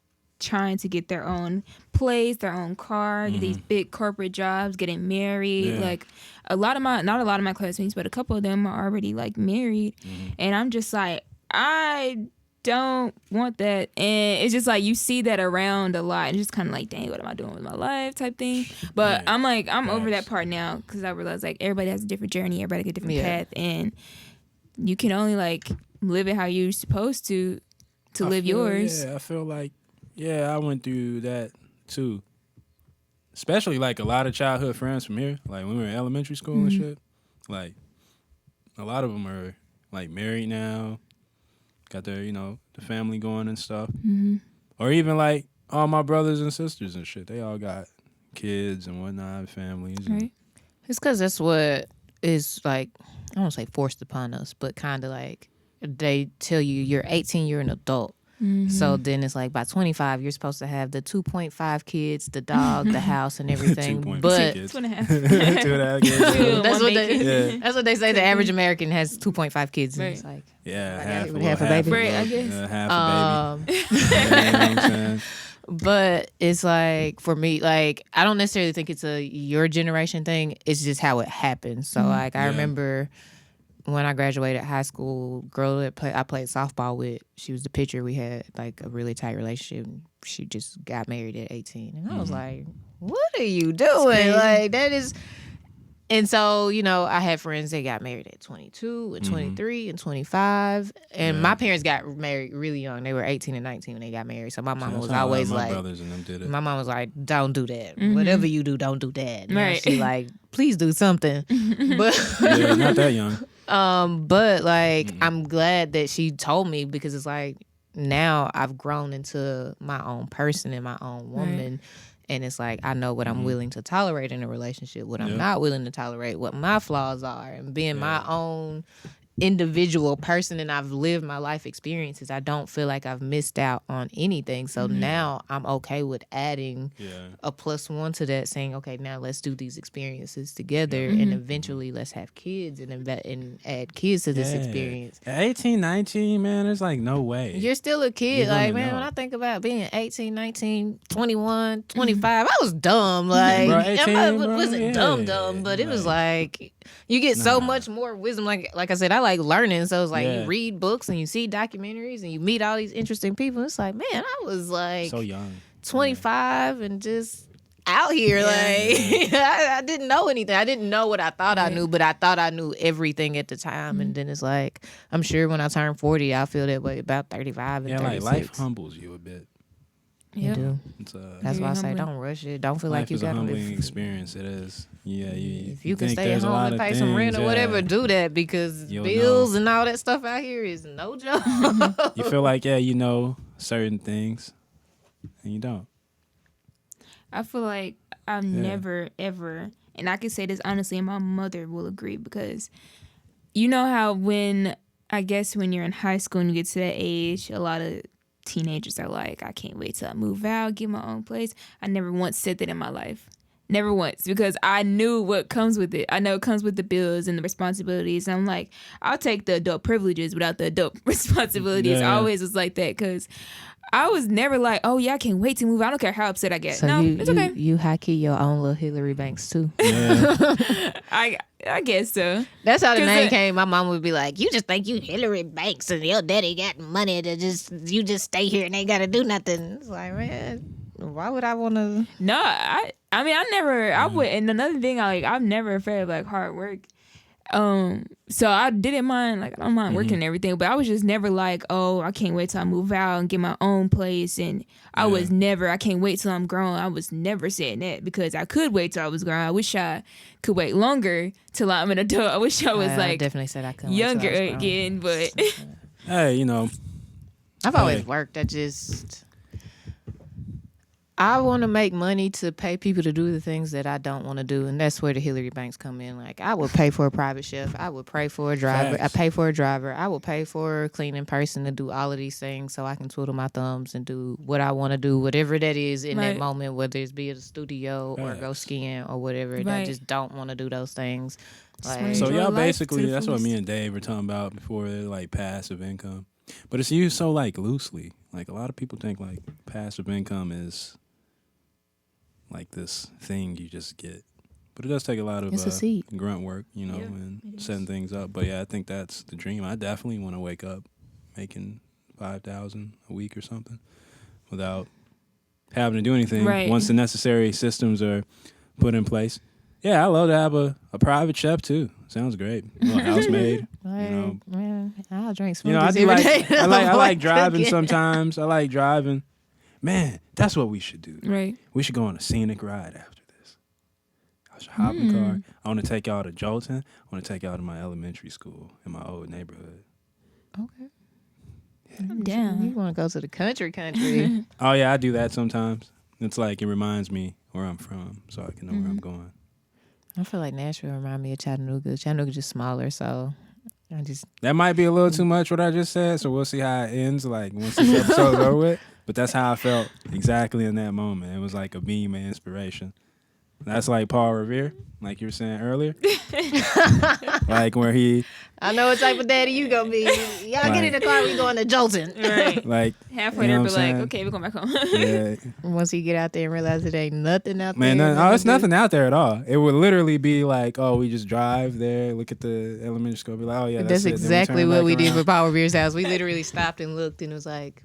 Speaker 3: trying to get their own place, their own car, these big corporate jobs, getting married. Yeah. Like, not a lot of my classmates, but a couple of them are already like married. And I'm just like, I don't want that. And it's just like, you see that around a lot. And it's just kind of like, dang, what am I doing with my life type thing. But I'm like, I'm over that part now because I realize like everybody has a different journey. Everybody has a different path. And you can only like live it how you're supposed to live yours.
Speaker 1: Yeah, I feel like, I went through that too. Especially like a lot of childhood friends from here, like when we were in elementary school and shit. Like a lot of them are like married now, got their, the family going and stuff. Or even like all my brothers and sisters and shit. They all got kids and whatnot, families.
Speaker 2: Right. It's because that's what is like, I don't want to say forced upon us, but kind of like they tell you you're 18, you're an adult. So then it's like by 25, you're supposed to have the 2.5 kids, the dog, the house, and everything.
Speaker 3: 2.5
Speaker 2: But
Speaker 3: 2.5.
Speaker 1: 2.5 kids.
Speaker 2: That's what they say. The average American has 2.5 kids. And it's like,
Speaker 1: half
Speaker 2: a baby.
Speaker 3: Right, I guess.
Speaker 1: Half a baby. You know what I'm saying?
Speaker 2: But it's like, for me, like, I don't necessarily think it's a your generation thing. It's just how it happens. So like, I remember when I graduated high school, girl that I played softball with, she was the pitcher. We had like a really tight relationship. she just got married at 18. And I was like, what are you doing? Like, that is... And so, you know, I had friends that got married at 22 and 23 and 25. And my parents got married really young. They were 18 and 19 when they got married. So my mom was always
Speaker 1: my
Speaker 2: like...
Speaker 1: brothers and them did it.
Speaker 2: My mom was like, don't do that. Whatever you do, don't do that. Now
Speaker 3: Right.
Speaker 2: she like, please do something. But
Speaker 1: Yeah, not that young.
Speaker 2: but like, I'm glad that she told me, because it's like, now I've grown into my own person and my own woman. And it's like, I know what I'm willing to tolerate in a relationship, what I'm not willing to tolerate, what my flaws are, and being my own individual person. And I've lived my life experiences. I don't feel like I've missed out on anything. So now I'm okay with adding a +1 to that, saying, okay, now let's do these experiences together, and eventually let's have kids and add kids to this experience.
Speaker 1: At 18, 19, man, there's like no way.
Speaker 2: You're still a kid.
Speaker 1: You're
Speaker 2: Like,
Speaker 1: gonna
Speaker 2: man,
Speaker 1: know.
Speaker 2: when I think about being 18, 19, 21, 25, I was dumb. Like,
Speaker 1: Bro, 18,
Speaker 2: I
Speaker 1: bro,
Speaker 2: wasn't dumb, but it was like, you get so much more wisdom. Like I said, I like learning. So it's like, you read books and you see documentaries and you meet all these interesting people. It's like, man, I was like
Speaker 1: So young.
Speaker 2: 25 and just out here. Like, I didn't know anything. I didn't know what I thought I knew, but I thought I knew everything at the time. And then it's like, I'm sure when I turn 40, I'll feel that way about 35 and
Speaker 1: Yeah,
Speaker 2: 36.
Speaker 1: like life humbles you a bit.
Speaker 2: You do.
Speaker 1: It's
Speaker 2: That's why I say
Speaker 3: humbling.
Speaker 2: don't rush it. Don't feel
Speaker 1: life
Speaker 2: like you
Speaker 1: is a
Speaker 2: gotta
Speaker 1: humbling
Speaker 2: live.
Speaker 1: experience. It is. Yeah,
Speaker 2: If you can
Speaker 1: think
Speaker 2: stay at
Speaker 1: there's a
Speaker 2: home
Speaker 1: lot
Speaker 2: and
Speaker 1: of
Speaker 2: pay some rent
Speaker 1: things,
Speaker 2: or whatever, do that, because
Speaker 1: You'll
Speaker 2: bills
Speaker 1: know.
Speaker 2: and all that stuff out here is no joke.
Speaker 1: You feel like, you know certain things, and you don't.
Speaker 3: I feel like I've never, ever, and I can say this honestly, and my mother will agree, because you know how when you're in high school and you get to that age, a lot of teenagers are like, I can't wait till I move out, get my own place. I never once said that in my life. Never once, because I knew what comes with it. I know it comes with the bills and the responsibilities. And I'm like, I'll take the adult privileges without the adult responsibilities. I always was like that, because I was never like, oh yeah, I can't wait to move. I don't care how upset I get.
Speaker 2: So
Speaker 3: no,
Speaker 2: you,
Speaker 3: it's okay.
Speaker 2: You high key your own little Hillary Banks too.
Speaker 1: Yeah.
Speaker 3: I guess so.
Speaker 2: That's how the
Speaker 3: 'Cause
Speaker 2: name came. My mom would be like, you just think you Hillary Banks and your daddy got money to you just stay here and ain't got to do nothing. It's like, man, why would I want to?
Speaker 3: No, I mean, I would. And another thing, I'm never afraid of like hard work. So I didn't mind, like, I don't mind working and everything, but I was just never like, oh, I can't wait till I move out and get my own place. And I was never, I can't wait till I'm grown. I was never saying that, because I could wait till I was grown. I wish I could wait longer till I'm an adult. I wish I was
Speaker 2: I
Speaker 3: like
Speaker 2: definitely said I couldn't
Speaker 3: younger
Speaker 2: wait till I was grown.
Speaker 3: again, but
Speaker 1: Hey, you know,
Speaker 2: I've always worked. I want to make money to pay people to do the things that I don't want to do, and that's where the Hillary Banks come in. Like, I would pay for a private chef. I would pay for a driver.
Speaker 1: Facts.
Speaker 2: I pay for a driver. I would pay for a cleaning person to do all of these things so I can twiddle my thumbs and do what I want to do, whatever that is in that moment, whether it's be at a studio or go skiing or whatever. And I just don't want to do those things. Like,
Speaker 1: so
Speaker 3: enjoy
Speaker 1: y'all
Speaker 3: life
Speaker 1: basically,
Speaker 3: to the
Speaker 1: that's what
Speaker 3: fullest.
Speaker 1: me and Dave were talking about before, like passive income. But it's used so like loosely. Like, a lot of people think like passive income is like this thing you just get, but it does take a lot of
Speaker 2: It's a seed.
Speaker 1: grunt work, you know, and setting things up. But yeah, I think that's the dream. I definitely want to wake up making $5,000 a week or something without having to do anything. Once the necessary systems are put in place. Yeah, I love to have a private chef too. Sounds great. A little housemaid.
Speaker 2: Like,
Speaker 1: you know,
Speaker 2: man, I'll drink smoothies
Speaker 1: you know, I do
Speaker 2: every
Speaker 1: like
Speaker 2: day.
Speaker 1: I like driving
Speaker 2: cooking.
Speaker 1: sometimes. I like driving. Man, that's what we should do.
Speaker 3: right.
Speaker 1: We should go on a scenic ride after this. I should hop in the car. I want to take y'all to Jolton. I want to take y'all to my elementary school in my old neighborhood.
Speaker 2: Okay.
Speaker 3: I'm
Speaker 2: You
Speaker 3: down.
Speaker 2: want to go to the country?
Speaker 1: Oh yeah, I do that sometimes. It's like it reminds me where I'm from, so I can know where I'm going.
Speaker 2: I feel like Nashville remind me of Chattanooga. Chattanooga's just smaller, so I just
Speaker 1: That might be a little too much what I just said, so we'll see how it ends. Like once this episode's over with. But that's how I felt exactly in that moment. It was like a beam of inspiration. That's like Paul Revere, like you were saying earlier. Like where he,
Speaker 2: I know what type of daddy you gonna be. Y'all get in the car, we going to Jolton.
Speaker 3: Right.
Speaker 1: like
Speaker 3: Halfway
Speaker 1: you know
Speaker 3: there,
Speaker 1: what
Speaker 3: but
Speaker 1: I'm
Speaker 3: like,
Speaker 1: saying?
Speaker 3: okay, we're going back home.
Speaker 1: Yeah,
Speaker 2: Once you get out there and realize it ain't nothing out
Speaker 1: man,
Speaker 2: there.
Speaker 1: it's nothing out there at all. It would literally be like, oh, we just drive there, look at the elementary school, be like, oh yeah,
Speaker 2: That's
Speaker 1: it. Then
Speaker 2: exactly
Speaker 1: turn
Speaker 2: what
Speaker 1: back
Speaker 2: we did
Speaker 1: around.
Speaker 2: for Power Beer's house. We literally stopped and looked and was like,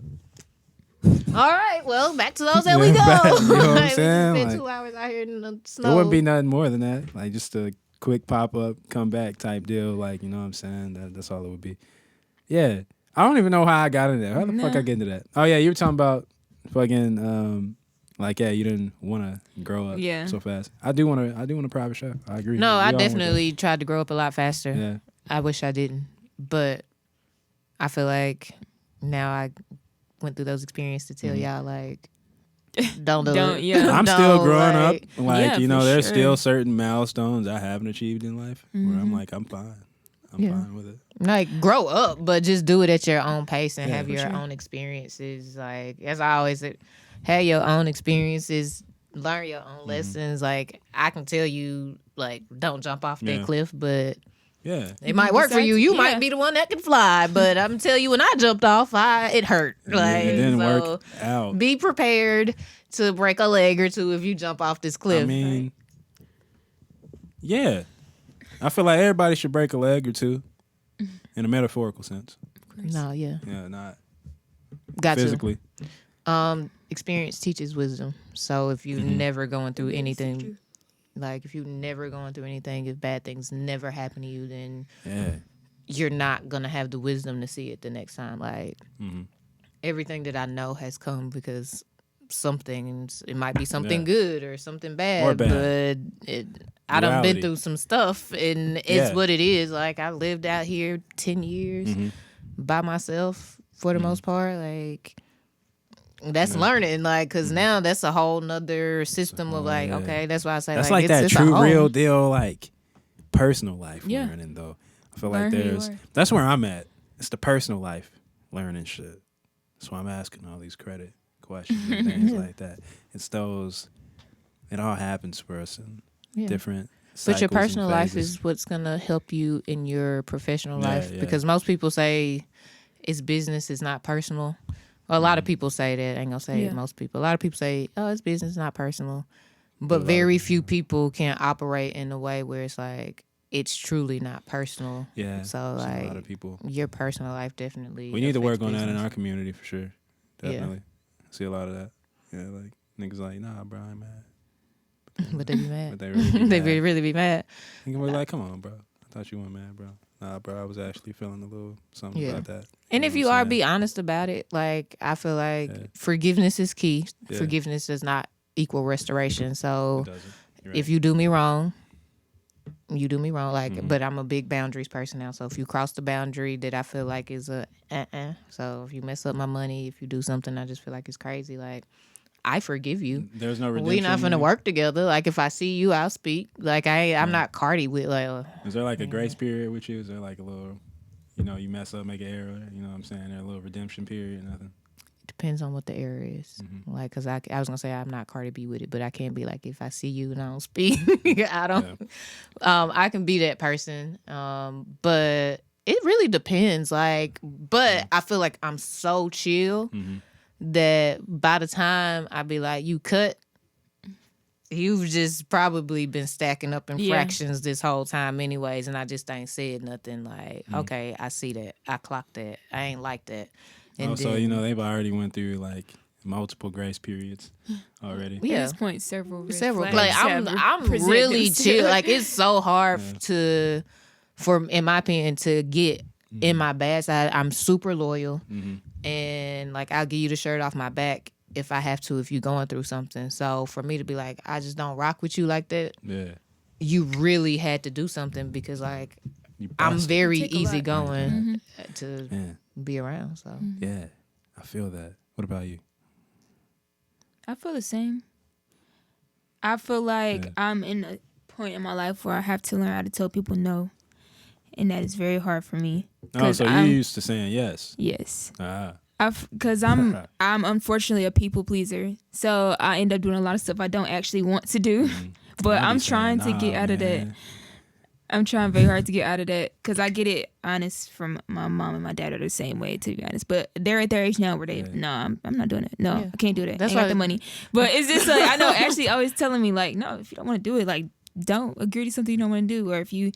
Speaker 2: All right, well, back to those that we go.
Speaker 1: You know what I'm saying?
Speaker 2: We spent
Speaker 1: Like,
Speaker 2: 2 hours out here in the snow.
Speaker 1: It wouldn't be nothing more than that. Like just a quick pop up, come back type deal. Like, you know what I'm saying? That's all it would be. Yeah. I don't even know how I got in there. How the fuck I get into that? Oh yeah, you were talking about fucking like you didn't want to grow up so fast. I do want a private chef. I agree.
Speaker 2: No, I definitely tried to grow up a lot faster.
Speaker 1: Yeah.
Speaker 2: I wish I didn't, but I feel like now I went through those experiences to tell y'all like don't do it.
Speaker 3: Yeah.
Speaker 1: I'm still growing up. Like,
Speaker 3: Yeah,
Speaker 1: you know,
Speaker 3: for
Speaker 1: there's
Speaker 3: sure.
Speaker 1: still certain milestones I haven't achieved in life where I'm like, I'm fine. I'm fine with it.
Speaker 2: Like grow up, but just do it at your own pace and have
Speaker 1: for
Speaker 2: your
Speaker 1: sure.
Speaker 2: own experiences. Like as I always say, have your own experiences, learn your own lessons. Like I can tell you, like don't jump off that cliff, but
Speaker 1: Yeah.
Speaker 2: it might work for you. You might be the one that can fly, but I'm telling you, when I jumped off, it hurt. Like
Speaker 1: it didn't
Speaker 2: so
Speaker 1: work out.
Speaker 2: Be prepared to break a leg or two if you jump off this cliff.
Speaker 1: I mean, yeah. I feel like everybody should break a leg or two in a metaphorical sense.
Speaker 2: No, yeah,
Speaker 1: not
Speaker 2: got
Speaker 1: physically.
Speaker 2: Experience teaches wisdom. So if you never going through anything, like if you never going through anything, if bad things never happen to you, then you're not gonna have the wisdom to see it the next time. Like everything that I know has come because it might be something good or something bad,
Speaker 1: Or bad.
Speaker 2: but I done been through some stuff and it's what it is. Like I lived out here 10 years by myself for the most part. Like that's learning, like, cause now that's a whole nother system of like, okay, that's why I say
Speaker 1: that's
Speaker 2: like
Speaker 1: like that
Speaker 2: it's a
Speaker 1: true
Speaker 2: home.
Speaker 1: real deal, like personal life learning though. I feel like that's where I'm at. It's the personal life learning shit. That's why I'm asking all these credit questions and things like that. It's those. It all happens for us in different.
Speaker 2: But your
Speaker 1: cycles and
Speaker 2: personal life
Speaker 1: phases.
Speaker 2: is what's gonna help you in your professional life because most people say it's business, it's not personal. Well, a lot of people say that. I ain't gonna say most people. A lot of people say, "Oh, it's business, not personal." But very few people can operate in a way where it's like it's truly not personal.
Speaker 1: Yeah.
Speaker 2: So like
Speaker 1: a lot of people.
Speaker 2: your personal life definitely.
Speaker 1: We need to work
Speaker 2: affects
Speaker 1: on that in
Speaker 2: business.
Speaker 1: our community for sure. Definitely. See a lot of that. Yeah, like niggas like, nah, bro, I'm mad.
Speaker 2: But they be mad.
Speaker 1: But they really be
Speaker 2: They
Speaker 1: mad.
Speaker 2: really be mad.
Speaker 1: And we're like, come on, bro. I thought you weren't mad, bro. Nah, bro, I was actually feeling a little something about that.
Speaker 2: And if
Speaker 1: know
Speaker 2: you
Speaker 1: what I'm
Speaker 2: are,
Speaker 1: saying?
Speaker 2: be honest about it. Like, I feel like forgiveness is key.
Speaker 1: Yeah.
Speaker 2: Forgiveness does not equal restoration. So
Speaker 1: It doesn't. You're right.
Speaker 2: if you do me wrong, you do me wrong. Like, but I'm a big boundaries person now. So if you cross the boundary that I feel like is a so if you mess up my money, if you do something I just feel like it's crazy, like, I forgive you.
Speaker 1: There's no redemption.
Speaker 2: We not finna work together. Like if I see you, I'll speak. Like I'm not Cardi with like.
Speaker 1: Is there like a grace period with you? Is there like a little, you mess up, make an error? You know what I'm saying? There a little redemption period, nothing.
Speaker 2: Depends on what the error is. Like, cause I was gonna say I'm not Cardi B with it, but I can't be like if I see you and I don't speak, I don't. I can be that person, but it really depends. Like, but I feel like I'm so chill that by the time I be like, you cut, you've just probably been stacking up infractions this whole time anyways, and I just ain't said nothing. Like, okay, I see that, I clocked that, I ain't like that. And
Speaker 1: so they've already went through like multiple grace periods already.
Speaker 3: At this point, several.
Speaker 2: Like I'm really chill. Like it's so hard in my opinion, to get in my bad side. I'm super loyal, and like I'll give you the shirt off my back if I have to. If you're going through something, so for me to be like, I just don't rock with you like that.
Speaker 1: Yeah,
Speaker 2: you really had to do something because like I'm very easygoing to be around. So
Speaker 1: yeah, I feel that. What about you?
Speaker 3: I feel the same. I feel like I'm in a point in my life where I have to learn how to tell people no, and that is very hard for me.
Speaker 1: Oh, so you're used to saying yes?
Speaker 3: Yes.
Speaker 1: Ah.
Speaker 3: Because I'm unfortunately a people pleaser, so I end up doing a lot of stuff I don't actually want to do. But I'm trying to get out of that. I'm trying very hard to get out of that because I get it honest from my mom and my dad are the same way, to be honest. But they're at their age now where they, no, I'm not doing it. No, I can't do that. That's I ain't got the money. But it's just like, I know Ashley always telling me like, no, if you don't want to do it, like, don't agree to something you don't want to do. Or if you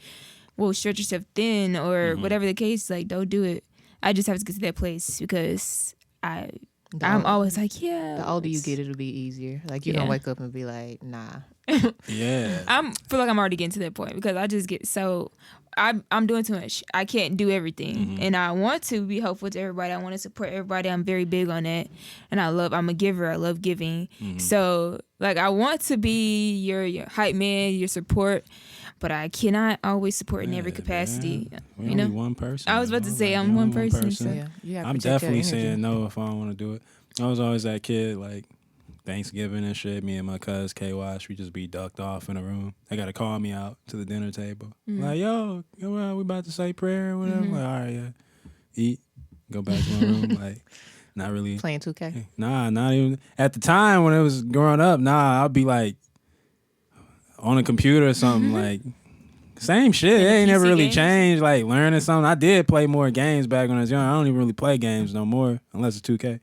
Speaker 3: will stretch yourself thin or whatever the case, like, don't do it. I just have to get to that place because I'm always like, yeah.
Speaker 2: The older you get, it'll be easier. Like, you don't wake up and be like, nah.
Speaker 1: Yeah.
Speaker 3: I feel like I'm already getting to that point because I just get so... I'm doing too much. I can't do everything. And I want to be helpful to everybody. I want to support everybody. I'm very big on that. And I'm a giver. I love giving. So, like, I want to be your hype man, your support, but I cannot always support in every capacity.
Speaker 1: We're
Speaker 3: you know?
Speaker 1: only one person.
Speaker 3: I was about to say, I'm one person. So.
Speaker 2: Yeah,
Speaker 1: I'm definitely saying no if I don't want to do it. I was always that kid, like, Thanksgiving and shit, me and my cuz K-Wash, we just be ducked off in a room. They got to call me out to the dinner table. Like, yo, we about to say prayer or whatever. Like, all right, yeah. Eat, go back to my room. Like, not really.
Speaker 2: Playing 2K?
Speaker 1: Nah, not even. At the time when it was growing up, I'll be like on a computer or something. Like, same shit. It ain't never really changed. Like, learning something. I did play more games back when I was young. I don't even really play games no more unless it's 2K. You know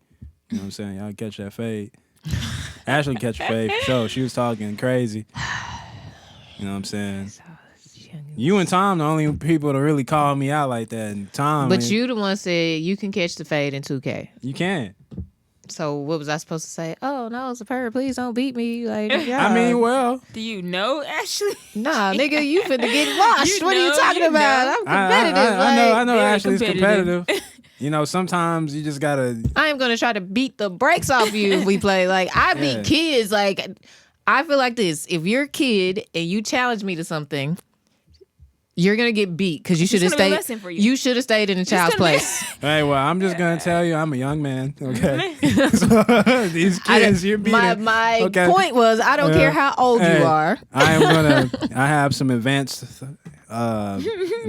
Speaker 1: what I'm saying? Y'all catch that fade. Ashley catch a fade for sure. She was talking crazy. You know what I'm saying? You and Tom the only people to really call me out like that. And Tom,
Speaker 2: but you the one said you can catch the fade in 2K.
Speaker 1: You can.
Speaker 2: So what was I supposed to say? Oh no, Superb, please don't beat me. Like, yeah.
Speaker 1: I mean, well,
Speaker 3: do you know, Ashley?
Speaker 2: Nah, nigga, you finna get washed. What are you talking about? I'm competitive.
Speaker 1: I know Ashley's competitive. You know, sometimes you just gotta...
Speaker 2: I am going to try to beat the brakes off you if we play. Like, I beat kids. Like, I feel like this. If you're a kid and you challenge me to something, you're going to get beat because you should have stayed. You should have stayed in a child's place.
Speaker 1: Hey, well, I'm just going to tell you, I'm a young man, okay? So, these kids, you're beating...
Speaker 2: My point was, I don't care how old you are.
Speaker 1: I have some advanced...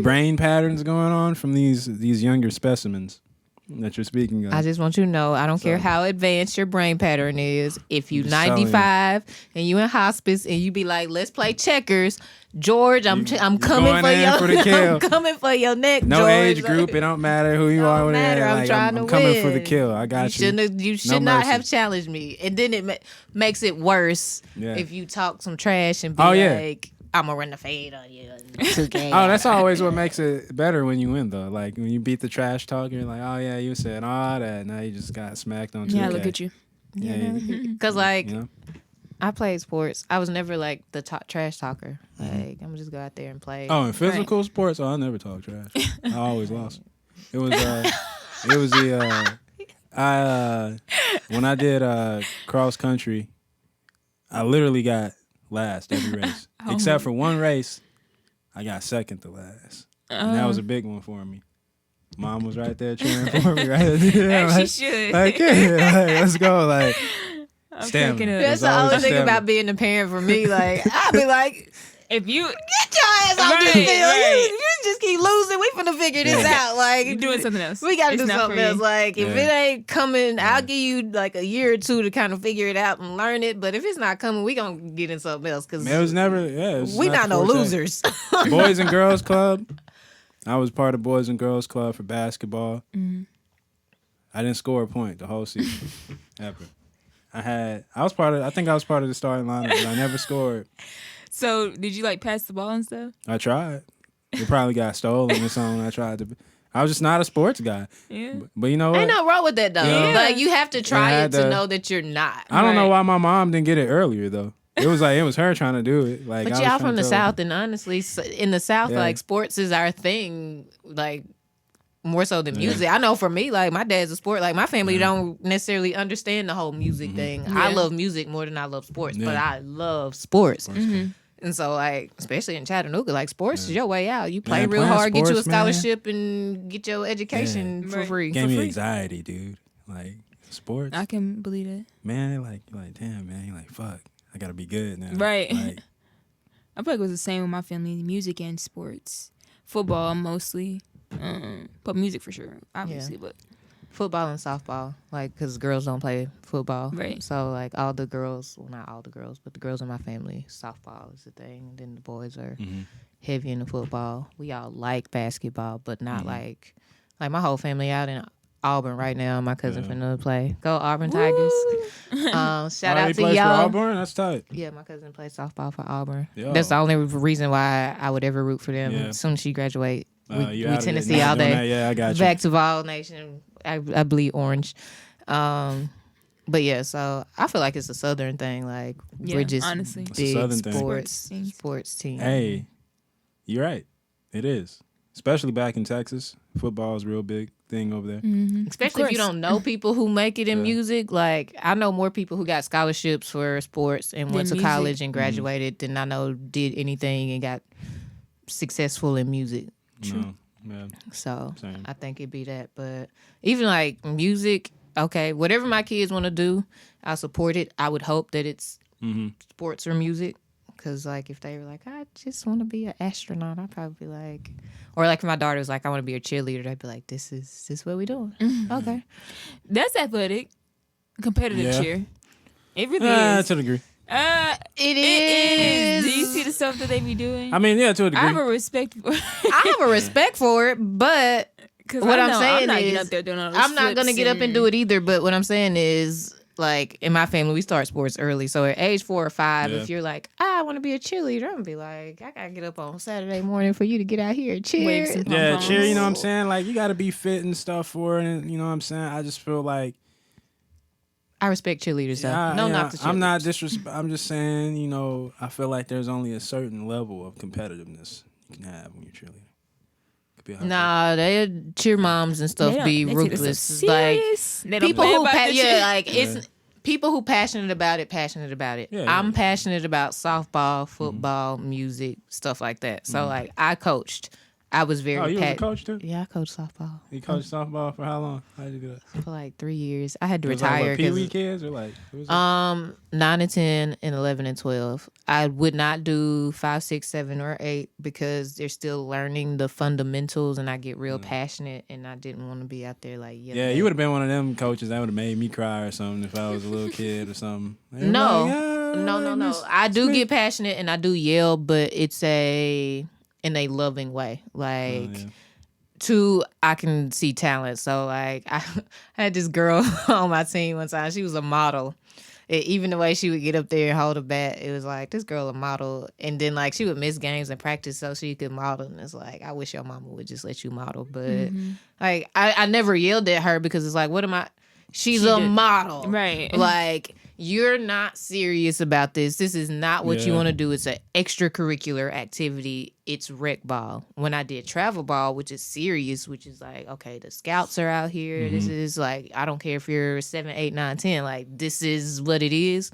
Speaker 1: brain patterns going on from these younger specimens that you're speaking of.
Speaker 2: I just want you to know, I don't care how advanced your brain pattern is. If you 95 and you in hospice and you be like, let's play checkers, George, I'm coming for your I'm coming for your neck.
Speaker 1: No
Speaker 2: George.
Speaker 1: age group, it don't matter who you are.
Speaker 2: Matter. I'm trying to
Speaker 1: coming
Speaker 2: win.
Speaker 1: for the kill. I got you.
Speaker 2: You should not have challenged me, and then it makes it worse if you talk some trash and be like, I'm gonna run the fade on you.
Speaker 1: That's always what makes it better when you win, though. Like when you beat the trash talk, you're like, oh yeah, you said all that. Now you just got smacked on 2K.
Speaker 3: Yeah, look at you.
Speaker 2: Because I played sports. I was never like the trash talker. Like I'm gonna just go out there and play.
Speaker 1: Oh, in physical sports, I never talk trash. I always lost. It was when I did cross country, I literally got last every race. Except for one race, I got second to last. And that was a big one for me. Mom was right there cheering for me. Right
Speaker 3: she should.
Speaker 1: Like, let's go. Like, stamina.
Speaker 2: That's the only thing about being a parent for me. Like, I'll be like,
Speaker 3: if you
Speaker 2: get your ass off this field, you just keep losing. We finna figure this out. Like,
Speaker 3: you're doing something else.
Speaker 2: We gotta do something else. Like, if it ain't coming, I'll give you like a year or two to kind of figure it out and learn it. But if it's not coming, we gonna get in something else. Cause
Speaker 1: it was never. We
Speaker 2: not no losers.
Speaker 1: Boys and Girls Club. I was part of Boys and Girls Club for basketball. I didn't score a point the whole season ever. I was part of the starting lineup, but I never scored.
Speaker 3: So, did you like pass the ball and stuff?
Speaker 1: I tried. It probably got stolen or something. I was just not a sports guy. Yeah. But you know what?
Speaker 2: Ain't no wrong with that though. Yeah. Like you have to try it to know that you're not.
Speaker 1: I don't know why my mom didn't get it earlier though. It was her trying to do it. Like,
Speaker 2: but y'all from the South, and honestly, in the South, like sports is our thing. Like more so than music. I know for me, like my dad's a sport. Like my family don't necessarily understand the whole music thing. I love music more than I love sports, but I love sports. And so, like, especially in Chattanooga, like, sports is your way out. You play real hard, get you a scholarship, and get your education for free.
Speaker 1: Gave me anxiety, dude. Like, sports.
Speaker 3: I can believe it.
Speaker 1: Man, like, damn, man. You're like, fuck, I gotta be good now.
Speaker 3: Right.
Speaker 1: Like,
Speaker 3: I feel like it was the same with my family, music and sports. Football, mostly. But music for sure, obviously, but...
Speaker 2: Football and softball, like, because girls don't play football.
Speaker 3: Right.
Speaker 2: So, like, all the girls, well, not all the girls, but the girls in my family, softball is the thing. And then the boys are heavy into football. We all like basketball, but not like my whole family out in Auburn right now. My cousin finna play. Go Auburn Tigers. Shout out to y'all. For
Speaker 1: Auburn? That's tight.
Speaker 2: Yeah, my cousin plays softball for Auburn.
Speaker 1: Yo.
Speaker 2: That's the only reason why I would ever root for them. As soon as she graduate, we Tennessee all day.
Speaker 1: Yeah, I got you.
Speaker 2: Back to Vol Nation. I bleed orange. But yeah, so I feel like it's a Southern thing. Like we're just
Speaker 3: honestly.
Speaker 1: It's a
Speaker 2: big
Speaker 1: Southern thing.
Speaker 2: sports team.
Speaker 1: Hey, you're right. It is. Especially back in Texas. Football is a real big thing over there.
Speaker 2: Especially if you don't know people who make it in
Speaker 1: Yeah.
Speaker 2: music. Like I know more people who got scholarships for sports and went to
Speaker 3: music.
Speaker 2: college and graduated than I know did anything and got successful in music.
Speaker 1: No, yeah.
Speaker 2: So
Speaker 1: Same.
Speaker 2: I think it'd be that. But even like music, okay, whatever my kids want to do, I support it. I would hope that it's sports or music. Because, like, if they were like, I just want to be an astronaut, I'd probably be like, or like if my daughter was like, I want to be a cheerleader, I'd be like, this is what we doing. Okay.
Speaker 3: That's athletic. Competitive
Speaker 1: Yeah.
Speaker 3: cheer. It really is.
Speaker 1: To a degree.
Speaker 2: It
Speaker 3: is.
Speaker 2: is.
Speaker 3: Do you see the stuff that they be doing?
Speaker 1: I mean, yeah, to a degree.
Speaker 3: I have a respect for
Speaker 2: I have a respect for it, but what I'm saying
Speaker 3: not
Speaker 2: is,
Speaker 3: getting up there doing all those
Speaker 2: I'm not going to
Speaker 3: flips
Speaker 2: get up and do it either. But what I'm saying is, like, in my family, we start sports early. So at age 4 or 5, if you're like, I want to be a cheerleader, I'm going to be like, I got to get up on Saturday morning for you to get out here and cheer.
Speaker 3: Wave some
Speaker 1: Yeah,
Speaker 3: pom-poms.
Speaker 1: cheer, you know what I'm saying? Like, you got to be fit and stuff for it. And, you know what I'm saying? I just feel like.
Speaker 2: I respect cheerleaders, though. Knock the cheerleaders.
Speaker 1: I'm not I'm just saying, you know, I feel like there's only a certain level of competitiveness you can have when you're cheerleading.
Speaker 2: Nah, they cheer moms and stuff be
Speaker 3: they take this
Speaker 2: ruthless.
Speaker 3: so
Speaker 2: Like
Speaker 3: serious. They don't
Speaker 2: people
Speaker 3: play
Speaker 2: who,
Speaker 3: about the cheer.
Speaker 2: it's people who passionate about it.
Speaker 1: Yeah,
Speaker 2: I'm passionate about softball, football, music, stuff like that. So like I coached. I was very.
Speaker 1: Oh, you was a coach too?
Speaker 2: Yeah, I coached softball.
Speaker 1: You coached softball for how long? How did you do that?
Speaker 2: For like 3 years. I had to
Speaker 1: Was that
Speaker 2: retire
Speaker 1: like Pee-wee kids or like? What was it?
Speaker 2: 9 and 10 and 11 and 12. I would not do 5, 6, 7, or 8 because they're still learning the fundamentals and I get real passionate and I didn't want to be out there like
Speaker 1: Yeah, you would have been one of them coaches that would have made me cry or something if I was a little kid or something.
Speaker 2: No.
Speaker 1: Like,
Speaker 2: No. I do get passionate and I do yell, but it's in a loving way. Like, two, I can see talent. So, like, I had this girl on my team one time. She was a model. Even the way she would get up there and hold a bat, it was like, this girl a model. And then, like, she would miss games and practice so she could model. And it's like, I wish your mama would just let you model. But, like, I never yelled at her because it's like, what am I? She's a model.
Speaker 3: Right.
Speaker 2: Like, you're not serious about this. This is not what you want to do. It's an extracurricular activity. It's rec ball. When I did travel ball, which is serious, which is like, okay, the scouts are out here. This is like, I don't care if you're 7, 8, 9, 10. Like, this is what it is.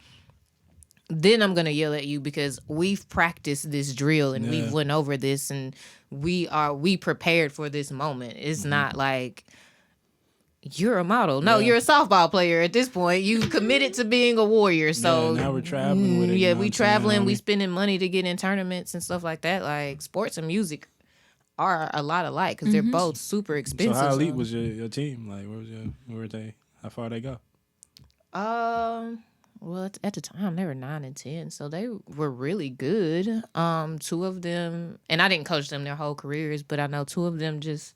Speaker 2: Then I'm going to yell at you because we've practiced this drill and we've went over this and we prepared for this moment. It's not like, you're a model. No, you're a softball player at this point. You've committed to being a warrior. So
Speaker 1: now we're traveling with it.
Speaker 2: Yeah,
Speaker 1: you know
Speaker 2: we
Speaker 1: what I'm
Speaker 2: traveling.
Speaker 1: saying,
Speaker 2: We
Speaker 1: homie?
Speaker 2: spending money to get in tournaments and stuff like that. Like sports and music are a lot alike because they're both super
Speaker 1: So
Speaker 2: expensive.
Speaker 1: how elite was your team? Like, where were they? How far they go?
Speaker 2: Well, at the time they were 9 and 10, so they were really good. 2 of them, and I didn't coach them their whole careers, but I know 2 of them just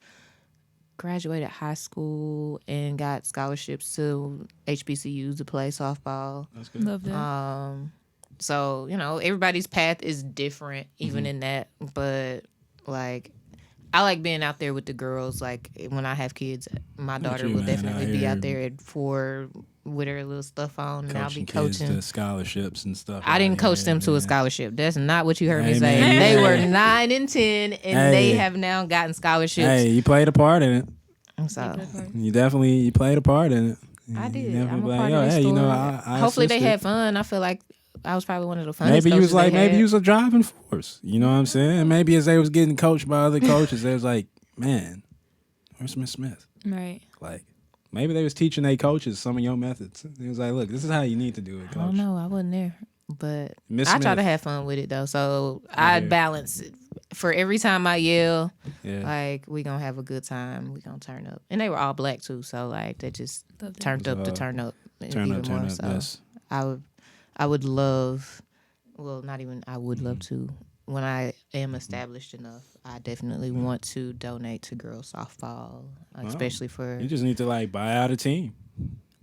Speaker 2: graduated high school and got scholarships to HBCUs to play softball.
Speaker 1: That's good.
Speaker 3: Love that.
Speaker 2: So, you know, everybody's path is different even in that. But, like, I like being out there with the girls. Like, when I have kids, my daughter will definitely be out there at 4 with her little stuff on, and I'll be coaching.
Speaker 1: Kids to scholarships and stuff.
Speaker 2: I didn't coach them to a scholarship. That's not what you heard me
Speaker 1: Hey,
Speaker 2: say.
Speaker 1: man,
Speaker 2: They
Speaker 1: hey.
Speaker 2: were 9 and 10, and they have now gotten scholarships.
Speaker 1: Hey, you played a part in it.
Speaker 2: So
Speaker 1: You played a part in it.
Speaker 2: I did.
Speaker 1: You
Speaker 2: I'm a
Speaker 1: definitely
Speaker 2: part of the
Speaker 1: hey, you know,
Speaker 2: story.
Speaker 1: I
Speaker 2: Hopefully they
Speaker 1: assisted.
Speaker 2: had fun. I feel like I was probably one of the funnest
Speaker 1: Maybe you
Speaker 2: coaches
Speaker 1: was like,
Speaker 2: they
Speaker 1: maybe
Speaker 2: had.
Speaker 1: you was a driving force. You know what I'm saying? Maybe as they was getting coached by other coaches, they was like, man, where's Miss Smith?
Speaker 3: Right.
Speaker 1: Like, maybe they was teaching their coaches some of your methods. It was like, look, this is how you need to do it, coach.
Speaker 2: I don't know. I wasn't there. But
Speaker 1: Miss
Speaker 2: I try
Speaker 1: Smith.
Speaker 2: to have fun with it, though. So I
Speaker 1: hear.
Speaker 2: balance it. For every time I yell,
Speaker 1: Yeah.
Speaker 2: like, we going to have a good time. We going to turn up. And they were all black, too. So, like, they just
Speaker 3: Love that.
Speaker 2: turned up to
Speaker 1: So,
Speaker 2: turn up.
Speaker 1: turn
Speaker 2: even
Speaker 1: up,
Speaker 2: more.
Speaker 1: yes.
Speaker 2: So I would love, well, not even I would love to. When I am established enough, I definitely want to donate to girls softball, especially for,
Speaker 1: You just need to, like, buy out a team.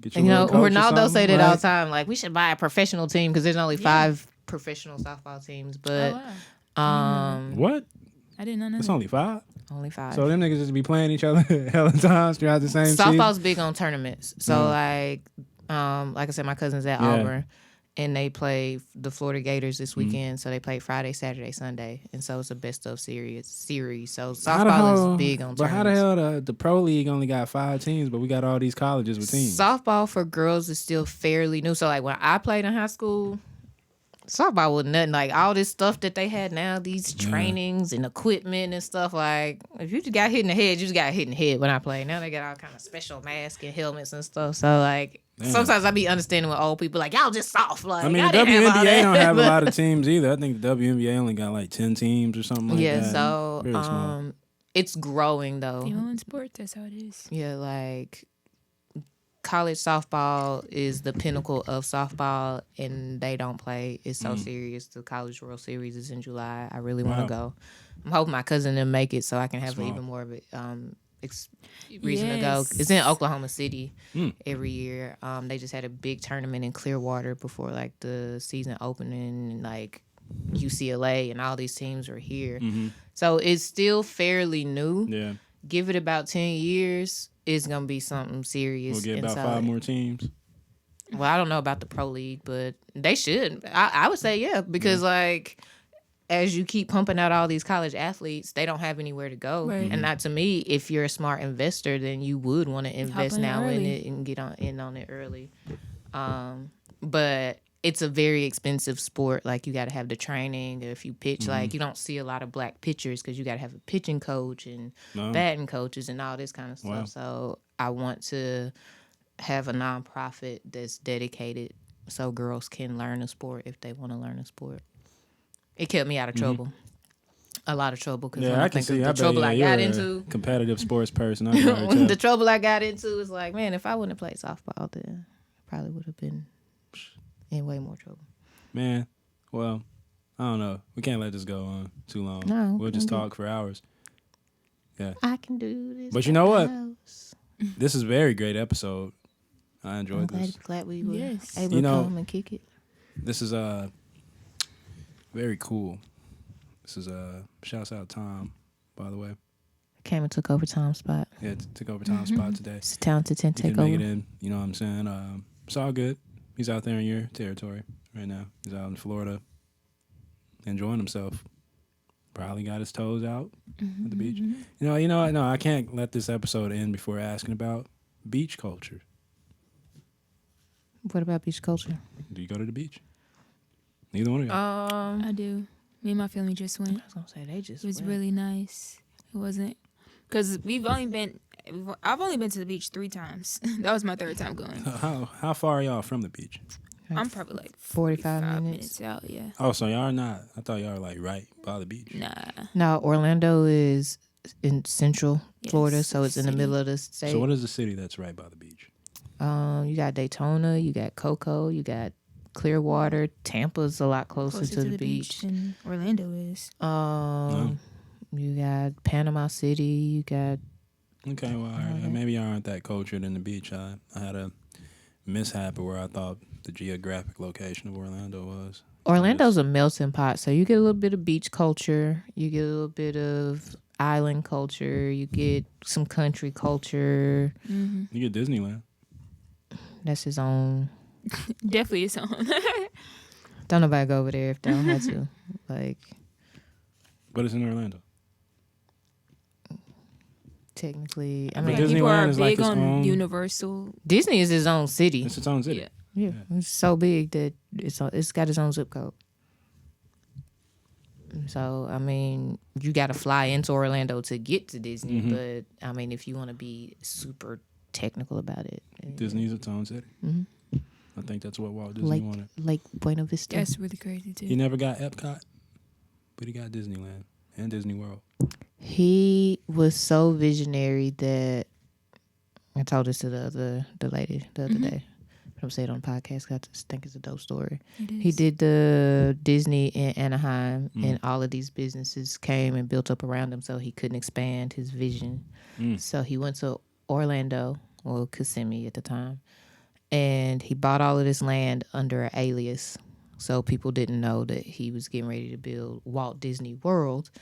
Speaker 1: Get your
Speaker 2: you know,
Speaker 1: little coach or
Speaker 2: Ronaldo say
Speaker 1: something,
Speaker 2: that all
Speaker 1: like-
Speaker 2: the time. Like, we should buy a professional team because there's only 5 professional softball teams. But
Speaker 3: Oh, wow.
Speaker 1: What?
Speaker 3: I did not know
Speaker 1: It's
Speaker 3: that.
Speaker 1: only 5?
Speaker 2: Only 5.
Speaker 1: So them niggas just be playing each other hella times throughout the same season?
Speaker 2: Softball's big on tournaments. So like I said, my cousin's at Auburn, and they play the Florida Gators this weekend. So they play Friday, Saturday, Sunday, and so it's a best of series. So softball is big on tournaments.
Speaker 1: But how the hell the pro league only got 5 teams, but we got all these colleges with teams?
Speaker 2: Softball for girls is still fairly new. So like when I played in high school, softball was nothing. Like all this stuff that they had now, these trainings and equipment and stuff. Like if you just got hit in the head, you just got hit in the head when I played. Now they got all kind of special masks and helmets and stuff. So like sometimes I be understanding with old people like y'all just soft. Like
Speaker 1: I mean the WNBA don't have a lot of teams either. I think the WNBA only got like 10 teams or something like that.
Speaker 2: Yeah, so it's growing though.
Speaker 3: Female in sports, that's how it is.
Speaker 2: Yeah, like college softball is the pinnacle of softball, and they don't play. It's so serious. The College World Series is in July. I really want to go. I'm hoping my cousin will make it so I can have even more of it. Reason to go. It's in Oklahoma City every year. They just had a big tournament in Clearwater before like the season opening, and like UCLA and all these teams are here. So it's still fairly new. Yeah. Give it about 10 years. It's going to be something serious.
Speaker 1: We'll get about 5 more teams.
Speaker 2: Well, I don't know about the pro league, but they should. I would say, yeah, because like as you keep pumping out all these college athletes, they don't have anywhere to go. Right. And not to me, if you're a smart investor, then you would want to invest now in it and get in on it early. But it's a very expensive sport. Like you got to have the training. If you pitch, like you don't see a lot of black pitchers because you got to have a pitching coach and batting coaches and all this kind of stuff. Wow. So I want to have a nonprofit that's dedicated so girls can learn a sport if they want to learn a sport. It kept me out of trouble. A lot of trouble because when I think of the trouble I got into.
Speaker 1: Competitive sports person.
Speaker 2: The trouble I got into is like, man, if I wouldn't have played softball, then I probably would have been in way more trouble.
Speaker 1: Man, well, I don't know. We can't let this go on too long. No, we'll just talk for hours. Yeah.
Speaker 2: I can do this.
Speaker 1: But you know what? This is a very great episode. I enjoyed this.
Speaker 2: Glad we were able to come and kick it.
Speaker 1: This is very cool. This is shouts out Tom, by the way.
Speaker 2: Came and took over Tom's spot.
Speaker 1: Yeah, took over Tom's spot today.
Speaker 2: It's a talented 10 takeover.
Speaker 1: Make it in, you know what I'm saying? It's all good. He's out there in your territory right now. He's out in Florida enjoying himself. Probably got his toes out at the beach. No, I can't let this episode end before asking about beach culture.
Speaker 2: What about beach culture?
Speaker 1: Do you go to the beach? Neither one of y'all?
Speaker 3: I do. Me and my family just went.
Speaker 2: I was going to say, they just
Speaker 3: It was really nice. It wasn't... Because I've only been to the beach 3 times. That was my 3rd time going.
Speaker 1: How far are y'all from the beach?
Speaker 3: I'm probably like
Speaker 2: 45 minutes
Speaker 3: out, yeah.
Speaker 1: Oh, so y'all are not. I thought y'all were like right by the beach.
Speaker 3: Nah.
Speaker 2: No, Orlando is in central Florida, so it's in the middle of the state.
Speaker 1: So what is the city that's right by the beach?
Speaker 2: You got Daytona, you got Cocoa, you got Clearwater. Tampa's a lot closer to the beach
Speaker 3: than Orlando is.
Speaker 2: You got Panama City, you got...
Speaker 1: Okay, well, all right. Maybe y'all aren't that cultured in the beach. I had a mishap where I thought the geographic location of Orlando was.
Speaker 2: Orlando's a melting pot, so you get a little bit of beach culture, you get a little bit of island culture, you get some country culture.
Speaker 1: You get Disneyland.
Speaker 2: That's his own.
Speaker 3: Definitely his own.
Speaker 2: Don't nobody go over there if they don't have to. Like.
Speaker 1: But it's in Orlando.
Speaker 2: Technically, I
Speaker 1: mean,
Speaker 3: people
Speaker 1: Disneyland
Speaker 3: are
Speaker 1: is
Speaker 3: big
Speaker 1: like its
Speaker 3: on
Speaker 1: own.
Speaker 3: Universal.
Speaker 2: Disney is its own city.
Speaker 1: It's its own city.
Speaker 2: Yeah. It's so big that it's got its own zip code. So I mean, you got to fly into Orlando to get to Disney. But I mean, if you want to be super technical about it,
Speaker 1: Disney's its own city. I think that's what Walt Disney wanted.
Speaker 2: Lake Buena Vista.
Speaker 3: That's really crazy too.
Speaker 1: He never got Epcot, but he got Disneyland and Disney World.
Speaker 2: He was so visionary that I told this to the lady the other day. I'm saying it on the podcast because I just think it's a dope story. He did the Disney in Anaheim, and all of these businesses came and built up around him, so he couldn't expand his vision. So he went to Orlando, or Kissimmee at the time, and he bought all of this land under an alias, so people didn't know that he was getting ready to build Walt Disney World.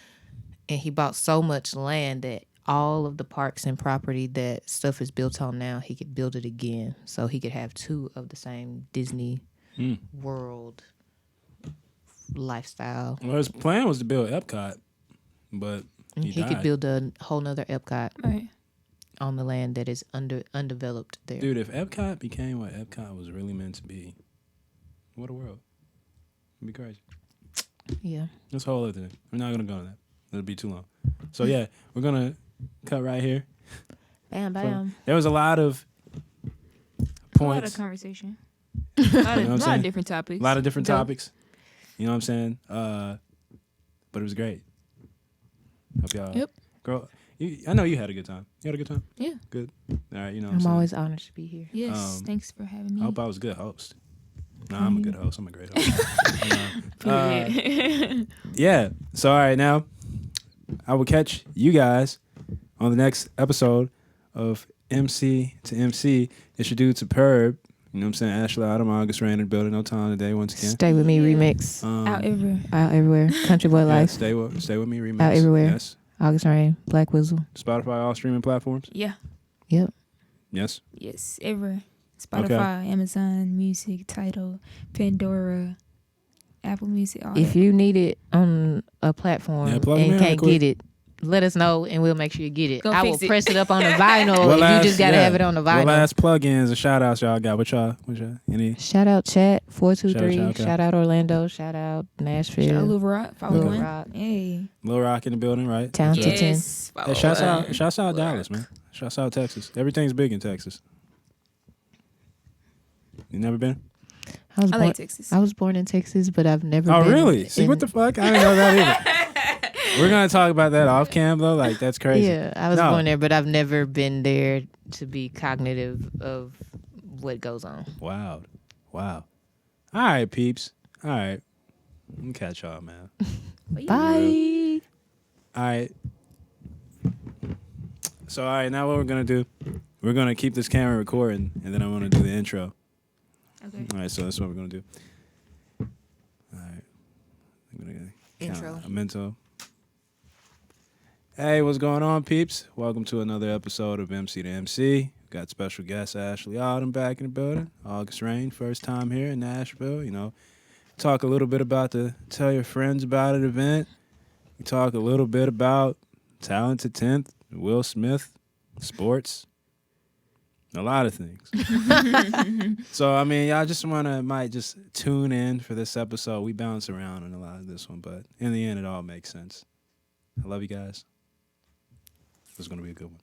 Speaker 2: and he bought so much land that all of the parks and property that stuff is built on now, he could build it again. So he could have 2 of the same Disney World lifestyle.
Speaker 1: Well, his plan was to build Epcot, but he died.
Speaker 2: Could build a whole nother Epcot
Speaker 3: Right.
Speaker 2: on the land that is undeveloped there.
Speaker 1: Dude, if Epcot became what Epcot was really meant to be, what a world. It'd be crazy.
Speaker 2: Yeah.
Speaker 1: That's a whole other thing. We're not going to go on that. It'll be too long. So, yeah, we're going to cut right here.
Speaker 2: Bam, bam.
Speaker 1: There was a lot of
Speaker 3: A lot of
Speaker 1: points.
Speaker 3: conversation. A lot
Speaker 1: You know what I'm
Speaker 3: of
Speaker 1: saying?
Speaker 3: different topics.
Speaker 1: A lot of different
Speaker 3: Dope.
Speaker 1: topics. You know what I'm saying? But it was great. Hope y'all.
Speaker 3: Yep.
Speaker 1: Girl, I know you had a good time. You had a good time?
Speaker 3: Yeah.
Speaker 1: Good. All right, you know what
Speaker 2: I'm
Speaker 1: saying?
Speaker 2: always honored to be here.
Speaker 3: Yes. Thanks for having me.
Speaker 1: I hope I was a good host. No, I'm a good host. I'm a great host.
Speaker 3: Period.
Speaker 1: Yeah. So, all right, now I will catch you guys on the next episode of MC2MC. It's your dude Superb. You know what I'm saying? Ashley Autumn, August Rayne in the building. No time today once again.
Speaker 2: Stay with me remix.
Speaker 3: Out everywhere.
Speaker 2: Out everywhere. Country Boy
Speaker 1: Yeah,
Speaker 2: Life.
Speaker 1: stay with me remix.
Speaker 2: Out everywhere.
Speaker 1: Yes.
Speaker 2: August Rayne. Black Whistle.
Speaker 1: Spotify, all streaming platforms.
Speaker 3: Yeah.
Speaker 2: Yep.
Speaker 1: Yes.
Speaker 3: Yes. Everywhere. Spotify, Amazon Music, Tidal, Pandora, Apple Music. All
Speaker 2: If
Speaker 3: that.
Speaker 2: you need it on a platform
Speaker 1: Yeah, plug 'em in
Speaker 2: and
Speaker 1: real
Speaker 2: can't
Speaker 1: quick.
Speaker 2: get it, let us know and we'll make sure you get it.
Speaker 3: Go
Speaker 2: I will
Speaker 3: fix it.
Speaker 2: press it up on the vinyl if you just gotta have it on the
Speaker 1: What
Speaker 2: vinyl.
Speaker 1: last plugins and shout outs y'all got? What y'all? Any?
Speaker 2: Shout out Chat 423.
Speaker 1: Shout out, okay.
Speaker 2: Shout out Orlando. Shout out Nashville.
Speaker 3: Shout out Lil Rock. Follow
Speaker 2: Lil
Speaker 3: one.
Speaker 2: Rock.
Speaker 3: Hey.
Speaker 1: Lil Rock in the building, right?
Speaker 2: Town
Speaker 1: Okay.
Speaker 2: to 10.
Speaker 3: Yes.
Speaker 1: Hey,
Speaker 3: Follow
Speaker 1: shouts out
Speaker 3: Lil
Speaker 1: Dallas,
Speaker 3: Rock.
Speaker 1: man. Shouts out Texas. Everything's big in Texas. You never been?
Speaker 2: I was
Speaker 3: I
Speaker 2: born,
Speaker 3: like Texas.
Speaker 2: I was born in Texas, but I've never
Speaker 1: Oh,
Speaker 2: been.
Speaker 1: really? See, what the fuck? I didn't know that either. We're going to talk about that off cam, though. Like, that's crazy.
Speaker 2: Yeah, I was
Speaker 1: No.
Speaker 2: born there, but I've never been there to be cognitive of what goes on.
Speaker 1: Wow. All right, peeps. All right. Let me catch y'all, man.
Speaker 2: Bye.
Speaker 1: All right. So, all right, now what we're going to do, we're going to keep this camera recording, and then I'm going to do the intro.
Speaker 3: Okay.
Speaker 1: All right, so that's what we're going to do. All right. I'm going to count
Speaker 2: Intro.
Speaker 1: a mental. Hey, what's going on, peeps? Welcome to another episode of MC2MC. Got special guest Ashley Autumn back in the building. August Rayne, first time here in Nashville. You know, talk a little bit about the Tell Your Friends About It event. We talk a little bit about Talented 10th, Will Smith, sports, a lot of things. So, I mean, y'all just might just tune in for this episode. We bounce around on a lot of this one, but in the end, it all makes sense. I love you guys. This is going to be a good one.